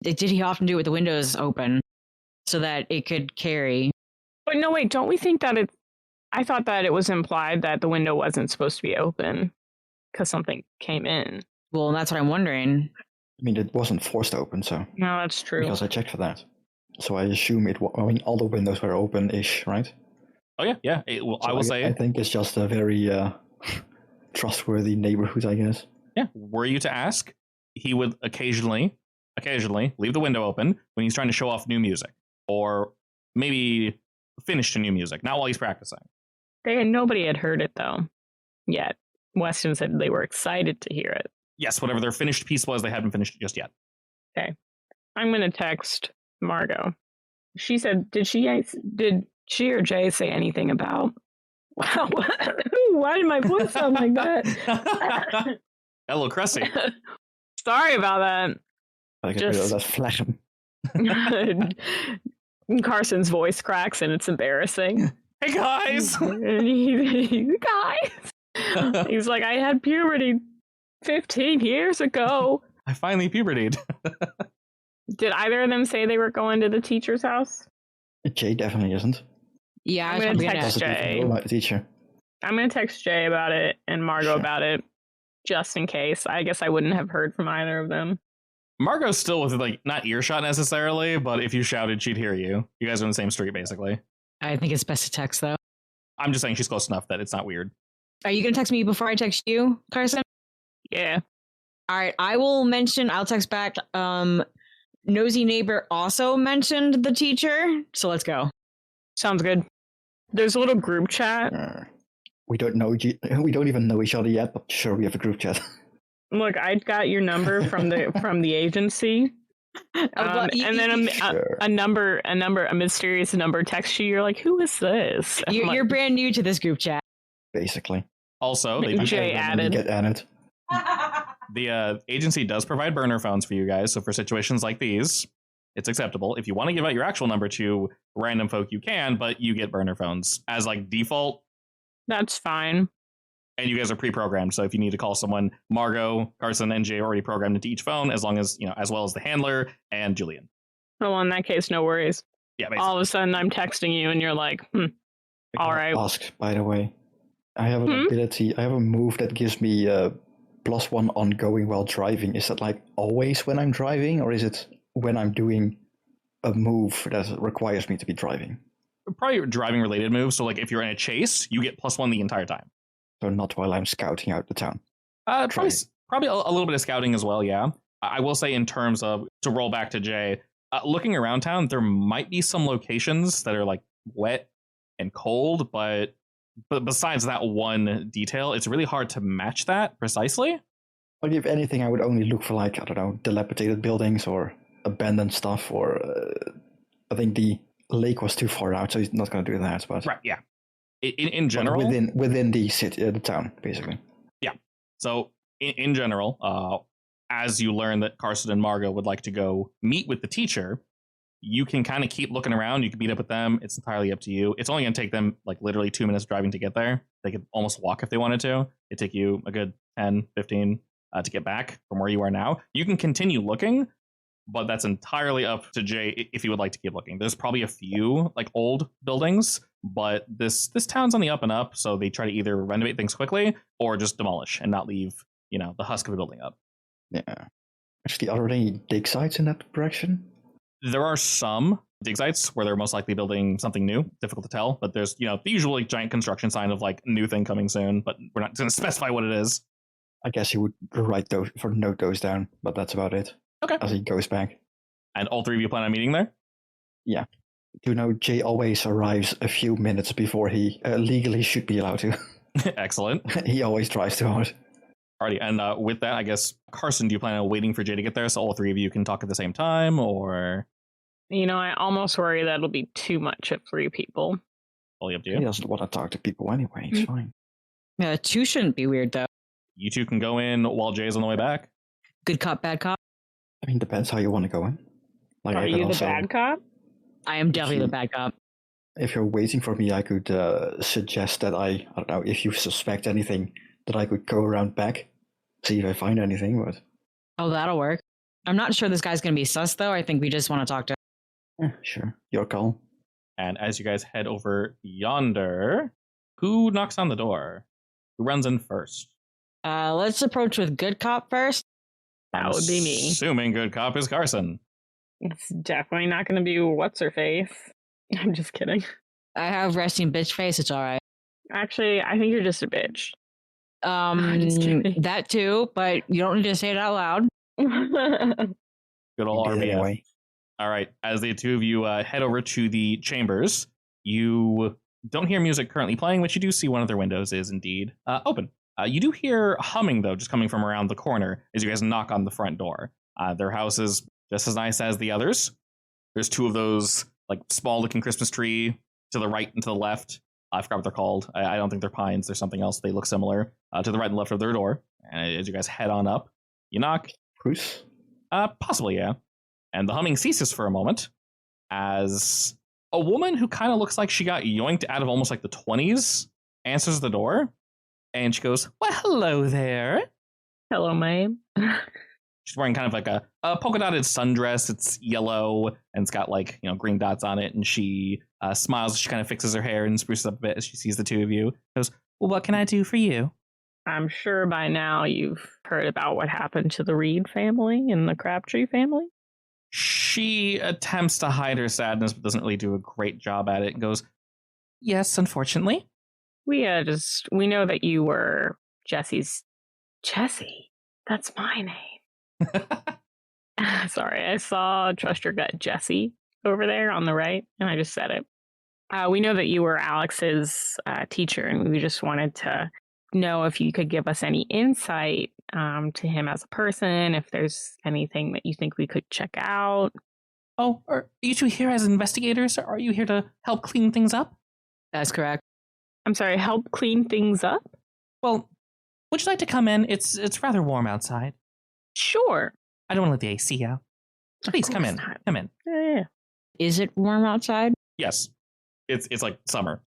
Did he often do it with the windows open so that it could carry? But no, wait, don't we think that I thought that it was implied that the window wasn't supposed to be open because something came in. Well, that's what I'm wondering. I mean, it wasn't forced open, so... No, that's true. Because I checked for that. So I assume all the windows were open-ish, right? Oh, yeah. I think it's just a very trustworthy neighborhood, I guess. Yeah, were you to ask, he would occasionally leave the window open when he's trying to show off new music. Or maybe finish to new music, not while he's practicing. Nobody had heard it, though, yet. Weston said they were excited to hear it. Yes, whatever their finished piece was, they hadn't finished it just yet. Okay. I'm going to text Margot. She said, did she or Jay say anything about... Wow, why did my voice sound like that? Hello, Cressy. Sorry about that. I can feel that phlegm. Carson's voice cracks and it's embarrassing. Hey, guys! Guys! He's like, I had puberty 15 years ago. I finally pubertied. Did either of them say they were going to the teacher's house? Jay definitely isn't. Yeah, I'm I gonna was text Doesn't even Jay. know about the teacher. I'm going to text Jay about it and Margot Sure. about it, just in case. I guess I wouldn't have heard from either of them. Margot's still with, like, not earshot necessarily, but if you shouted, she'd hear you. You guys are on the same street, basically. I think it's best to text, though. I'm just saying she's close enough that it's not weird. Are you going to text me before I text you, Carson? Yeah. All right, I'll text back. Nosy Neighbor also mentioned the teacher, so let's go. Sounds good. There's a little group chat. We don't even know each other yet, but sure, we have a group chat. Look, I got your number from the agency. And then a mysterious number texts you. You're like, who is this? You're brand new to this group chat. Basically. Also, they do Jay added. Get added. the agency does provide burner phones for you guys, so for situations like these, it's acceptable. If you want to give out your actual number to random folk, you can, but you get burner phones as like default. That's fine. And you guys are pre-programmed, so if you need to call someone, Margot, Carson, and Jay are already programmed into each phone, as long as, as well as the handler and Julian. Well, in that case, no worries. Yeah, basically. All of a sudden, I'm texting you, and you're like, all right. Ask, by the way. I have an ability, I have a move that gives me +1 ongoing while driving. Is that like always when I'm driving, or is it when I'm doing a move that requires me to be driving? Probably driving related moves, so like if you're in a chase, you get +1 the entire time. So not while I'm scouting out the town. Probably a little bit of scouting as well, yeah. I will say in terms of, to roll back to Jay, looking around town, there might be some locations that are like wet and cold, but besides that one detail, it's really hard to match that precisely. Like if anything, I would only look for like, I don't know, dilapidated buildings or abandoned stuff, or I think the lake was too far out, so he's not going to do that. But right, yeah. In general, within the city, the town, basically. Yeah. So in general, as you learn that Carson and Margot would like to go meet with the teacher, you can kind of keep looking around. You can meet up with them. It's entirely up to you. It's only going to take them like literally 2 minutes driving to get there. They could almost walk if they wanted to. It'd take you a good 10, 15 to get back from where you are now. You can continue looking, but that's entirely up to Jay if you would like to keep looking. There's probably a few like old buildings, but this town's on the up and up, so they try to either renovate things quickly or just demolish and not leave, the husk of a building up. Yeah. Actually, are there any dig sites in that direction? There are some dig sites where they're most likely building something new. Difficult to tell, but there's, the usual like giant construction sign of like new thing coming soon, but we're not going to specify what it is. I guess he would note those down, but that's about it. Okay. As he goes back. And all three of you plan on meeting there? Yeah. Jay always arrives a few minutes before he legally should be allowed to. Excellent. He always tries too hard. Alrighty, and with that, I guess, Carson, do you plan on waiting for Jay to get there so all three of you can talk at the same time, or? I almost worry that'll be too much at 3 people. Totally up to you. He doesn't want to talk to people anyway. It's fine. Yeah, 2 shouldn't be weird, though. You two can go in while Jay's on the way back. Good cop, bad cop? I mean, depends how you want to go in. Like, Are you the bad cop? I am definitely the bad cop. If you're waiting for me, I could suggest that I don't know, if you suspect anything, that I could go around back, see if I find anything. But Oh, that'll work. I'm not sure this guy's going to be sus, though. I think we just want to talk to him. Sure, your call. And as you guys head over yonder, who knocks on the door? Who runs in first? Let's approach with good cop first. That would be me. Assuming good cop is Carson. It's definitely not going to be what's her face. I'm just kidding. I have resting bitch face. It's all right. Actually, I think you're just a bitch. Just kidding. That too, but you don't need to say it out loud. Good old RBF. Anyway. All right, as the two of you head over to the chambers, you don't hear music currently playing, but you do see one of their windows is indeed open. You do hear humming, though, just coming from around the corner as you guys knock on the front door. Their house is just as nice as the others. There's 2 of those like small-looking Christmas tree to the right and to the left. I forgot what they're called. I don't think they're pines. There's something else. They look similar to the right and left of their door. And as you guys head on up, you knock. Bruce? Possibly, yeah. And the humming ceases for a moment as a woman who kind of looks like she got yoinked out of almost like the 20s answers the door. And she goes, "Well, hello there." Hello, ma'am. She's wearing kind of like a polka dotted sundress. It's yellow and it's got like, green dots on it. And she smiles. She kind of fixes her hair and spruces up a bit as she sees the two of you. Goes, well, what can I do for you? I'm sure by now you've heard about what happened to the Reed family and the Crabtree family. She attempts to hide her sadness, but doesn't really do a great job at it. And goes, yes, unfortunately. We know that you were Jesse's. Jesse? That's my name. Sorry, I saw Trust Your Gut Jesse over there on the right, and I just said it. We know that you were Alex's teacher, and we just wanted to know if you could give us any insight to him as a person, if there's anything that you think we could check out. Oh, are you two here as investigators, or are you here to help clean things up? That's correct. I'm sorry, help clean things up? Well, would you like to come in? It's rather warm outside. Sure. I don't want to let the AC out. Please come in. Not. Come in. Yeah. Is it warm outside? Yes. It's like summer.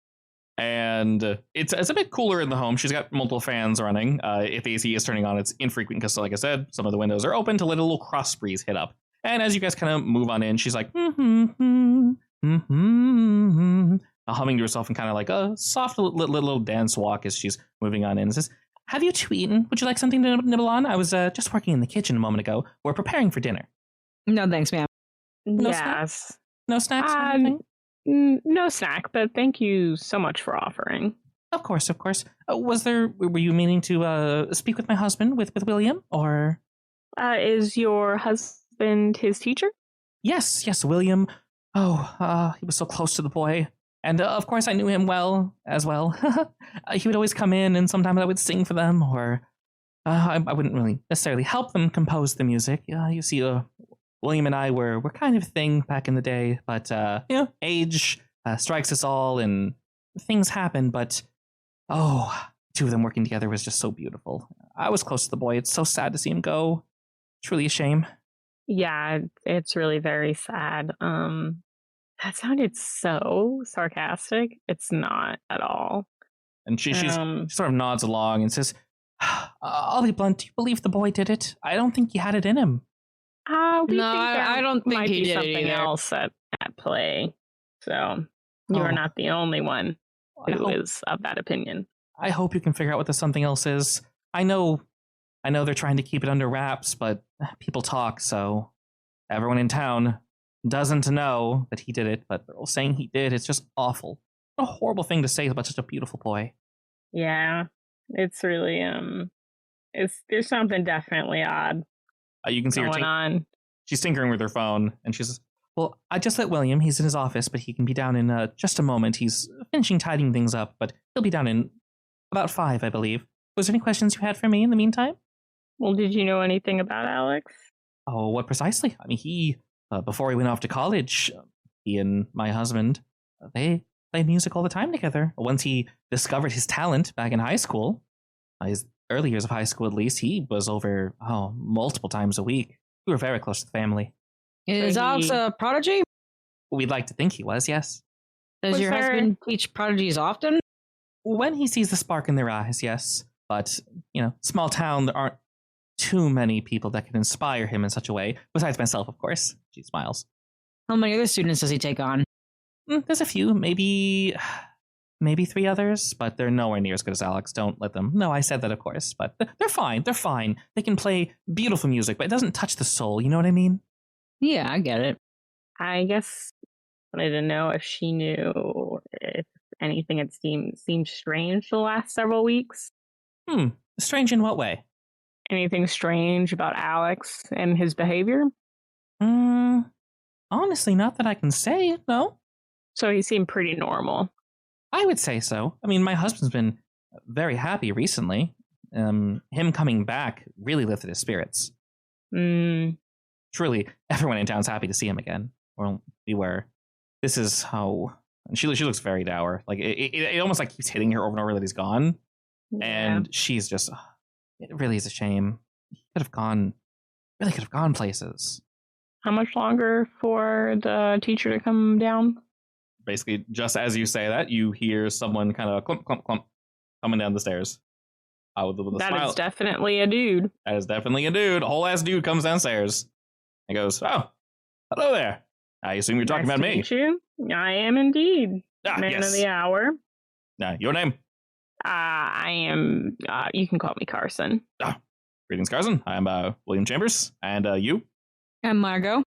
And it's a bit cooler in the home. She's got multiple fans running. If the AC is turning on, it's infrequent because, like I said, some of the windows are open to let a little cross breeze hit up. And as you guys kind of move on in, she's like, humming to herself and kind of like a soft little dance walk as she's moving on in. And says, have you two eaten? Would you like something to nibble on? I was just working in the kitchen a moment ago. We're preparing for dinner. No, thanks, ma'am. Yes. No snacks or anything? No snack, but thank you so much for offering. Of course. Were you meaning to speak with my husband, with William, or? Is your husband his teacher? Yes, William. Oh, he was so close to the boy. And of course I knew him well, as well. He would always come in and sometimes I would sing for them, or I wouldn't really necessarily help them compose the music. You see, William and I were kind of a thing back in the day, but age strikes us all and things happen, but two of them working together was just so beautiful. I was close to the boy. It's so sad to see him go. Truly a shame. Yeah, it's really very sad. That sounded so sarcastic. It's not at all. And she sort of nods along and says, Ollie Blunt, do you believe the boy did it? I don't think he had it in him. I don't think might he be did it something either. else at play. So you are not the only one who is of that opinion. I hope you can figure out what the something else is. I know they're trying to keep it under wraps, but people talk, so everyone in town doesn't know that he did it, but they're all saying he did. It's just awful. What a horrible thing to say about such a beautiful boy. Yeah, it's really there's something definitely odd. You can see going her on. She's tinkering with her phone, and she says, well, I just let William. He's in his office, but he can be down in just a moment. He's finishing tidying things up, but he'll be down in about 5, I believe. Was there any questions you had for me in the meantime? Well, did you know anything about Alex? Oh, what precisely? I mean, he, before he went off to college, he and my husband, they played music all the time together. Once he discovered his talent back in high school, his early years of high school at least, he was over, multiple times a week. We were very close to the family. Is Alex a prodigy? We'd like to think he was, yes. Does your husband teach prodigies often? When he sees the spark in their eyes, yes. But, small town, there aren't too many people that can inspire him in such a way. Besides myself, of course. She smiles. How many other students does he take on? There's a few, maybe 3 others, but they're nowhere near as good as Alex. Don't let them. No, I said that, of course, but they're fine. They're fine. They can play beautiful music, but it doesn't touch the soul. You know what I mean? Yeah, I get it. I guess I wanted to know if she knew if anything had seemed strange the last several weeks. Strange in what way? Anything strange about Alex and his behavior? Honestly, not that I can say, no. So he seemed pretty normal. I would say so. I mean, my husband's been very happy recently. Him coming back really lifted his spirits. Truly, everyone in town's happy to see him again. Well, we were. This is how... And she looks very dour. Like, it almost like keeps hitting her over and over that he's gone. Yeah. And she's just... It really is a shame. He could have gone places. How much longer for the teacher to come down? Basically, just as you say that, you hear someone kind of clump, clump, clump coming down the stairs. With a That smile. is definitely a dude. That is definitely a dude. A whole ass dude comes downstairs and goes, "Oh, hello there. I assume you're talking Nice about to me." meet you. I am indeed. Man Yes. of the hour. Your name? I am, you can call me Carson. Greetings, Carson. I'm William Chambers. And you? And Margot.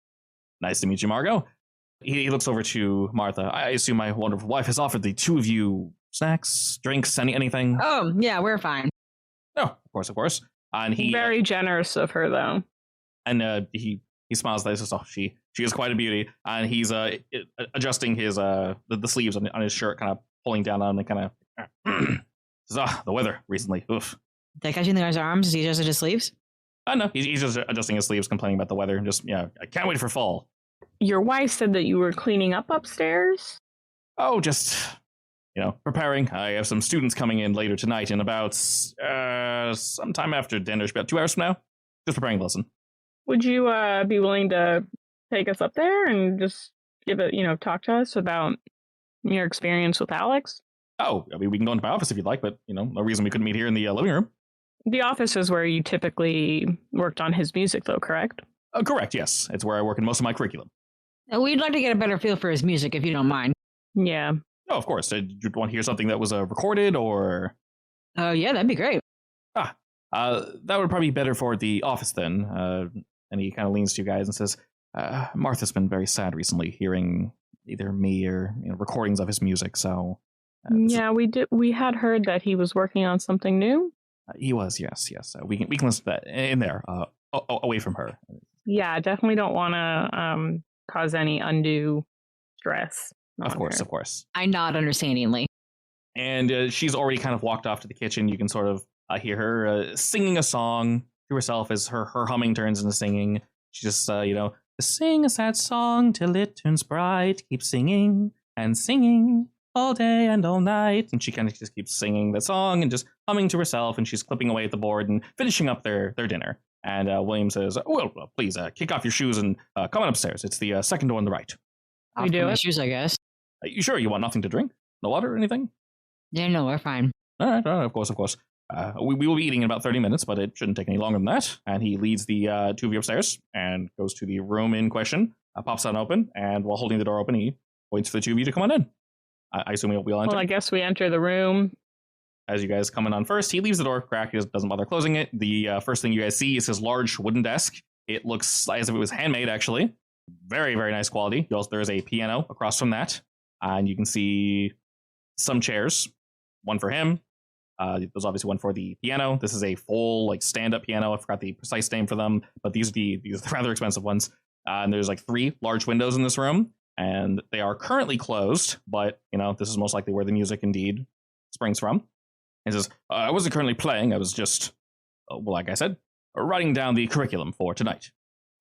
Nice to meet you, Margot. He looks over to Martha. I assume my wonderful wife has offered the two of you snacks, drinks, anything? Oh, yeah, we're fine. Oh, of course, of course. And he Very generous of her, though. and he smiles. Like, "Oh, she is quite a beauty." And he's adjusting his the sleeves on his shirt, kind of pulling down on it, kind of. Says, the weather recently. Oof. That catching the guy's arms as he adjusted his sleeves? No, he's just adjusting his sleeves, complaining about the weather, and just I can't wait for fall. Your wife said that you were cleaning up upstairs? Oh, just preparing. I have some students coming in later tonight in about sometime after dinner, about 2 hours from now. Just preparing the lesson. Would you be willing to take us up there and just talk to us about your experience with Alex? Oh, I mean, we can go into my office if you'd like, but no reason we couldn't meet here in the living room. The office is where you typically worked on his music, though, correct? Correct, yes. It's where I work in most of my curriculum. We'd like to get a better feel for his music, if you don't mind. Yeah. Oh, of course. Did you want to hear something that was recorded, or? Oh, yeah, that'd be great. That would probably be better for the office then. And he kind of leans to you guys and says, Martha's been very sad recently hearing either me or recordings of his music, so... we had heard that he was working on something new. He was, yes. We can listen to that in there, away from her. Yeah, definitely don't want to cause any undue stress. Of course. I nod understandingly. And she's already kind of walked off to the kitchen. You can sort of hear her singing a song to herself as her humming turns into singing. She just, sing a sad song till it turns bright. Keep singing and singing all day and all night. And she kind of just keeps singing the song and just humming to herself. And she's clipping away at the board and finishing up their dinner. And William says, well, please kick off your shoes and come on upstairs. It's the second door on the right. I'll do my shoes, I guess. You sure you want nothing to drink? No water or anything? Yeah, no, we're fine. All right, of course. We will be eating in about 30 minutes, but it shouldn't take any longer than that. And he leads the two of you upstairs and goes to the room in question, pops that open, and while holding the door open, he waits for the two of you to come on in. I assume we'll enter. Well, I guess we enter the room. As you guys come in on first, he leaves the door cracked. He doesn't bother closing it. The first thing you guys see is his large wooden desk. It looks as if it was handmade, actually. Very, very nice quality. There's a piano across from that. And you can see some chairs. One for him. There's obviously one for the piano. This is a full stand-up piano. I forgot the precise name for them, but these are the rather expensive ones. And there's 3 large windows in this room, and they are currently closed. But this is most likely where the music indeed springs from. He says, "I wasn't currently playing. I was just, like I said, writing down the curriculum for tonight.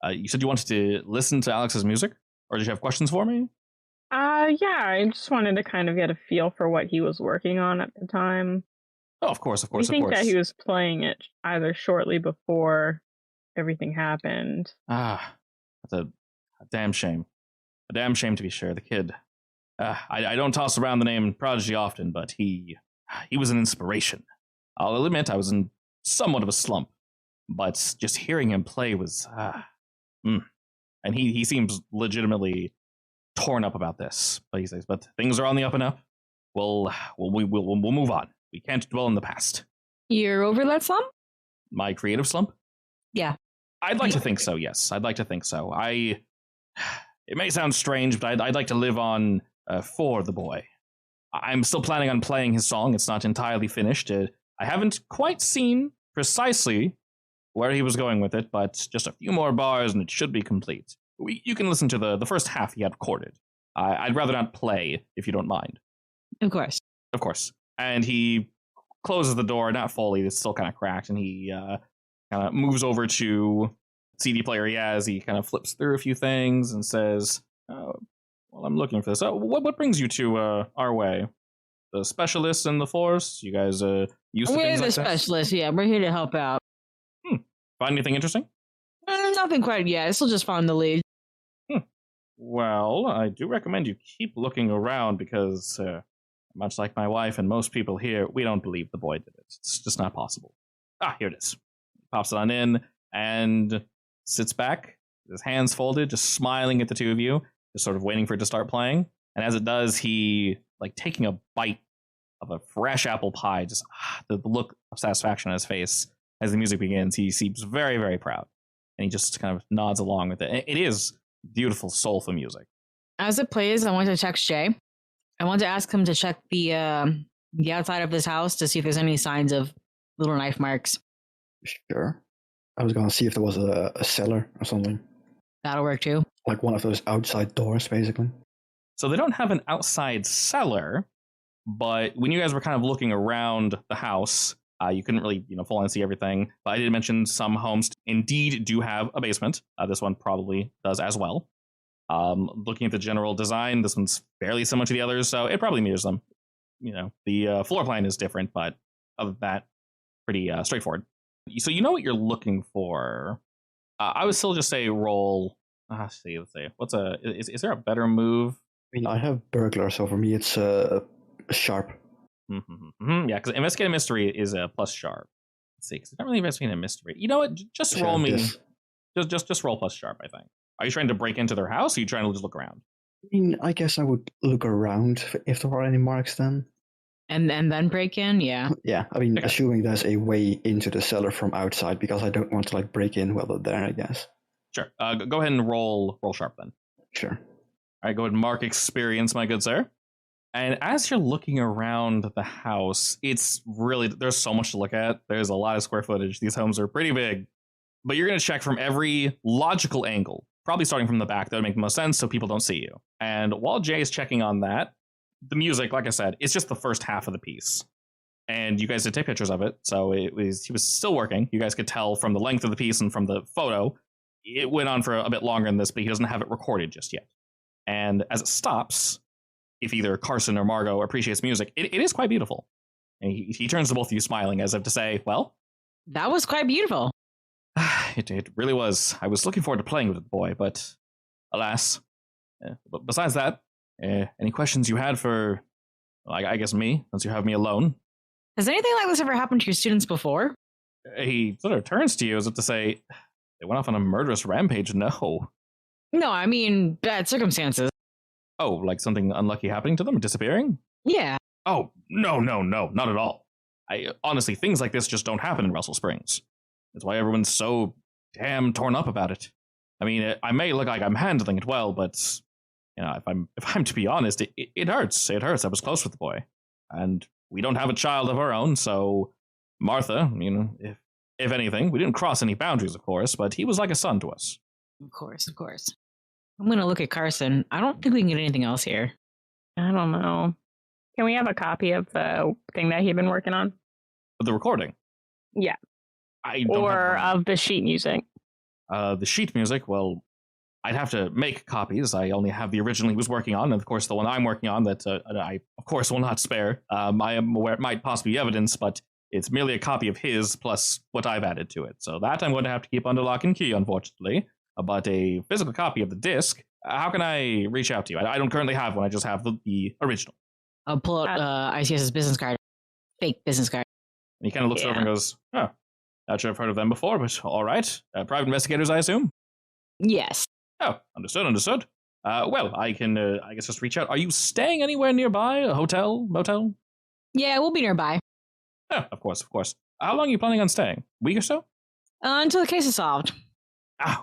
You said you wanted to listen to Alex's music, or did you have questions for me?" Yeah, I just wanted to kind of get a feel for what he was working on at the time. Oh, of course. I think that he was playing it either shortly before everything happened. That's a damn shame. A damn shame, to be sure. The kid. I don't toss around the name Prodigy often, but he was an inspiration. I'll admit I was in somewhat of a slump, but just hearing him play was... And he seems legitimately torn up about this. But he says, but things are on the up and up. We'll move on. We can't dwell in the past. You're over that slump? My creative slump? Yeah. I'd like to think so, yes. I'd like to think so. It may sound strange, but I'd like to live on for the boy. I'm still planning on playing his song. It's not entirely finished. I haven't quite seen precisely where he was going with it, but just a few more bars and it should be complete. You can listen to the first half he had recorded. I'd rather not play, if you don't mind. Of course. Of course. And he closes the door, not fully, it's still kind of cracked, and he kind of moves over to CD player he has. He kind of flips through a few things and says, well, I'm looking for this. What brings you to our way? The specialists in the force? You guys used to We're things the like specialists, yeah. We're here to help out. Find anything interesting? Nothing quite yet. This will just find the lead. Well, I do recommend you keep looking around because Much like my wife and most people here, we don't believe the boy did it. It's just not possible. Ah, here it is. Pops it on in and sits back, his hands folded, just smiling at the two of you, just sort of waiting for it to start playing. And as it does, he, like, taking a bite of a fresh apple pie, just the look of satisfaction on his face as the music begins. He seems very, very proud. And he just kind of nods along with it. It is beautiful, soulful music. As it plays, I want to text Jay. I want to ask him to check the outside of this house to see if there's any signs of little knife marks. Sure. I was going to see if there was a cellar or something. That'll work too. Like one of those outside doors, basically. So they don't have an outside cellar, but when you guys were kind of looking around the house, you couldn't really, full on see everything. But I did mention some homes indeed do have a basement. This one probably does as well. Looking at the general design, this one's fairly similar to the others, so it probably mirrors them. The floor plan is different, but other than that, pretty straightforward. So you know what you're looking for. I would still just say roll. Let's see. What's is there a better move? I mean, I have burglar, so for me it's sharp. Yeah, because investigative mystery is a plus sharp. Let's see, because it's not really investigating a mystery. You know what? Just roll me. Just roll plus sharp, I think. Are you trying to break into their house, or are you trying to just look around? I mean, I guess I would look around if there are any marks then. And then break in, yeah. Yeah, I mean, Okay. assuming there's a way into the cellar from outside, because I don't want to break in while they're there, I guess. Sure. Go ahead and roll sharp then. Sure. All right, go ahead and mark experience, my good sir. And as you're looking around the house, it's really, there's so much to look at. There's a lot of square footage. These homes are pretty big. But you're going to check from every logical angle, probably starting from the back. That would make the most sense so people don't see you. And while Jay is checking on that, the music, like I said, it's just the first half of the piece. And you guys did take pictures of it, so he was still working. You guys could tell from the length of the piece and from the photo, it went on for a bit longer than this, but he doesn't have it recorded just yet. And as it stops, if either Carson or Margot appreciates music, it is quite beautiful. And he turns to both of you smiling as if to say, well, That was quite beautiful. it really was. I was looking forward to playing with the boy, but alas. But besides that, any questions you had for, I guess, me, since you have me alone? Has anything like this ever happened to your students before? He sort of turns to you as if to say, they went off on a murderous rampage. No. No, I mean bad circumstances. Oh, like something unlucky happening to them, disappearing? Yeah. Oh, no, not at all. Honestly, things like this just don't happen in Russell Springs. That's why everyone's so damn torn up about it. I mean, I may look like I'm handling it well, but if I'm to be honest, it hurts. It hurts. I was close with the boy, and we don't have a child of our own. So, Martha, if anything, we didn't cross any boundaries, of course, but he was like a son to us. Of course. I'm gonna look at Carson. I don't think we can get anything else here. I don't know. Can we have a copy of the thing that he'd been working on? The recording. Yeah. I don't Or have one. of the sheet music? The sheet music, well, I'd have to make copies. I only have the original he was working on, and of course the one I'm working on that I, of course, will not spare. I am aware it might possibly be evidence, but it's merely a copy of his plus what I've added to it. So that I'm going to have to keep under lock and key, unfortunately. But a physical copy of the disc, how can I reach out to you? I don't currently have one. I just have the original. I'll pull out I.C.S.'s business card. Fake business card. And he kind of looks over and goes, oh, not sure I've heard of them before, but all right. Private investigators, I assume? Yes. Oh, understood. Well, I can, I guess, just reach out. Are you staying anywhere nearby? A hotel? Motel? Yeah, we'll be nearby. Oh, of course. How long are you planning on staying? A week or so? Until the case is solved.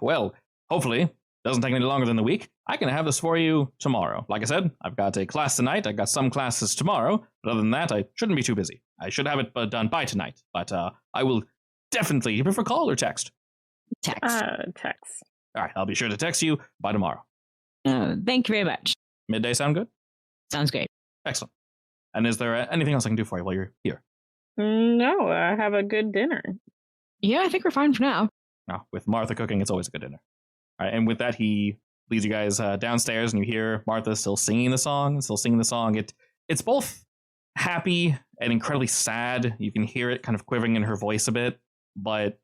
Well, hopefully. Doesn't take any longer than the week. I can have this for you tomorrow. Like I said, I've got a class tonight. I've got some classes tomorrow. But other than that, I shouldn't be too busy. I should have it done by tonight. But I will definitely... You prefer call or text? Text. Text. All right, I'll be sure to text you by tomorrow. Thank you very much. Midday sound good? Sounds great. Excellent. And is there anything else I can do for you while you're here? No, I have a good dinner. Yeah, I think we're fine for now. No, with Martha cooking, it's always a good dinner. All right, and with that, he leads you guys downstairs, and you hear Martha still singing the song. It's both happy and incredibly sad. You can hear it kind of quivering in her voice a bit, but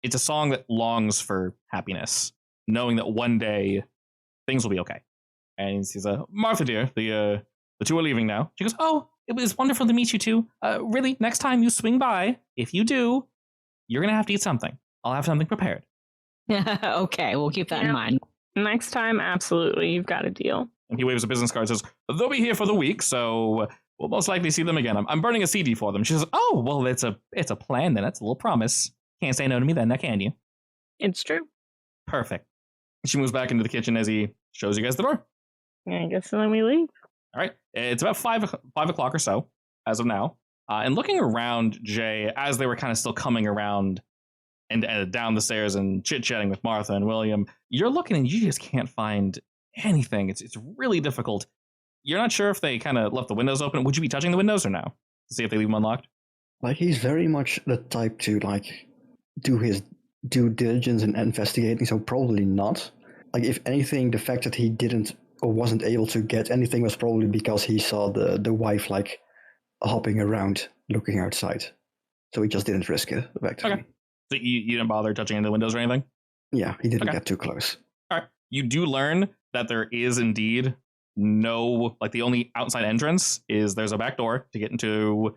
it's a song that longs for happiness, knowing that one day things will be okay. And he says, Martha, dear, the two are leaving now. She goes, oh, it was wonderful to meet you too. Really, next time you swing by, if you do, you're going to have to eat something. I'll have something prepared. Okay, we'll keep that in mind. Next time, absolutely, you've got a deal. And he waves a business card and says, they'll be here for the week, so we'll most likely see them again. I'm burning a CD for them. She says, oh, well, it's a plan then. That's a little promise. Can't say no to me then, now can you? It's true. Perfect. She moves back into the kitchen as he shows you guys the door. I guess then we leave. All right. It's about 5 o'clock or so as of now. And looking around, Jay, as they were kind of still coming around and down the stairs and chit-chatting with Martha and William, you're looking and you just can't find anything. It's really difficult. You're not sure if they kind of left the windows open. Would you be touching the windows or no? To see if they leave them unlocked? Like, he's very much the type to, like, do his due diligence and investigating, so probably not. Like, if anything, the fact that he didn't or wasn't able to get anything was probably because he saw the wife, like, hopping around, looking outside. So he just didn't risk it, effectively. Okay. So you didn't bother touching any of the windows or anything? Yeah, he didn't get too close. All right. You do learn that there is indeed no, like, the only outside entrance is there's a back door to get into.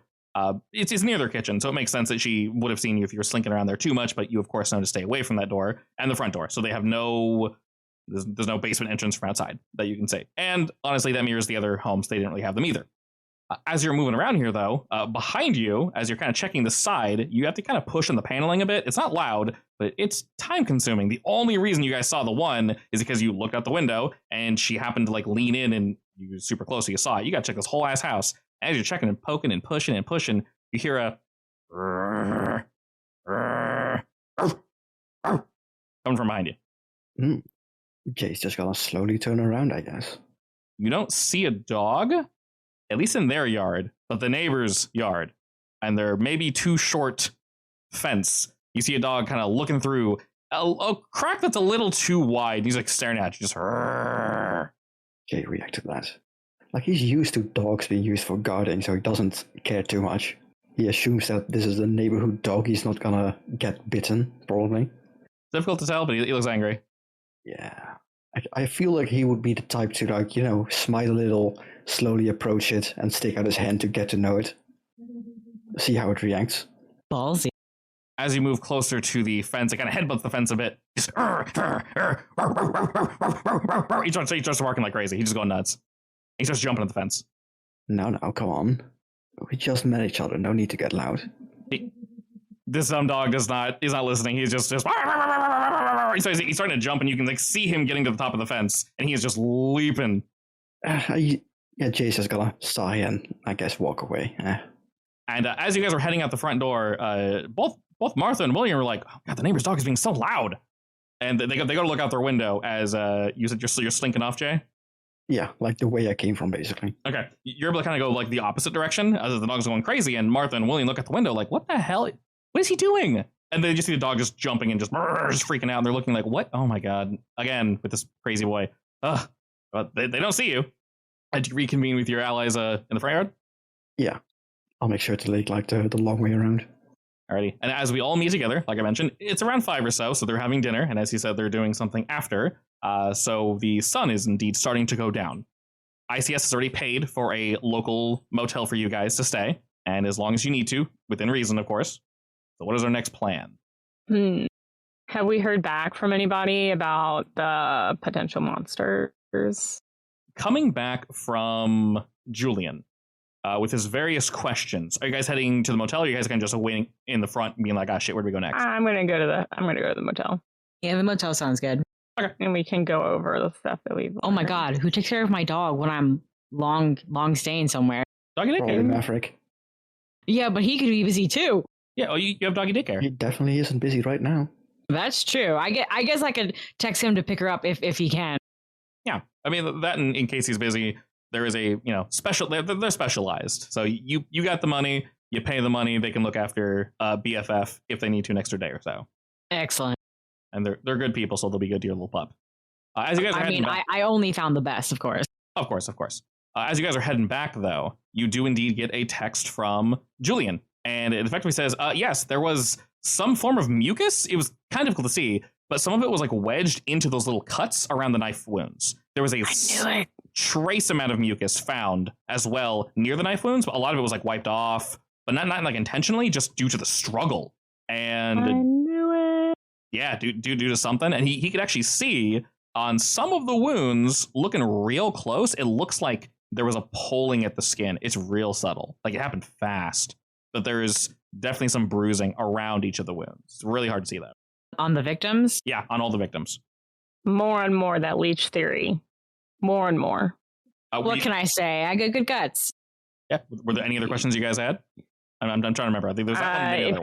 It's near their kitchen, so it makes sense that she would have seen you if you were slinking around there too much, but you, of course, know to stay away from that door and the front door. So they have there's no basement entrance from outside that you can see. And honestly, that mirrors the other homes. They didn't really have them either. As you're moving around here, though, behind you, as you're kind of checking the side, you have to kind of push on the paneling a bit. It's not loud, but it's time consuming. The only reason you guys saw the one is because you looked out the window and she happened to, like, lean in and you were super close, so you saw it. You got to check this whole ass house. As you're checking and poking and pushing, you hear a coming from behind you. Jay's just gonna slowly turn around, I guess. You don't see a dog, at least in their yard, but the neighbor's yard. And there may be too short fence. You see a dog kind of looking through a crack that's a little too wide. He's like staring at you, just. Jay reacted to that. Like, he's used to dogs being used for guarding, so he doesn't care too much. He assumes that this is a neighborhood dog. He's not gonna get bitten, probably. Difficult to tell, but he looks angry. Yeah. I feel like he would be the type to, like, smile a little, slowly approach it, and stick out his hand to get to know it. See how it reacts. Ballsy. As you move closer to the fence, it kind of headbutts the fence a bit. He starts barking like crazy. He's just going nuts. He starts jumping at the fence. No, come on. We just met each other. No need to get loud. This dumb dog he's not listening. He's just he's starting to jump, and you can, like, see him getting to the top of the fence, and he is just leaping. Jay's just gonna sigh and, I guess, walk away. And as you guys are heading out the front door, both Martha and William were like, "Oh God, the neighbor's dog is being so loud," and they go to look out their window as you said you're slinking off, Jay. Yeah, like the way I came from, basically. Okay, you're able to kind of go, like, the opposite direction as the dog's going crazy, and Martha and William look at the window like, "What the hell? What is he doing?" And they just see the dog just jumping and just freaking out, and they're looking like, "What? Oh my God!" Again with this crazy boy. Ugh. But they don't see you. Did you reconvene with your allies in the front yard? Yeah, I'll make sure to lead, like, the long way around. Alrighty. And as we all meet together, like I mentioned, it's around 5 or so they're having dinner, and as he said, they're doing something after. So the sun is indeed starting to go down. I.C.S. has already paid for a local motel for you guys to stay, and as long as you need to, within reason, of course. So what is our next plan? Have we heard back from anybody about the potential monsters? Coming back from Julian with his various questions. Are you guys heading to the motel, or are you guys kind of just waiting in the front and being like, "Ah, shit, where do we go next?" I'm gonna go to the motel. Yeah, the motel sounds good. Okay. And we can go over the stuff that we've Oh my learned. God, who takes care of my dog when I'm long staying somewhere? Doggy Probably daycare. Maverick. Yeah, but he could be busy too. Yeah, you have doggy daycare. He definitely isn't busy right now. That's true. I guess I could text him to pick her up if he can. Yeah, I mean that in case he's busy, there is a special. They're specialized. So you got the money, you pay the money. They can look after BFF if they need to an extra day or so. Excellent. And they're good people, so they'll be good to your little pup. As you guys are heading back, I only found the best, of course. Of course. As you guys are heading back, though, you do indeed get a text from Julian, and it effectively says, "Yes, there was some form of mucus. It was kind of difficult to see, but some of it was, like, wedged into those little cuts around the knife wounds. There was a trace amount of mucus found as well near the knife wounds, but a lot of it was like wiped off, but not like intentionally, just due to the struggle. And I knew it. yeah, due to something. And he could actually see on some of the wounds, looking real close, it looks like there was a pulling at the skin. It's real subtle. Like it happened fast. But there is definitely some bruising around each of the wounds. It's really hard to see that. On the victims? Yeah, on all the victims. More and more that leech theory. More and more. What can I say? I got good guts. Yeah. Were there any other questions you guys had? I'm trying to remember. I think there's that one.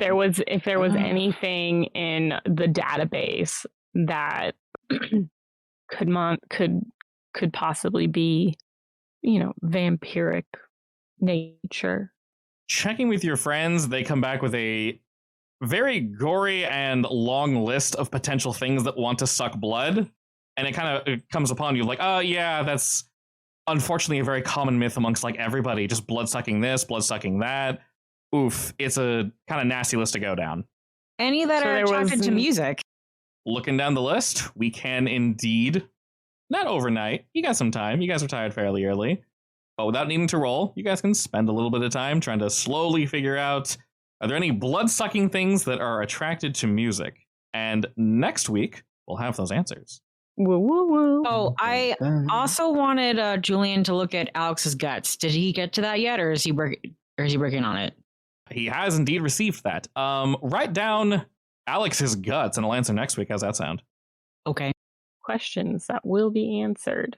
If there was anything in the database that could possibly be, vampiric nature. Checking with your friends, they come back with a very gory and long list of potential things that want to suck blood. And it kind of comes upon you like, oh, yeah, that's unfortunately a very common myth amongst like everybody. Just blood sucking this, blood sucking that. Oof, it's a kind of nasty list to go down. Any that are attracted to music. Looking down the list, we can indeed, not overnight. You got some time. You guys are tired fairly early. But without needing to roll, you guys can spend a little bit of time trying to slowly figure out, are there any blood-sucking things that are attracted to music? And next week, we'll have those answers. Woo, woo, woo. Oh, I also wanted Julian to look at Alex's guts. Did he get to that yet, or is he working on it? He has indeed received that. Write down Alex's guts, and I'll answer next week. How's that sound? Okay. Questions that will be answered.